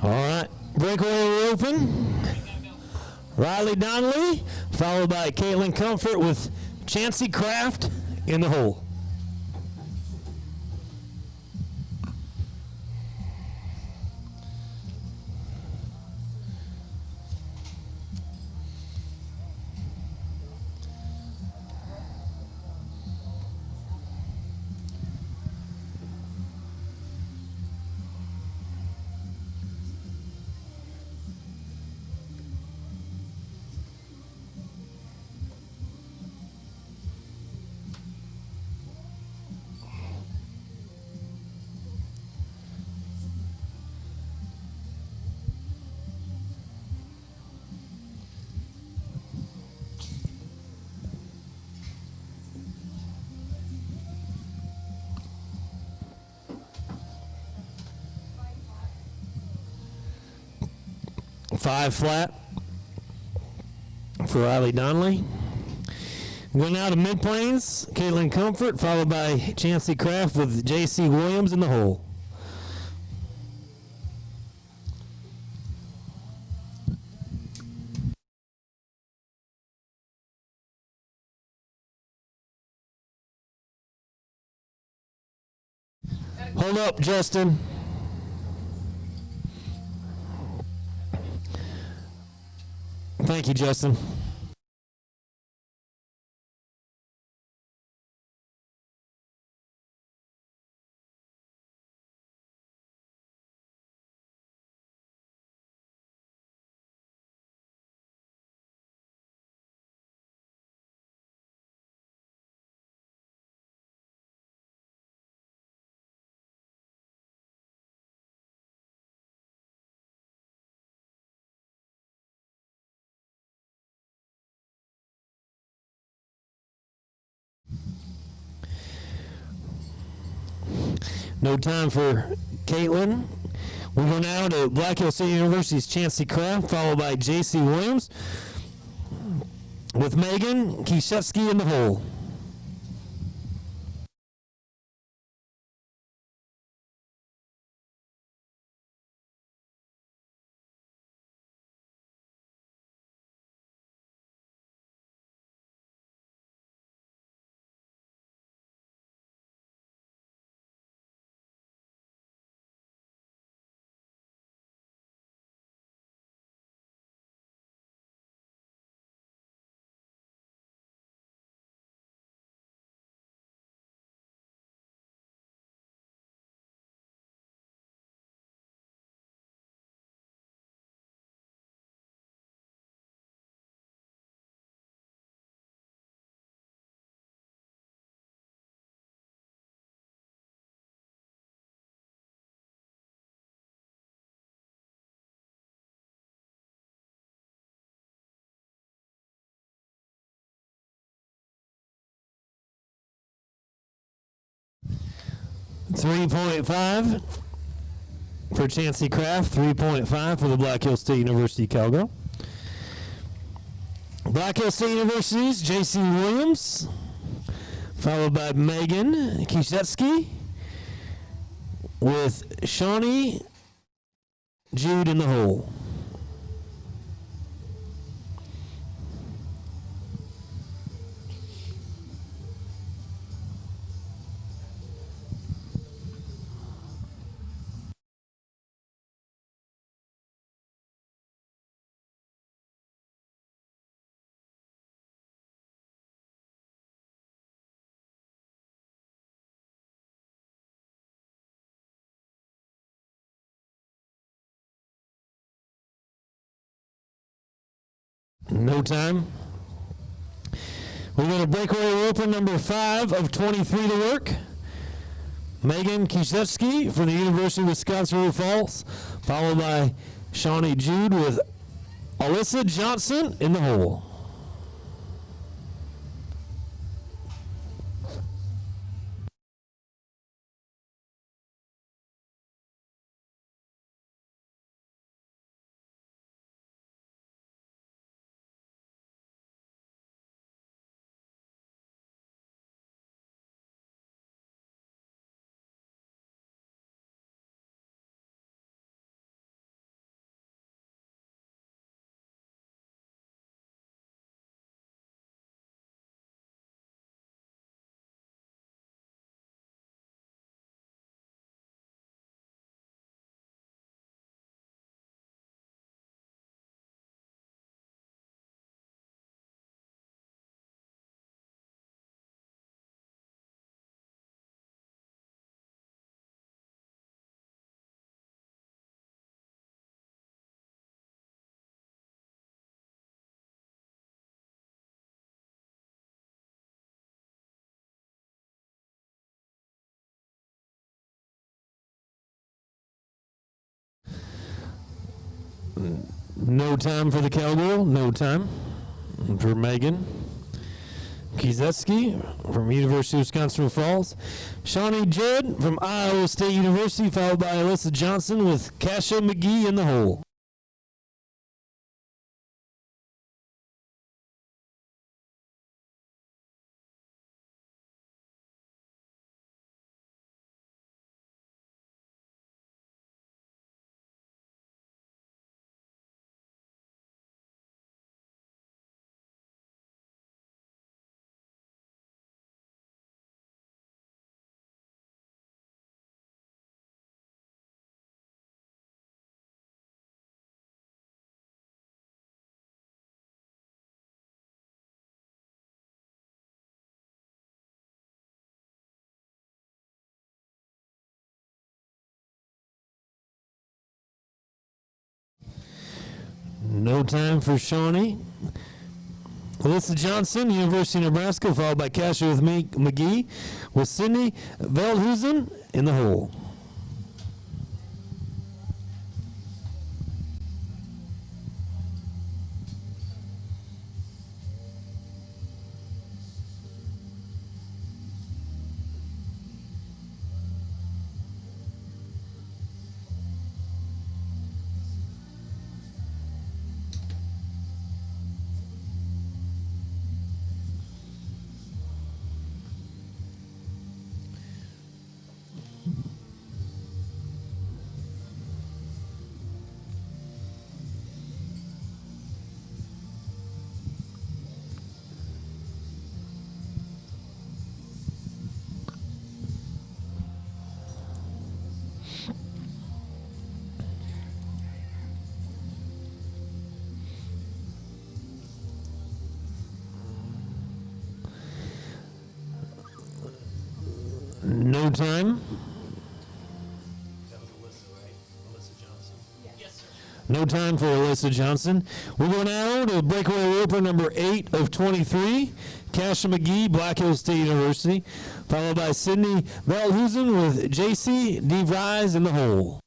All right, breakaway will open. Riley Donnelly, followed by Caitlin Comfort with Chancey Kraft in the hole. Five flat for Riley Donnelly. Going out to mid-planes, Caitlin Comfort, followed by Chancey Kraft with J.C. Williams in the hole. Hold up, Justin. Thank you, Justin. No time for Caitlin. We go now to Black Hill State University's Chancey Kraft, followed by J.C. Williams, with Megan Kishevsky in the hole. .5 for Chancey Kraft, 3.5 for the Black Hill State University Cowgirl. Black Hill State University's J.C. Williams, followed by Megan Kishevsky, with Shawnee Jude in the hole. No time. We're going to breakaway open number 5 of 23 to work. Megan Kishevsky for the University of Wisconsin-River Falls, followed by Shawnee Jude with Alyssa Johnson in the hole. No time for the cowgirl. No time for Megan Kieseski from University of Wisconsin Falls. Shawnee Judd from Iowa State University, followed by Alyssa Johnson with Kasha McGee in the hole. No time for Shawnee. Alyssa Johnson, University of Nebraska, followed by Kasha with McGee, with Sydney Veldhusen in the hole. No time. That was Alyssa, right? Alyssa Johnson. Yes, sir. No time for Alyssa Johnson. We go now to breakaway roper number 8 of 23, Kasha McGee, Black Hills State University, followed by Sydney Veldhusen with JC DeVries in the hole.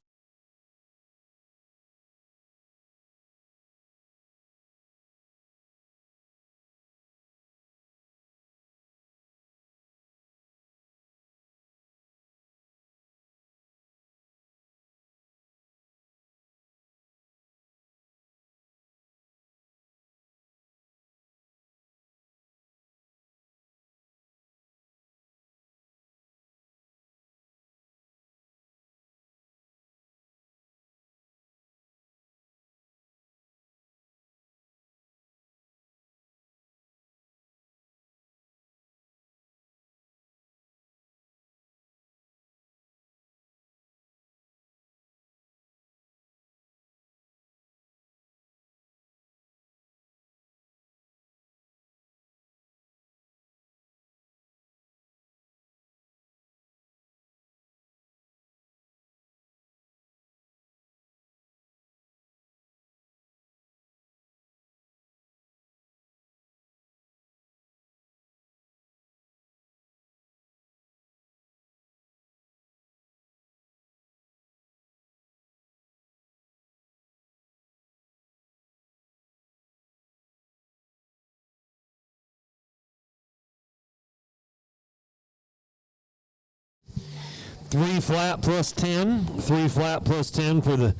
Three flat plus 10 for the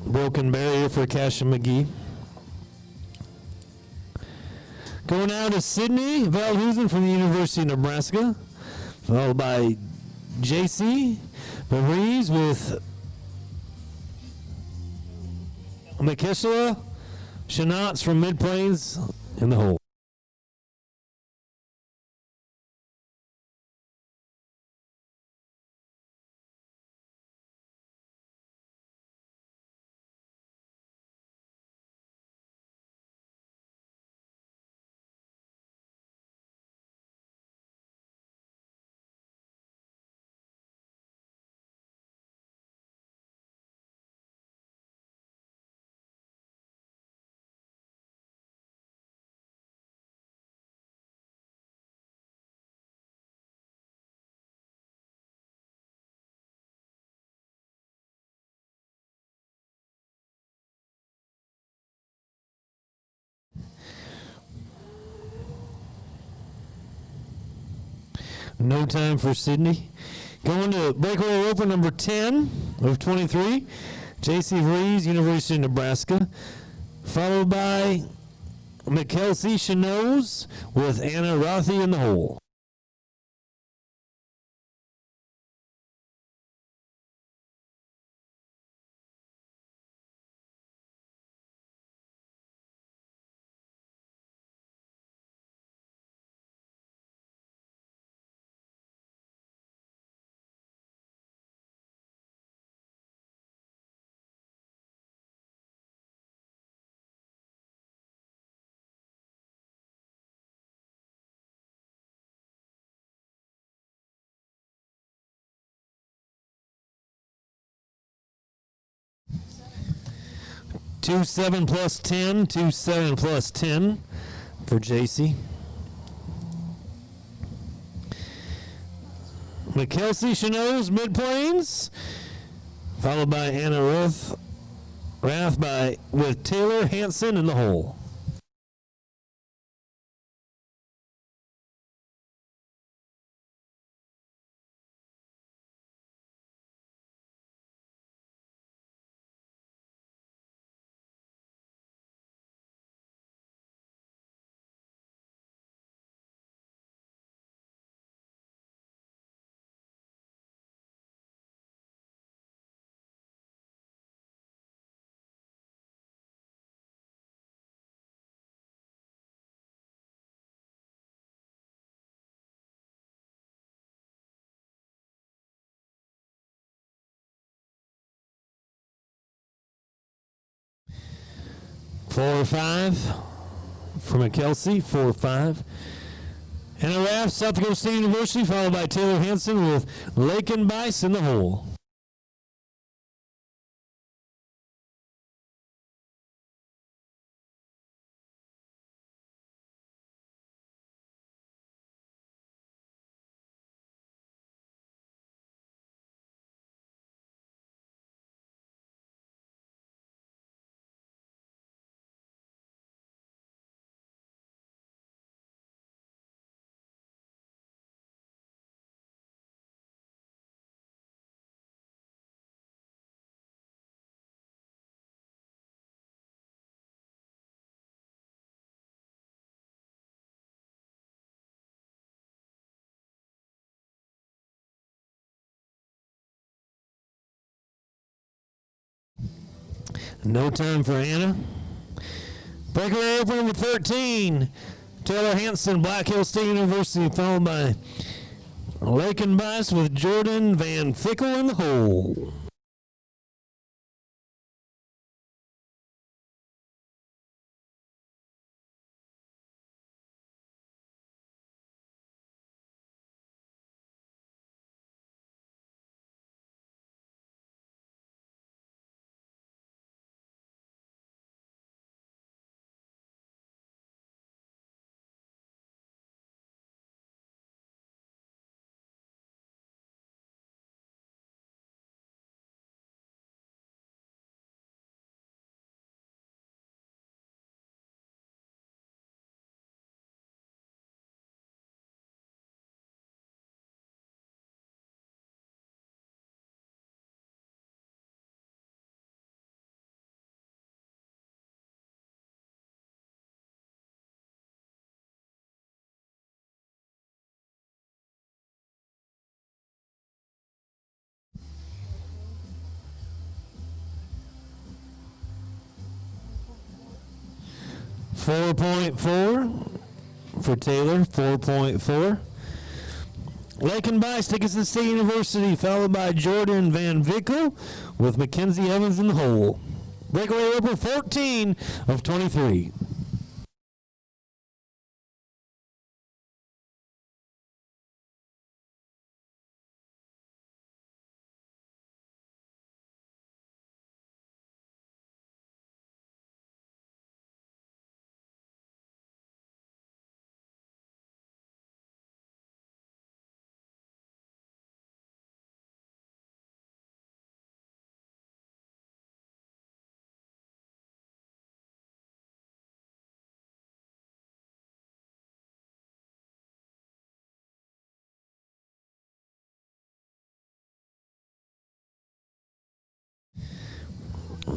broken barrier for Kasha McGee. Going now to Sydney Veldhusen from the University of Nebraska, followed by JC Maries with Makishla Shanatz from Mid Plains in the hole. No time for Sydney. Going to Breakaway Open number 10 of 23, J.C. Vrees, University of Nebraska, followed by McKelsey Chanose with Anna Rothy in the hole. Two 7 plus 10, 2 7 plus 10 for JC. McKelsey Chanose, mid-planes, followed by Anna Rath with Taylor Hansen in the hole. Four or five for McKelsey, 4-5. Anna Rath, South Dakota State University, followed by Taylor Hansen with Lake and Bice in the hole. No time for Anna. Breakaway Open number 13. Taylor Hansen, Black Hill State University, followed by Lake and Bice with Jordan Van Fickle in the hole. .4 for Taylor, 4.4. Lake and Bice, Dickinson State University, followed by Jordan Van Vickle with Mackenzie Evans in the hole. Breakaway Open 14 of 23.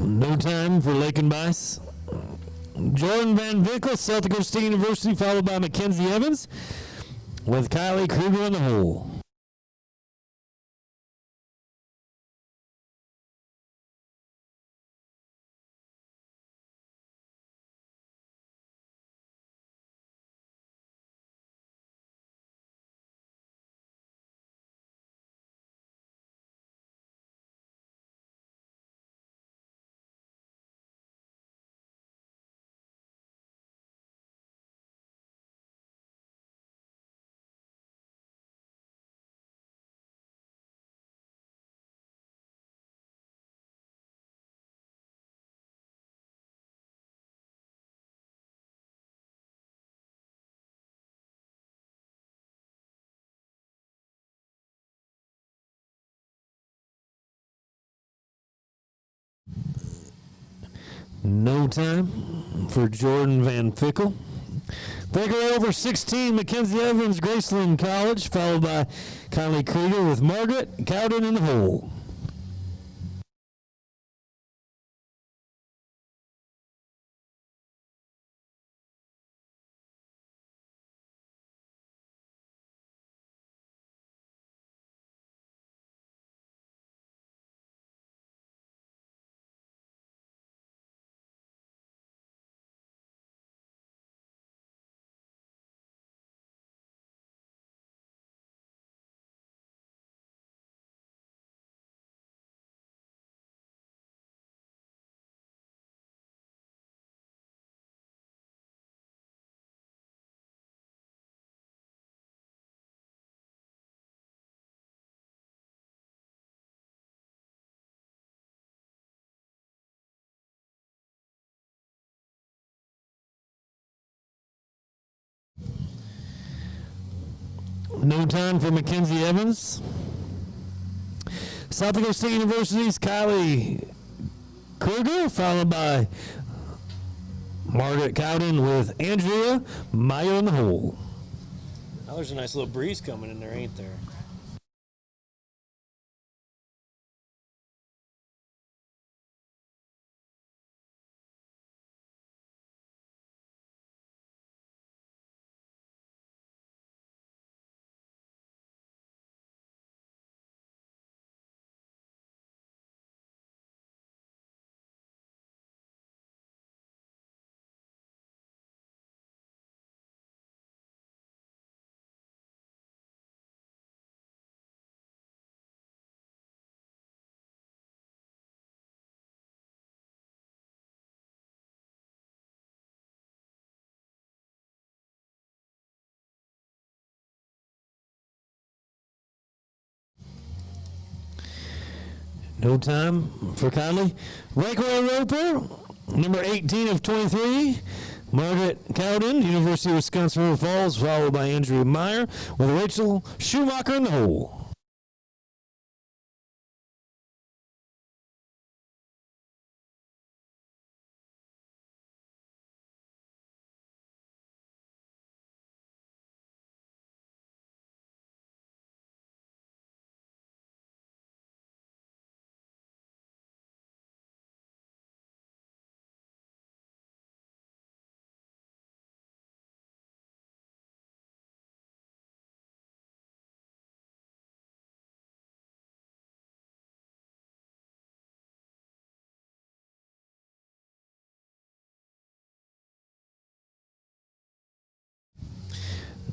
No time for Lake and Bice. Jordan Van Vickle, South Dakota State University, followed by Mackenzie Evans, with Kylie Kruger in the hole. No time for Jordan Van Vickle. Breakaway over 16, Mackenzie Evans, Graceland College, followed by Kylie Krieger with Margaret Cowden in the hole. No time for Mackenzie Evans. South Dakota State University's Kylie Kruger, followed by Margaret Cowden with Andrea Meyer in the hole. Now there's a nice little breeze coming in there, ain't there? No time for Conley. Breakaway roper, number 18 of 23, Margaret Cowden, University of Wisconsin River Falls, followed by Andrea Meyer, with Rachel Schumacher in the hole.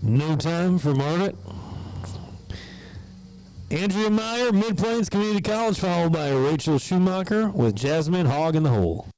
No time for Margaret. Andrea Meyer, Mid Plains Community College, followed by Rachel Schumacher with Jasmine Hogg in the hole.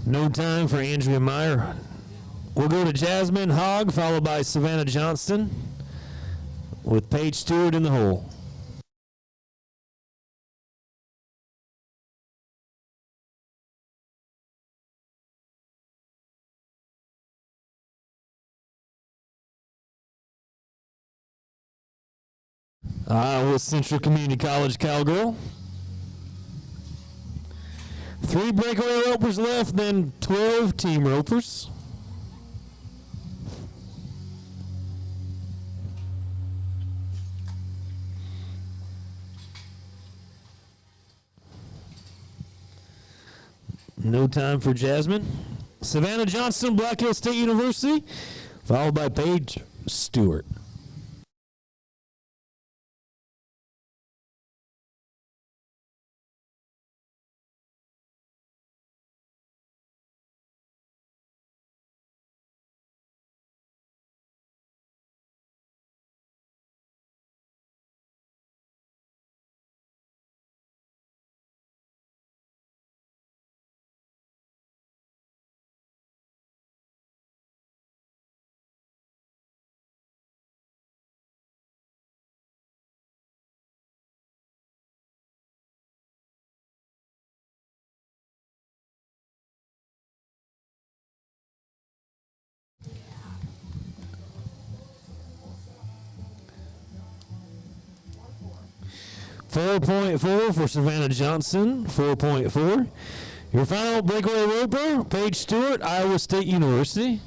No time for Andrea Meyer. We'll go to Jasmine Hogg, followed by Savannah Johnston, with Paige Stewart in the hole. Iowa Central Community College Cowgirl. 3 breakaway ropers left, then 12 team ropers. No time for Jasmine. Savannah Johnston, Black Hill State University, followed by Paige Stewart. .4 for Savannah Johnson, 4.4. Your final breakaway roper, Paige Stewart, Iowa State University.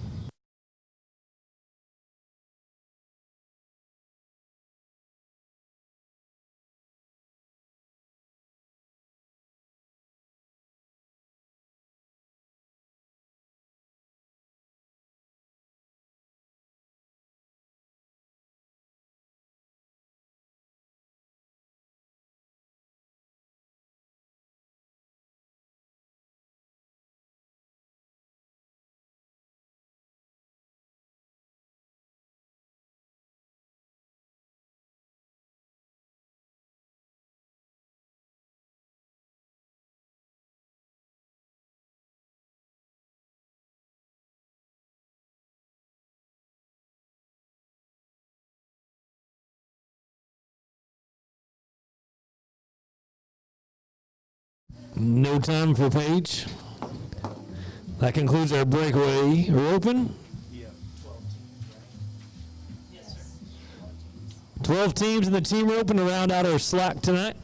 No time for Paige. That concludes our breakaway roping. 12 teams in the team roping to round out our slack tonight.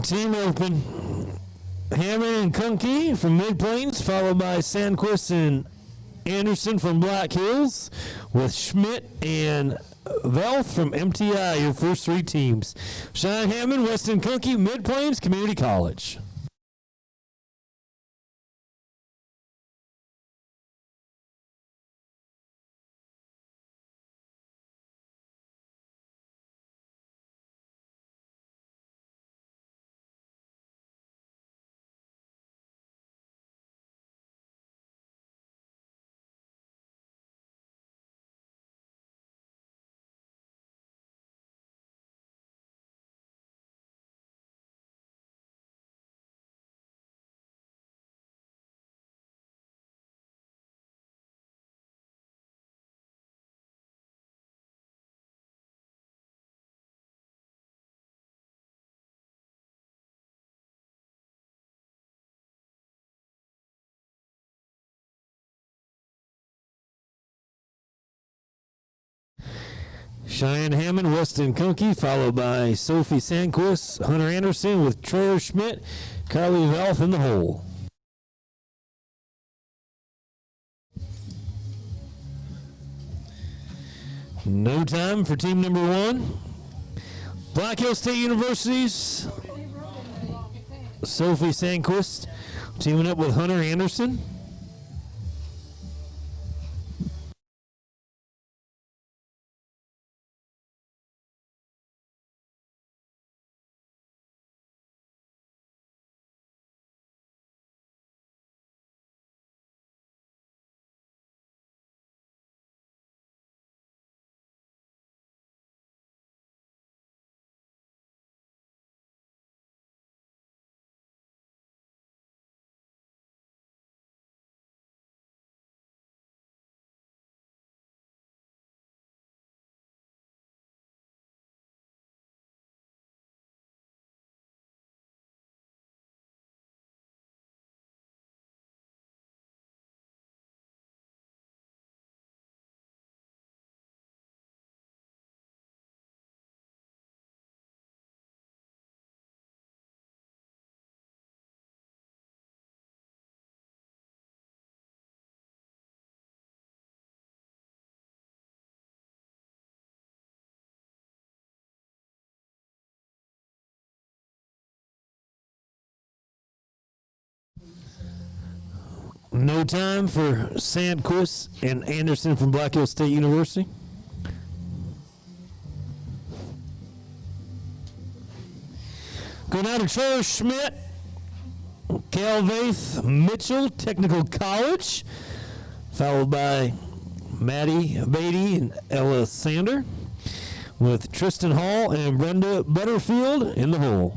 Team open. Hammond and Kunke from Mid Plains, followed by Sandquist and Anderson from Black Hills, with Schmidt and Velth from MTI, your first 3 teams. Shine Hammond, Weston Kunke, Mid Plains Community College. Cheyenne Hammond, Weston Kunke, followed by Sophie Sandquist, Hunter Anderson with Trey Schmidt, Carly Valth in the hole. No time for team number 1. Black Hill State University's Sophie Sandquist teaming up with Hunter Anderson. No time for Sandquist and Anderson from Black Hill State University. Go down to Trey Schmidt, Calvaith Mitchell Technical College, followed by Maddie Beatty and Ella Sander, with Tristan Hall and Brenda Butterfield in the hole.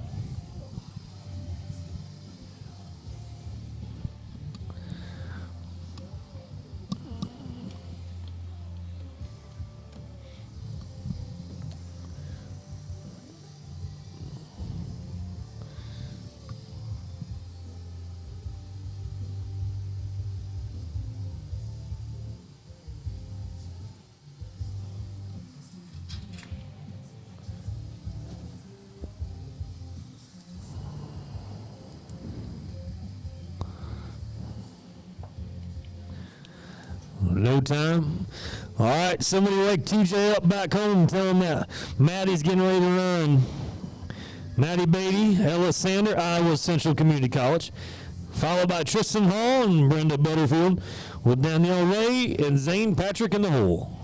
No time. All right, somebody wake TJ up back home and tell him that Maddie's getting ready to run. Maddie Beatty, Ella Sander, Iowa Central Community College, followed by Tristan Hall and Brenda Butterfield with Danielle Ray and Zane Patrick in the hole.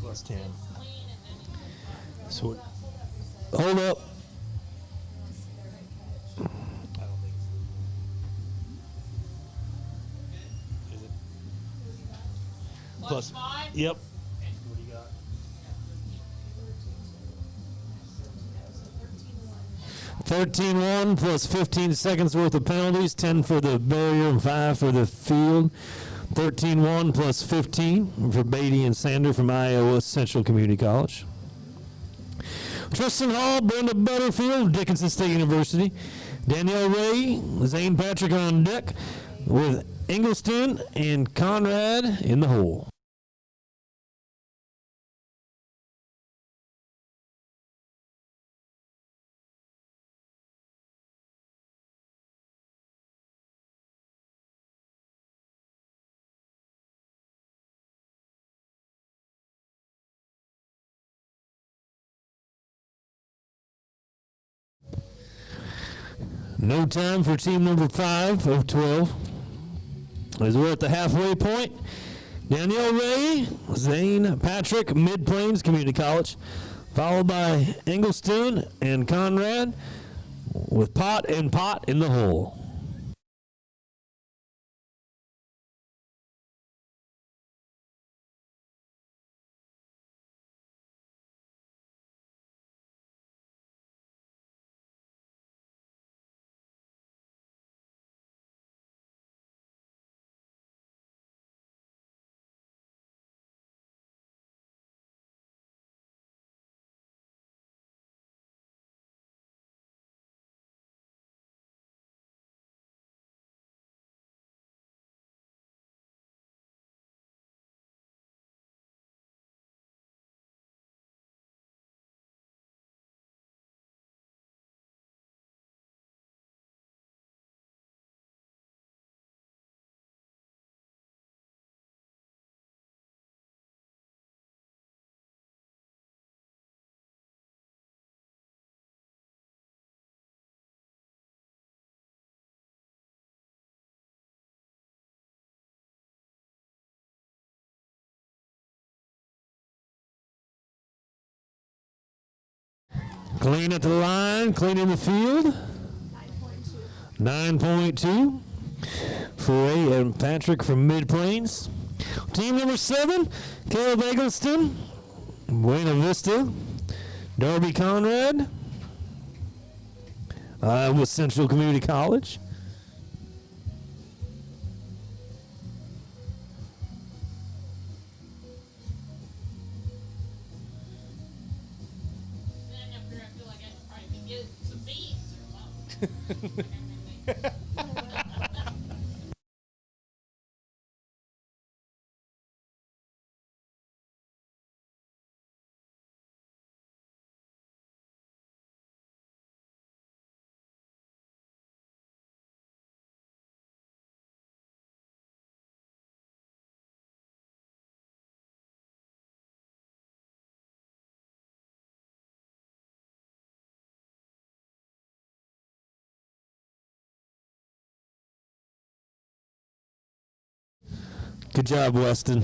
Plus 10. So, hold up. I don't think it's is it? Plus 5? Yep. What do you got? 13-1 plus 15 seconds worth of penalties, 10 for the barrier and 5 for the field. 13-1 plus 15 for Beatty and Sander from Iowa Central Community College. Tristan Hall, Brenda Butterfield, Dickinson State University. Danielle Ray, Zane Patrick on deck with Engelston and Conrad in the hole. No time for team number 5 of 12. As we're at the halfway point, Danielle Ray, Zane Patrick, Mid Plains Community College, followed by Engelstone and Conrad with Pot and Pot in the hole. Clean at the line, clean in the field. 9.2 for Ray and Patrick from Mid Plains. Team number 7, Caleb Eggleston, Buena Vista, Darby Conrad, Iowa Central Community College. I feel like I probably could get some beans or something. Good job, Weston.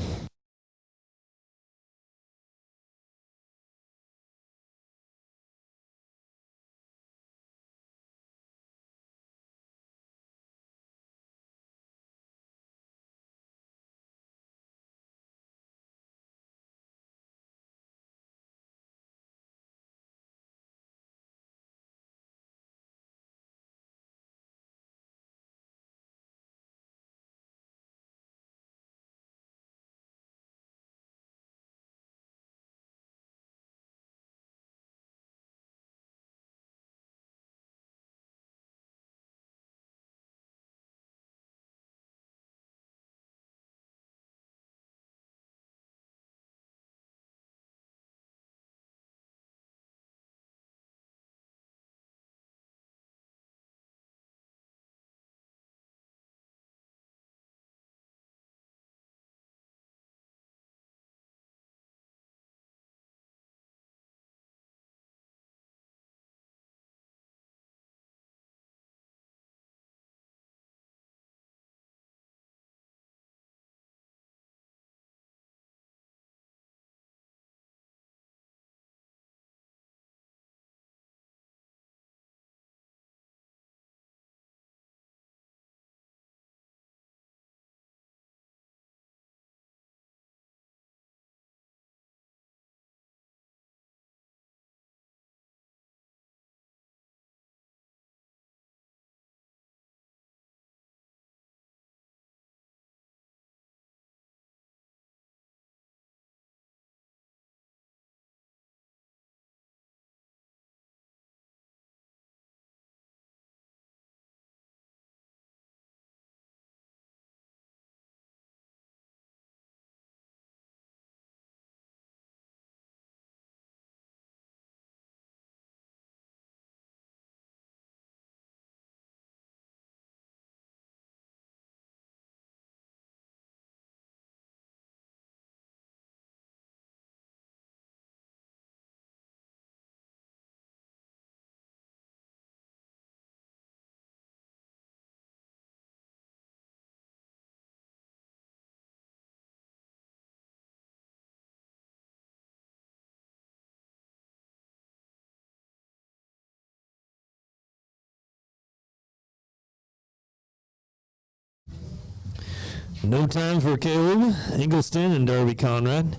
No time for Caleb Eggleston and Darby Conrad.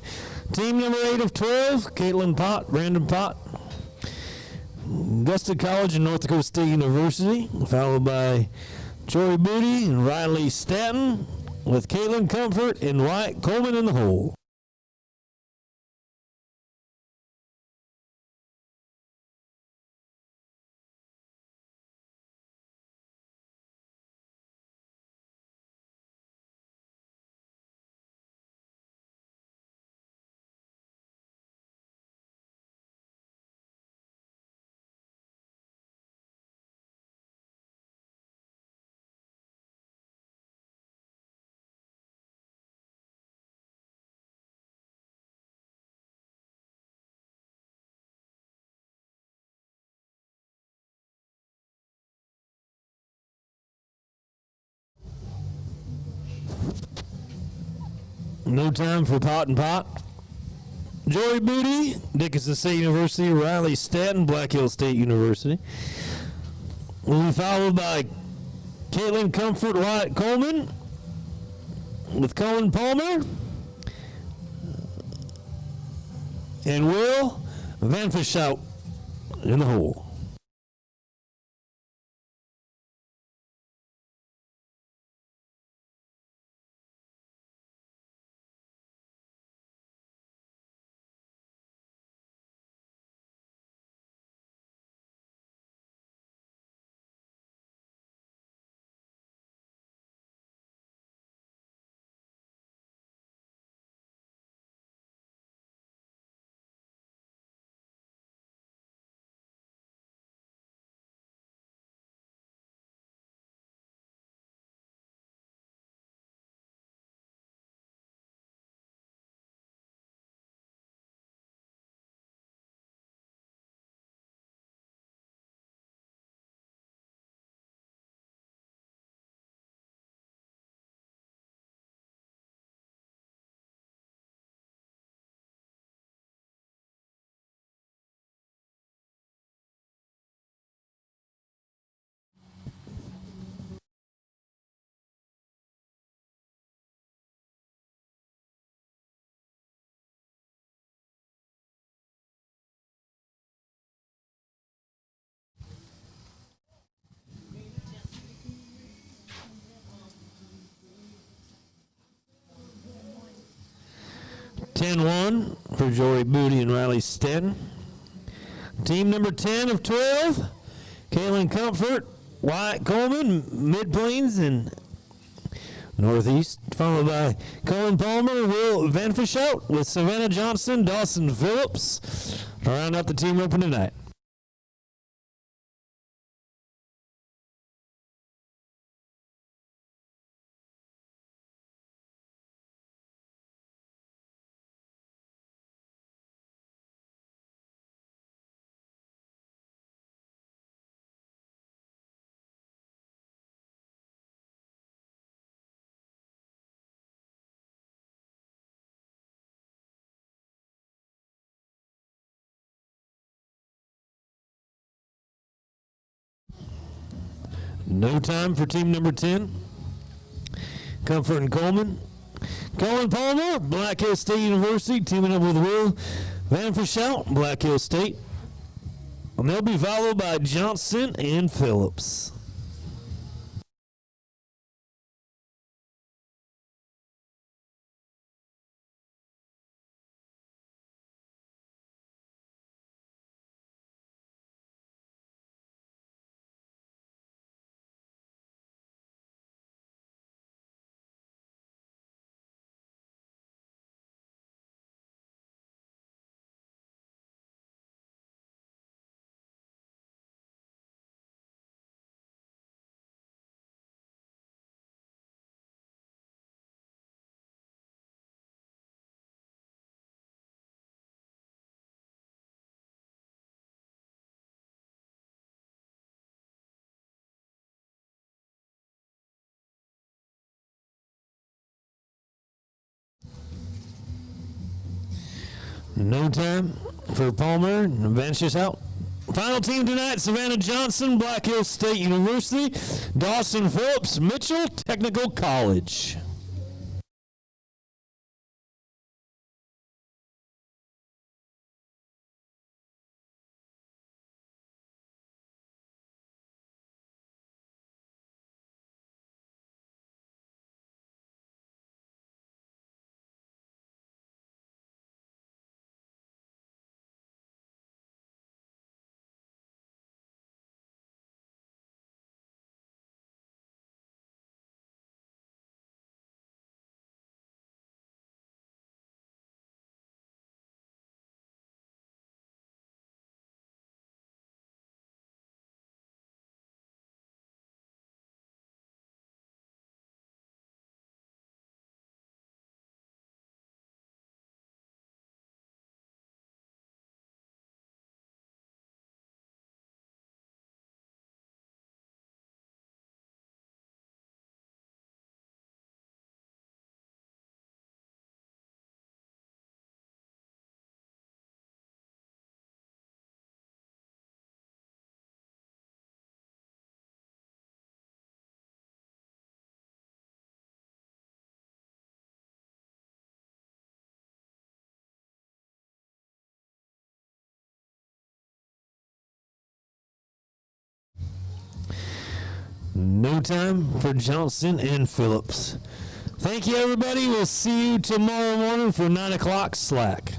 Team number 8 of 12, Caitlin Pott, Brandon Pott. Augusta College and North Dakota State University, followed by Jory Booty and Riley Stanton, with Caitlin Comfort and Wyatt Coleman in the hole. No time for Pot and Pot. Jory Booty, Dickinson State University. Riley Stanton, Black Hill State University. Will be followed by Caitlin Comfort, Wyatt Coleman, with Colin Palmer and Will Van Fischout in the hole. (10-1) for Jory Booty and Riley Stanton. Team number 10 of 12, Caitlin Comfort, Wyatt Coleman, Mid-Plains and Northeast, followed by Colin Palmer, Will Van Fischout, with Savannah Johnson, Dawson Phillips. Round out the team open tonight. No time for team number 10. Comfort and Coleman. Colin Palmer, Black Hill State University, teaming up with Will Van Fischout, Black Hill State. And they'll be followed by Johnson and Phillips. No time for Palmer and Van Fischout. Final team tonight, Savannah Johnson, Black Hill State University. Dawson Phillips, Mitchell Technical College. No time for Johnson and Phillips. Thank you, everybody. We'll see you tomorrow morning for 9 o'clock slack.